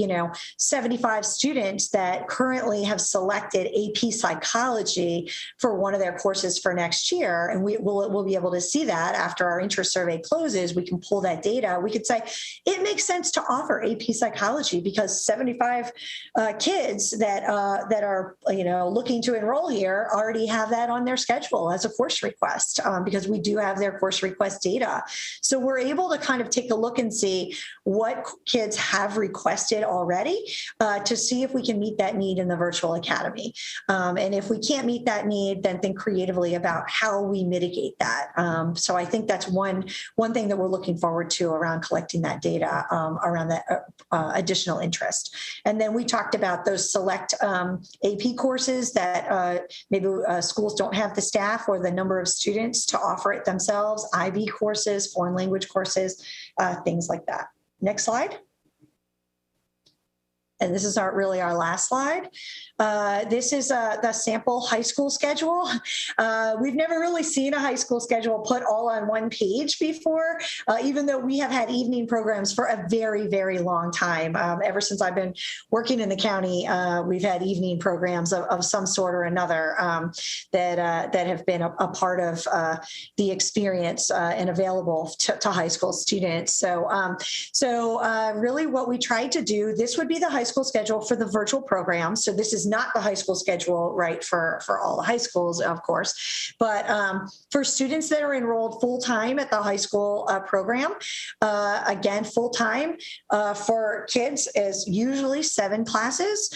75 students that currently have selected AP psychology for one of their courses for next year, and we'll be able to see that after our interest survey closes, we can pull that data. We could say it makes sense to offer AP psychology because 75 kids that are looking to enroll here already have that on their schedule as a course request because we do have their course request data. So we're able to kind of take a look and see what kids have requested already to see if we can meet that need in the virtual academy. And if we can't meet that need, then think creatively about how we mitigate that. So I think that's one thing that we're looking forward to around collecting that data around that additional interest. And then we talked about those select AP courses that maybe schools don't have the staff or the number of students to offer it themselves, IB courses, foreign language courses, things like that. Next slide. And this is really our last slide. This is the sample high school schedule. We've never really seen a high school schedule put all on one page before, even though we have had evening programs for a very, very long time. Ever since I've been working in the county, we've had evening programs of some sort or another that have been a part of the experience and available to high school students. So really what we tried to do, this would be the high school schedule for the virtual program. So this is not the high school schedule, right, for all the high schools, of course. But for students that are enrolled full-time at the high school program, again, full-time for kids is usually 7 classes.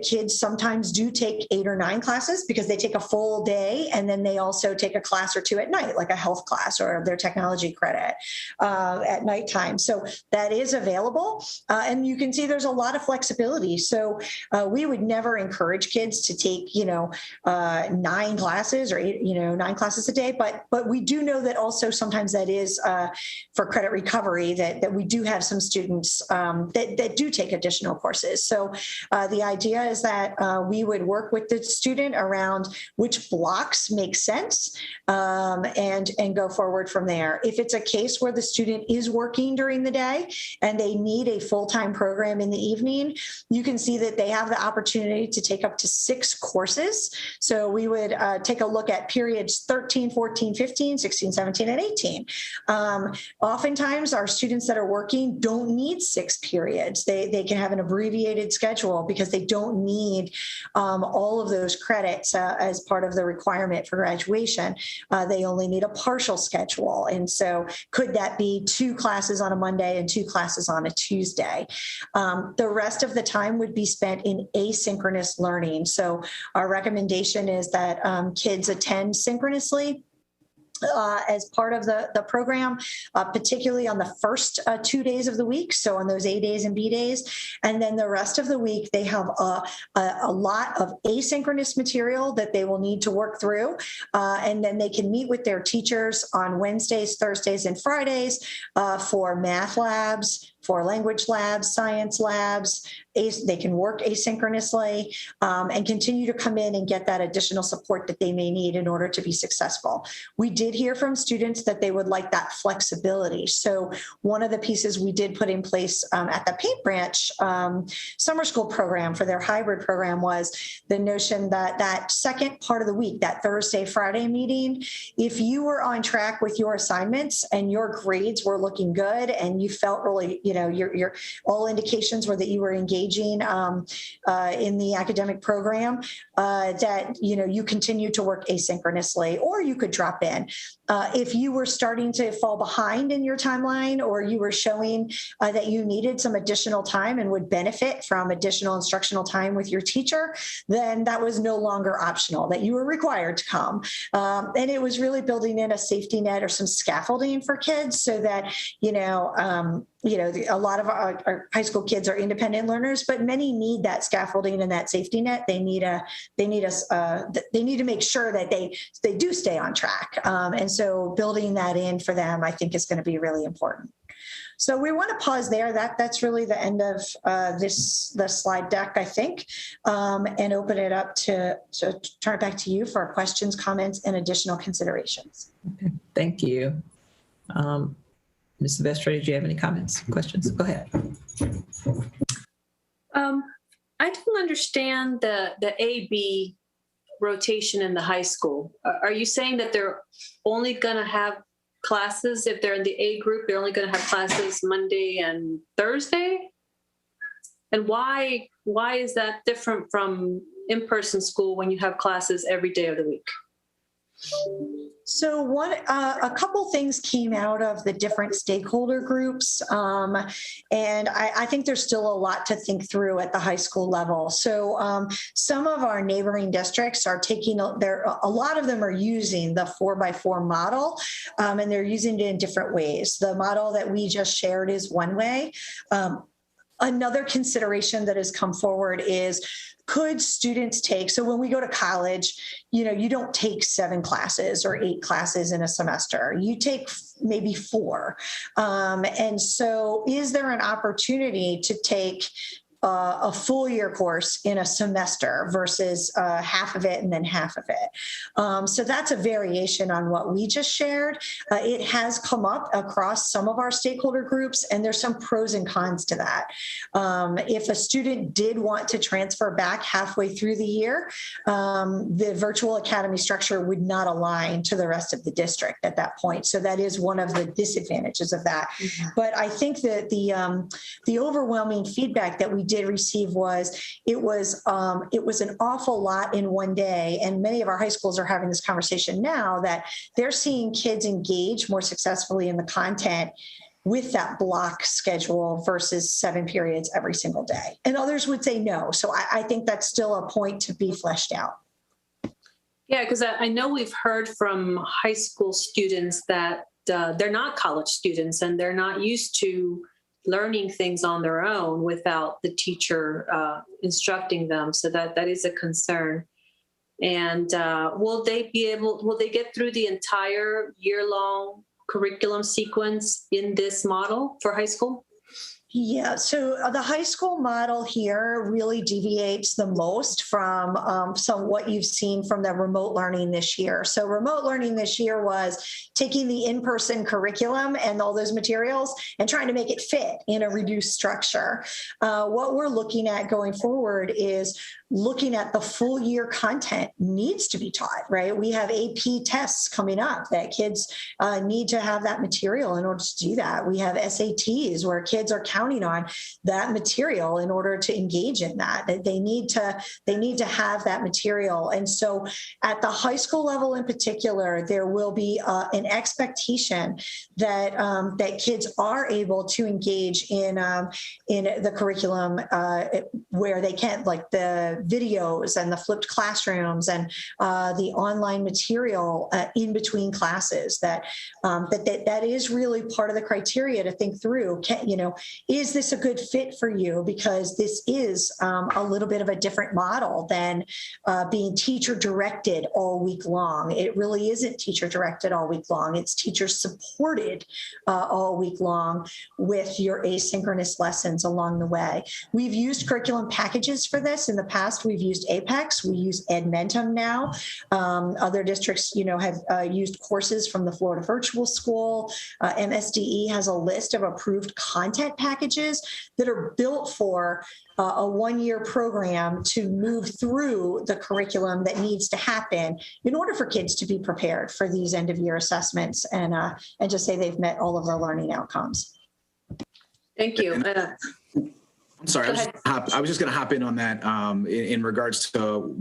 Kids sometimes do take 8 or 9 classes because they take a full day and then they also take a class or 2 at night, like a health class or their technology credit at nighttime. So that is available. And you can see there's a lot of flexibility. So we would never encourage kids to take, 9 classes or 8, 9 classes a day. But we do know that also sometimes that is for credit recovery that we do have some students that do take additional courses. So the idea is that we would work with the student around which blocks make sense and go forward from there. If it's a case where the student is working during the day and they need a full-time program in the evening, you can see that they have the opportunity to take up to 6 courses. So we would take a look at periods 13, 14, 15, 16, 17, and 18. Oftentimes our students that are working don't need 6 periods. They can have an abbreviated schedule because they don't need all of those credits as part of the requirement for graduation. They only need a partial schedule. And so could that be 2 classes on a Monday and 2 classes on a Tuesday? The rest of the time would be spent in asynchronous learning. So our recommendation is that kids attend synchronously as part of the program, particularly on the first 2 days of the week. So on those A days and B days. And then the rest of the week, they have a lot of asynchronous material that they will need to work through. And then they can meet with their teachers on Wednesdays, Thursdays, and Fridays for math labs, for language labs, science labs. They can work asynchronously and continue to come in and get that additional support that they may need in order to be successful. We did hear from students that they would like that flexibility. So one of the pieces we did put in place at the Paint Branch summer school program for their hybrid program was the notion that that second part of the week, that Thursday, Friday meeting, if you were on track with your assignments and your grades were looking good and you felt really, your all indications were that you were engaging in the academic program, that you continue to work asynchronously, or you could drop in. If you were starting to fall behind in your timeline, or you were showing that you needed some additional time and would benefit from additional instructional time with your teacher, then that was no longer optional, that you were required to come. And it was really building in a safety net or some scaffolding for kids so that, a lot of our high school kids are independent learners, but many need that scaffolding and that safety net. They need to make sure that they do stay on track. And so building that in for them, I think, is going to be really important. So we want to pause there. That's really the end of the slide deck, I think, and open it up to turn it back to you for questions, comments, and additional considerations. Thank you. Ms. Silvestre, did you have any comments, questions? Go ahead. I don't understand the A-B rotation in the high school. Are you saying that they're only going to have classes, if they're in the A group, they're only going to have classes Monday and Thursday? And why is that different from in-person school when you have classes every day of the week? So a couple things came out of the different stakeholder groups, and I think there's still a lot to think through at the high school level. So some of our neighboring districts are taking a lot of them are using the 4x4 model, and they're using it in different ways. The model that we just shared is one way. Another consideration that has come forward is, could students take, so when we go to college, you don't take 7 classes or 8 classes in a semester. You take maybe 4. And so is there an opportunity to take a full year course in a semester versus half of it and then half of it? So that's a variation on what we just shared. It has come up across some of our stakeholder groups, and there's some pros and cons to that. If a student did want to transfer back halfway through the year, the virtual academy structure would not align to the rest of the district at that point. So that is one of the disadvantages of that. Mm-hmm. But I think that the overwhelming feedback that we did receive was it was an awful lot in one day, and many of our high schools are having this conversation now that they're seeing kids engage more successfully in the content with that block schedule versus 7 periods every single day. And others would say no. So I think that's still a point to be fleshed out. Yeah, because I know we've heard from high school students that they're not college students and they're not used to learning things on their own without the teacher instructing them. So that is a concern. And will they get through the entire year-long curriculum sequence in this model for high school? Yeah, so the high school model here really deviates the most from what you've seen from the remote learning this year. So remote learning this year was taking the in-person curriculum and all those materials and trying to make it fit in a reduced structure. What we're looking at going forward is looking at the full year content needs to be taught, right? We have AP tests coming up that kids need to have that material in order to do that. We have SATs where kids are counting on that material in order to engage in that. They need to have that material. And so at the high school level in particular, there will be an expectation that kids are able to engage in the curriculum where they can, like the videos and the flipped classrooms and the online material in between classes. That is really part of the criteria to think through. Is this a good fit for you? Because this is a little bit of a different model than being teacher directed all week long. It really isn't teacher directed all week long. It's teacher supported all week long with your asynchronous lessons along the way. We've used curriculum packages for this. In the past, we've used Apex. We use Edmentum now. Other districts, have used courses from the Florida Virtual School. MSDE has a list of approved content packages that are built for a one-year program to move through the curriculum that needs to happen in order for kids to be prepared for these end-of-year assessments and just say they've met all of their learning outcomes. Thank you. I'm sorry, I was just going to hop in on that in regards to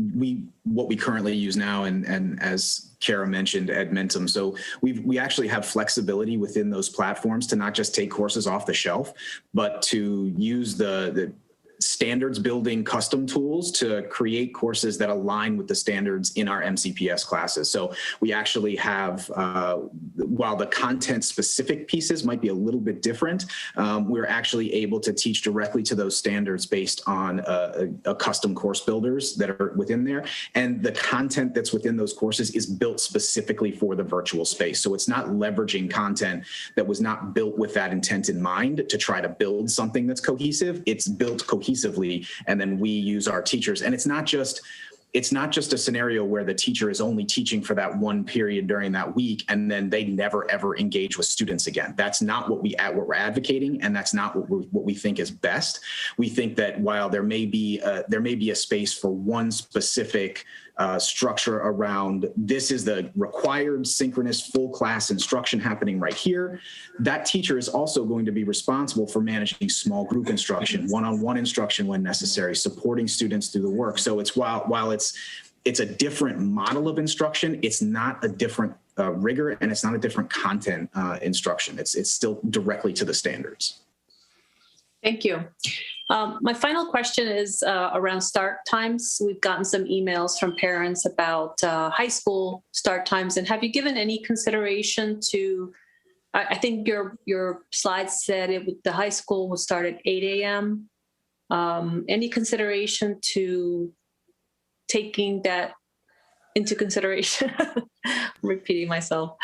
what we currently use now, and as Kara mentioned, Edmentum. So we actually have flexibility within those platforms to not just take courses off the shelf, but to use the standards building custom tools to create courses that align with the standards in our MCPS classes. So we actually have, while the content specific pieces might be a little bit different, we're actually able to teach directly to those standards based on a custom course builders that are within there. And the content that's within those courses is built specifically for the virtual space. So it's not leveraging content that was not built with that intent in mind to try to build something that's cohesive. It's built cohesively, and then we use our teachers. And it's not just it's not just a scenario where the teacher is only teaching for that one period during that week and then they never ever engage with students again. That's not what we're advocating, and that's not what we think is best. We think that while there may be a space for one specific structure around this is the required synchronous full class instruction happening right here, that teacher is also going to be responsible for managing small group instruction, one-on-one instruction when necessary, supporting students through the work. So it's while it's a different model of instruction, it's not a different rigor, and it's not a different content instruction. It's still directly to the standards. Thank you. My final question is around start times. We've gotten some emails from parents about high school start times, and have you given any consideration to, I think your slides said the high school would start at 8 a.m. Any consideration to taking that into consideration? I'm repeating myself.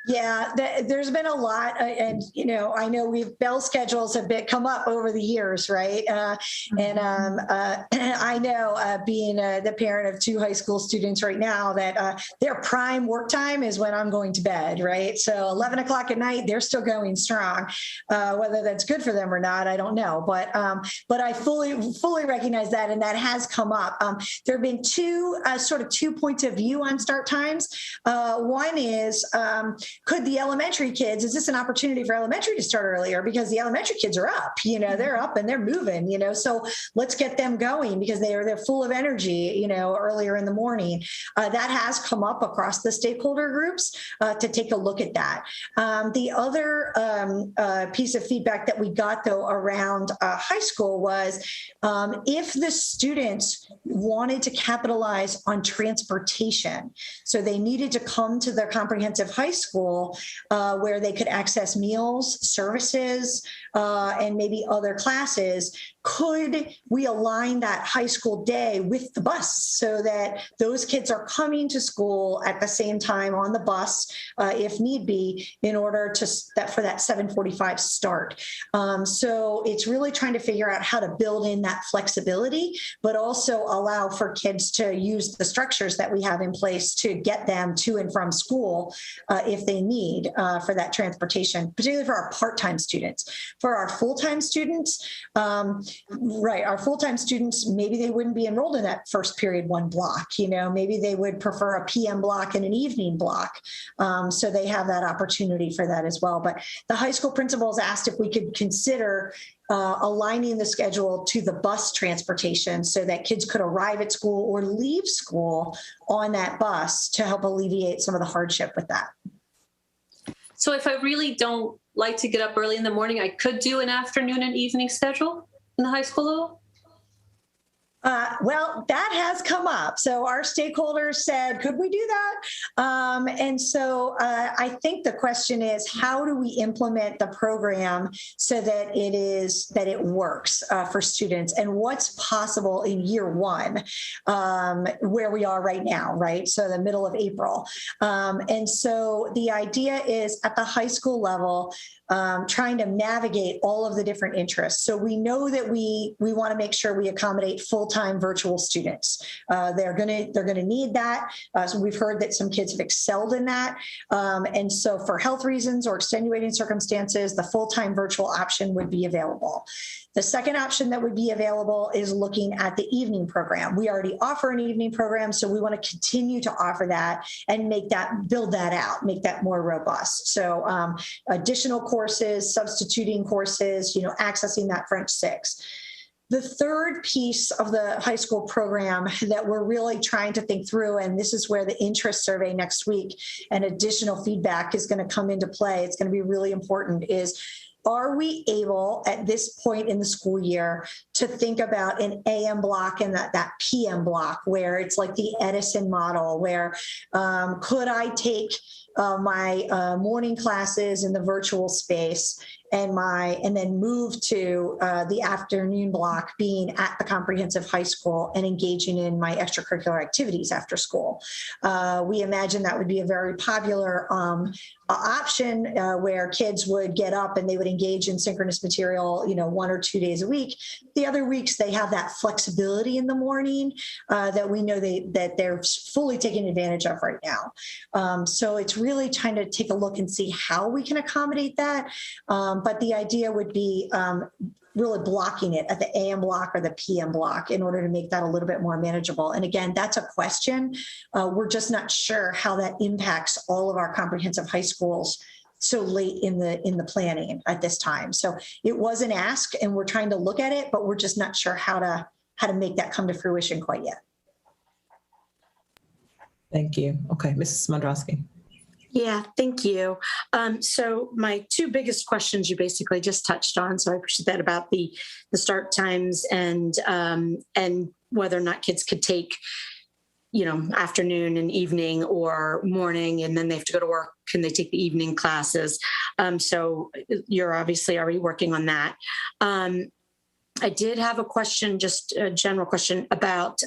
Yeah, there's been a lot, and I know bell schedules have come up over the years, right? And I know, being the parent of 2 high school students right now, that their prime work time is when I'm going to bed, right? So 11 o'clock at night, they're still going strong. Whether that's good for them or not, I don't know. But I fully recognize that, and that has come up. There have been two points of view on start times. One is, could the elementary kids, is this an opportunity for elementary to start earlier? Because the elementary kids are up, they're up and they're moving, so let's get them going because they're full of energy, earlier in the morning. That has come up across the stakeholder groups to take a look at that. The other piece of feedback that we got, though, around high school was if the students wanted to capitalize on transportation, so they needed to come to their comprehensive high school where they could access meals, services, and maybe other classes, could we align that high school day with the bus so that those kids are coming to school at the same time on the bus, if need be, in order for that 7:45 start? So it's really trying to figure out how to build in that flexibility, but also allow for kids to use the structures that we have in place to get them to and from school if they need for that transportation, particularly for our part-time students. For our full-time students, our full-time students, maybe they wouldn't be enrolled in that first period 1 block. Maybe they would prefer a PM block and an evening block. So they have that opportunity for that as well. But the high school principals asked if we could consider aligning the schedule to the bus transportation so that kids could arrive at school or leave school on that bus to help alleviate some of the hardship with that. So if I really don't like to get up early in the morning, I could do an afternoon and evening schedule in the high school level? Well, that has come up. So our stakeholders said, could we do that? And so I think the question is, how do we implement the program so that it works for students, and what's possible in year 1, where we are right now, right? So the middle of April. And so the idea is at the high school level, trying to navigate all of the different interests. So we know that we want to make sure we accommodate full-time virtual students. They're going to need that. So we've heard that some kids have excelled in that. And so for health reasons or extenuating circumstances, the full-time virtual option would be available. The second option that would be available is looking at the evening program. We already offer an evening program, so we want to continue to offer that and build that out, make that more robust. So additional courses, substituting courses, accessing that French 6. The third piece of the high school program that we're really trying to think through, and this is where the interest survey next week and additional feedback is going to come into play, it's going to be really important, is are we able at this point in the school year to think about an AM block and that PM block where it's like the Edison model, where could I take my morning classes in the virtual space and then move to the afternoon block being at the comprehensive high school and engaging in my extracurricular activities after school. We imagine that would be a very popular option where kids would get up and they would engage in synchronous material, 1 or 2 days a week. The other weeks they have that flexibility in the morning that we know that they're fully taking advantage of right now. So it's really trying to take a look and see how we can accommodate that. But the idea would be really blocking it at the AM block or the PM block in order to make that a little bit more manageable. And again, that's a question. We're just not sure how that impacts all of our comprehensive high schools so late in the planning at this time. So it was an ask and we're trying to look at it, but we're just not sure how to make that come to fruition quite yet. Thank you. Okay, Mrs. Mondrowski. Yeah, thank you. So my two biggest questions you basically just touched on. So I appreciate that about the start times and whether or not kids could take, afternoon and evening or morning, and then they have to go to work. Can they take the evening classes? So you're obviously already working on that. I did have a question, just a general question about,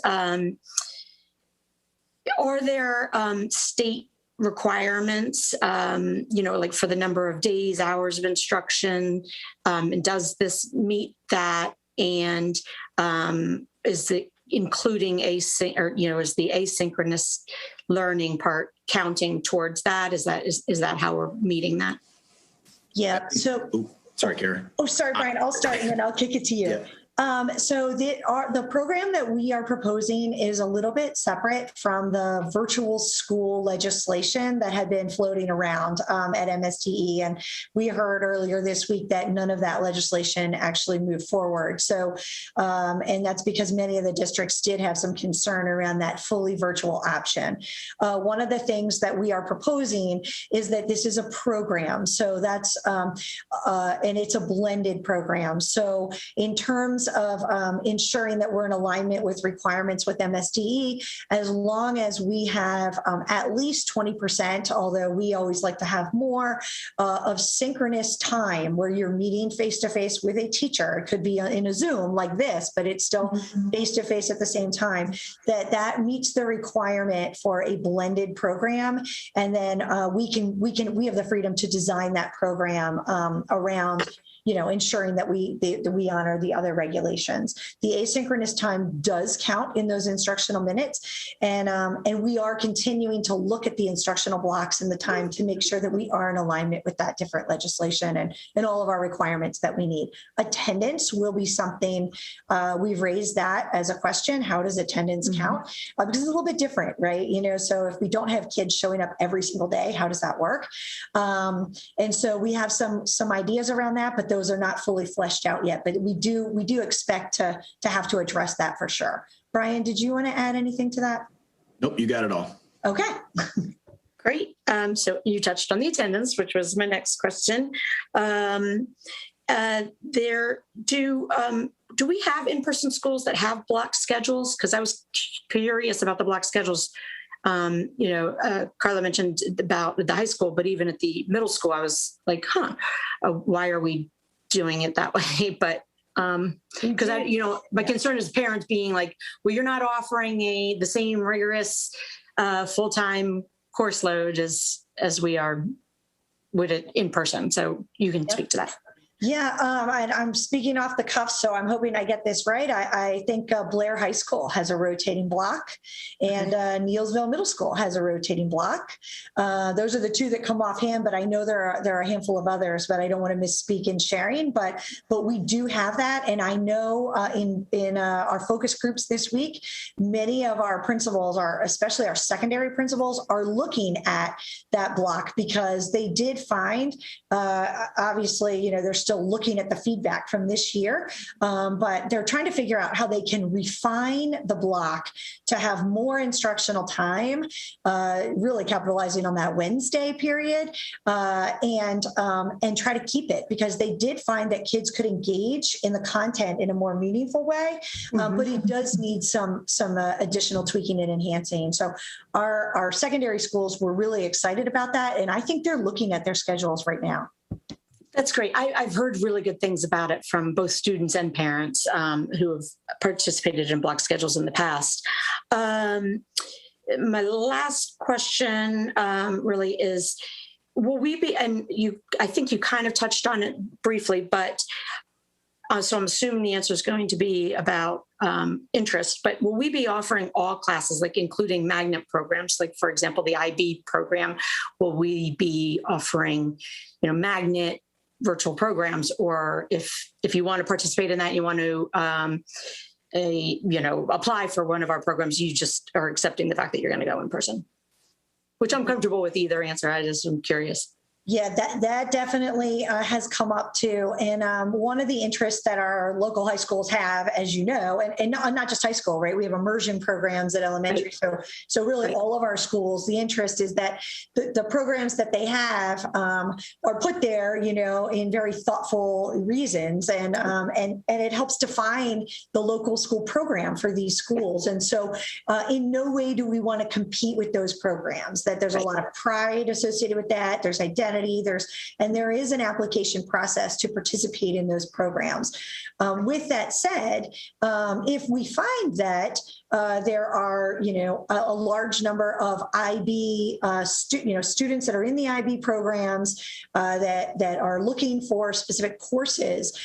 are there state requirements, like for the number of days, hours of instruction, and does this meet that? And is the including is the asynchronous learning part counting towards that? Is that how we're meeting that? Yeah. So, sorry, Karen. Oh, sorry, Brian. I'll start and then I'll kick it to you. Yeah. So the program that we are proposing is a little bit separate from the virtual school legislation that had been floating around at MSTE. And we heard earlier this week that none of that legislation actually moved forward. So, and that's because many of the districts did have some concern around that fully virtual option. One of the things that we are proposing is that this is a program. So that's, and it's a blended program. So in terms of ensuring that we're in alignment with requirements with MSDE, as long as we have at least 20%, although we always like to have more, of synchronous time where you're meeting face-to-face with a teacher. It could be in a Zoom like this, but it's still face-to-face at the same time, that meets the requirement for a blended program. And then we have the freedom to design that program around ensuring that we honor the other regulations. The asynchronous time does count in those instructional minutes, and we are continuing to look at the instructional blocks and the time to make sure that we are in alignment with that different legislation and all of our requirements that we need. Attendance will be something we've raised that as a question. How does attendance count? Because it's a little bit different, right? So if we don't have kids showing up every single day, how does that work? And so we have some ideas around that, but those are not fully fleshed out yet, but we do expect to have to address that for sure. Brian, did you want to add anything to that? Nope, you got it all. Okay. Great. So you touched on the attendance, which was my next question. Do we have in-person schools that have block schedules? Because I was curious about the block schedules. Carla mentioned about the high school, but even at the middle school, I was like, why are we doing it that way? But because my concern is parents being like, well, you're not offering the same rigorous full-time course load as we are with it in person. So you can speak to that. Yeah, I'm speaking off the cuff, so I'm hoping I get this right. I think Blair High School has a rotating block, and Neilsville Middle School has a rotating block. Those are the two that come offhand, but I know there are a handful of others, but I don't want to misspeak in sharing. But we do have that, and I know in our focus groups this week, many of our principals, especially our secondary principals, are looking at that block because they did find, obviously, they're still looking at the feedback from this year, but they're trying to figure out how they can refine the block to have more instructional time, really capitalizing on that Wednesday period, and try to keep it, because they did find that kids could engage in the content in a more meaningful way, but it does need some additional tweaking and enhancing. So our secondary schools were really excited about that, and I think they're looking at their schedules right now. That's great. I've heard really good things about it from both students and parents who have participated in block schedules in the past. My last question really is, will we be, and I think you kind of touched on it briefly, but so I'm assuming the answer is going to be about interest, but will we be offering all classes, like including magnet programs, like for example, the IB program? Will we be offering, magnet virtual programs, or if you want to participate in that, you want to apply for one of our programs, you just are accepting the fact that you're going to go in person, which I'm comfortable with either answer. I just am curious. Yeah, that definitely has come up too. And one of the interests that our local high schools have, as you know, and not just high school, right? We have immersion programs at elementary. So really all of our schools, the interest is that the programs that they have are put there, in very thoughtful reasons. And it helps define the local school program for these schools. And so in no way do we want to compete with those programs, that there's a lot of pride associated with that. There's identity. There is an application process to participate in those programs. With that said, if we find that there are, a large number of IB students that are in the IB programs that are looking for specific courses,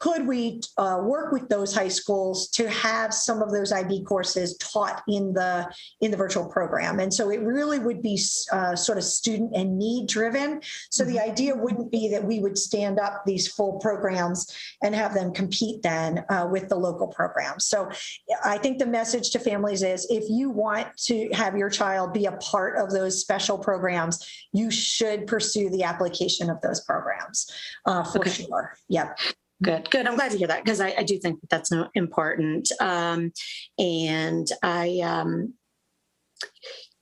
could we work with those high schools to have some of those IB courses taught in the virtual program? And so it really would be sort of student and need driven. So the idea wouldn't be that we would stand up these full programs and have them compete then with the local programs. So I think the message to families is, if you want to have your child be a part of those special programs, you should pursue the application of those programs for sure. Yep. Good. I'm glad to hear that, because I do think that's important. And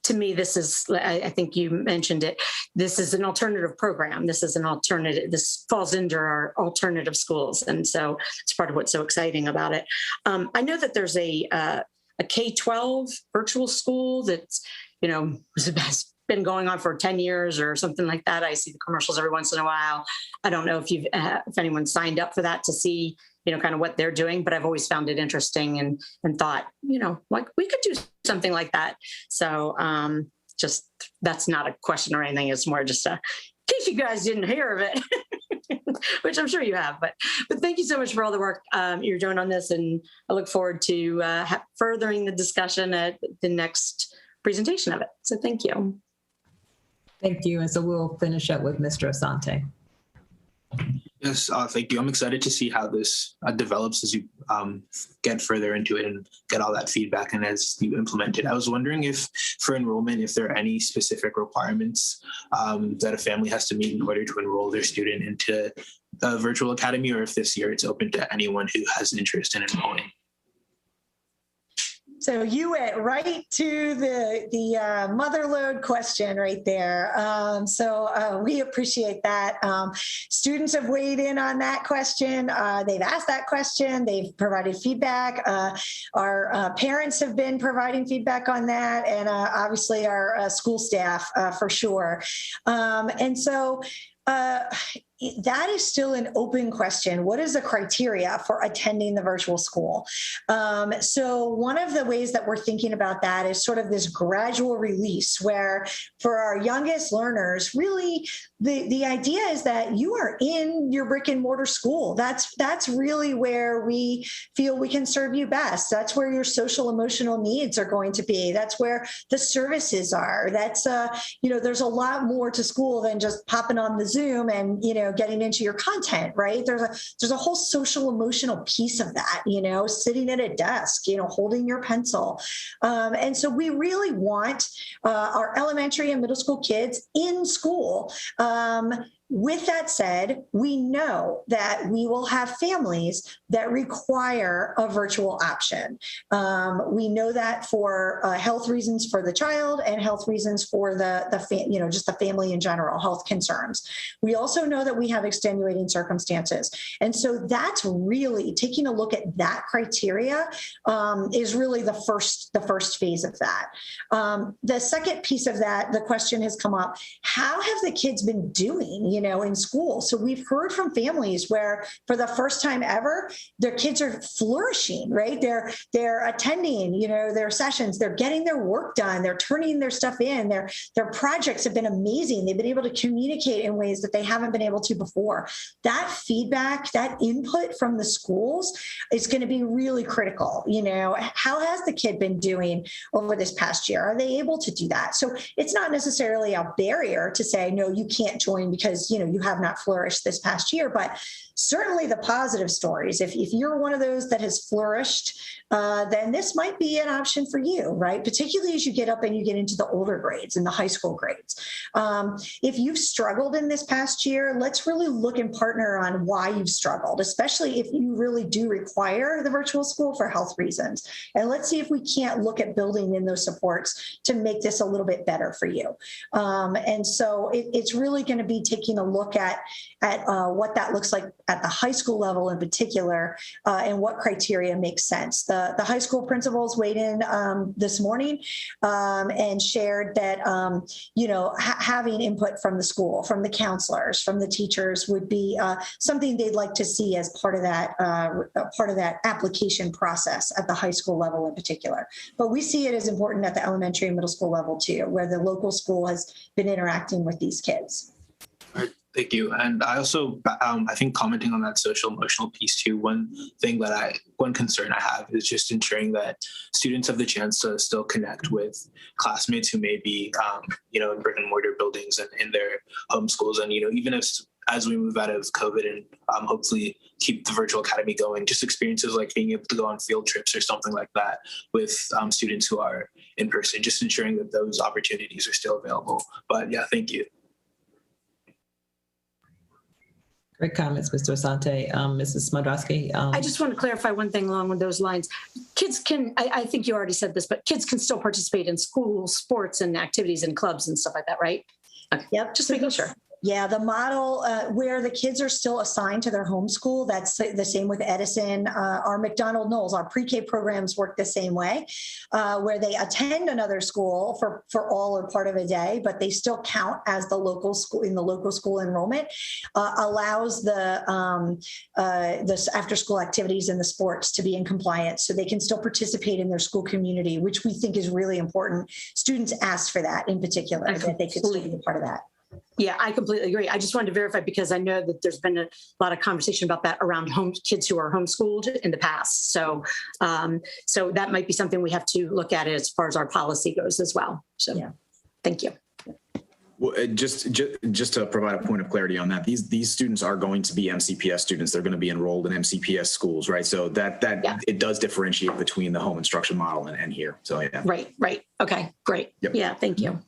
to me, this is, I think you mentioned it, this is an alternative program. This falls under our alternative schools. And so it's part of what's so exciting about it. I know that there's a K-12 virtual school that's, has been going on for 10 years or something like that. I see the commercials every once in a while. I don't know if anyone signed up for that to see, kind of what they're doing, but I've always found it interesting and thought, like we could do something like that. So just, that's not a question or anything. It's more just in case you guys didn't hear of it, which I'm sure you have, but thank you so much for all the work you're doing on this. And I look forward to furthering the discussion at the next presentation of it. So thank you. Thank you. And so we'll finish up with Mr. Asante. Yes, thank you. I'm excited to see how this develops as you get further into it and get all that feedback and as you implement it. I was wondering if for enrollment, if there are any specific requirements that a family has to meet in order to enroll their student into a virtual academy, or if this year it's open to anyone who has interest in enrolling. So you went right to the mother load question right there. So we appreciate that. Students have weighed in on that question. They've asked that question. They've provided feedback. Our parents have been providing feedback on that, and obviously our school staff for sure. And so that is still an open question. What is the criteria for attending the virtual school? So one of the ways that we're thinking about that is sort of this gradual release, where for our youngest learners, really the idea is that you are in your brick and mortar school. That's really where we feel we can serve you best. That's where your social emotional needs are going to be. That's where the services are. That's there's a lot more to school than just popping on the Zoom and getting into your content, right? There's a whole social emotional piece of that, sitting at a desk, holding your pencil. And so we really want our elementary and middle school kids in school. With that said, we know that we will have families that require a virtual option. We know that for health reasons for the child and health reasons for just the family in general, health concerns. We also know that we have extenuating circumstances. And so that's really taking a look at that criteria is really the first phase of that. The second piece of that, the question has come up, how have the kids been doing? in school. So we've heard from families where for the first time ever, their kids are flourishing, right? They're attending, their sessions, they're getting their work done, they're turning their stuff in, their projects have been amazing. They've been able to communicate in ways that they haven't been able to before. That feedback, that input from the schools is going to be really critical. How has the kid been doing over this past year? Are they able to do that? So it's not necessarily a barrier to say, no, you can't join because, you have not flourished this past year, but certainly the positive stories. If you're one of those that has flourished, then this might be an option for you, right? Particularly as you get up and you get into the older grades and the high school grades. If you've struggled in this past year, let's really look and partner on why you've struggled, especially if you really do require the virtual school for health reasons. And let's see if we can't look at building in those supports to make this a little bit better for you. And so it's really going to be taking a look at what that looks like at the high school level in particular, and what criteria makes sense. The high school principals weighed in this morning and shared that having input from the school, from the counselors, from the teachers would be something they'd like to see as part of that application process at the high school level in particular. But we see it as important at the elementary and middle school level too, where the local school has been interacting with these kids. Thank you. And I also, I think commenting on that social emotional piece too, one concern I have is just ensuring that students have the chance to still connect with classmates who may be, in brick and mortar buildings and in their home schools. And, even as we move out of COVID and hopefully keep the virtual academy going, just experiences like being able to go on field trips or something like that with students who are in person, just ensuring that those opportunities are still available. But yeah, thank you. Great comments, Mr. Asante. Mrs. Smodrowski. I just want to clarify one thing along with those lines. Kids can, I think you already said this, but kids can still participate in school sports and activities and clubs and stuff like that, right? Okay. Yep. Just making sure. Yeah, the model where the kids are still assigned to their home school, that's the same with Edison. Our McDonald Knowles, our pre-K programs work the same way, where they attend another school for all or part of a day, but they still count as the local school in the local school enrollment, allows the after-school activities and the sports to be in compliance so they can still participate in their school community, which we think is really important. Students asked for that in particular, that they could still be a part of that. Yeah, I completely agree. I just wanted to verify because I know that there's been a lot of conversation about that around kids who are homeschooled in the past. So, so that might be something we have to look at as far as our policy goes as well. So, yeah, thank you. Well, just to provide a point of clarity on that, these students are going to be MCPS students. They're going to be enrolled in MCPS schools, right? So that it does differentiate between the home instruction model and here. So yeah. Right. Okay, great. Yep. Yeah, thank you.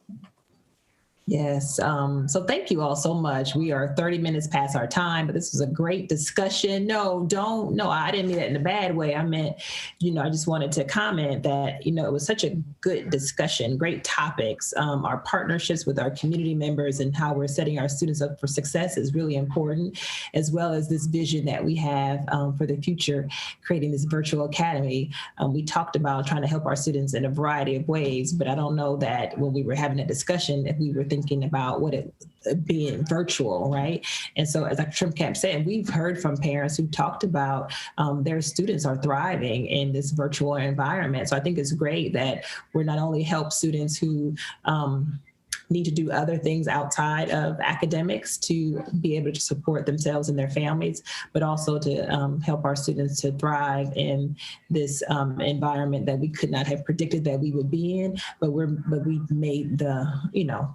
Yes. So thank you all so much. We are 30 minutes past our time, but this was a great discussion. No, I didn't mean that in a bad way. I meant, I just wanted to comment that, it was such a good discussion, great topics. Our partnerships with our community members and how we're setting our students up for success is really important, as well as this vision that we have for the future, creating this virtual academy. We talked about trying to help our students in a variety of ways, but I don't know that when we were having a discussion, if we were thinking about what it being virtual, right? And so as Dr. Trimkamp said, we've heard from parents who talked about their students are thriving in this virtual environment. So I think it's great that we're not only help students who need to do other things outside of academics to be able to support themselves and their families, but also to help our students to thrive in this environment that we could not have predicted that we would be in, but we've made the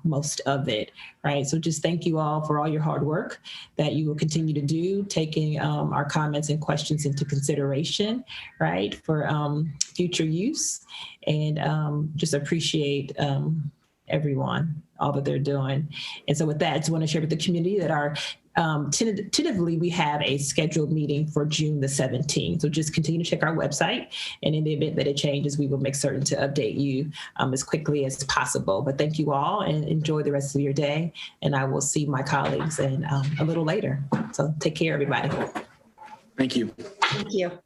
most of it, right? So just thank you all for all your hard work that you will continue to do, taking our comments and questions into consideration, right, for future use, and just appreciate everyone, all that they're doing. And so with that, I just want to share with the community that our tentatively, we have a scheduled meeting for June the 17th. So just continue to check our website. And in the event that it changes, we will make certain to update you as quickly as possible. But thank you all and enjoy the rest of your day. And I will see my colleagues a little later. So take care, everybody. Thank you. Thank you.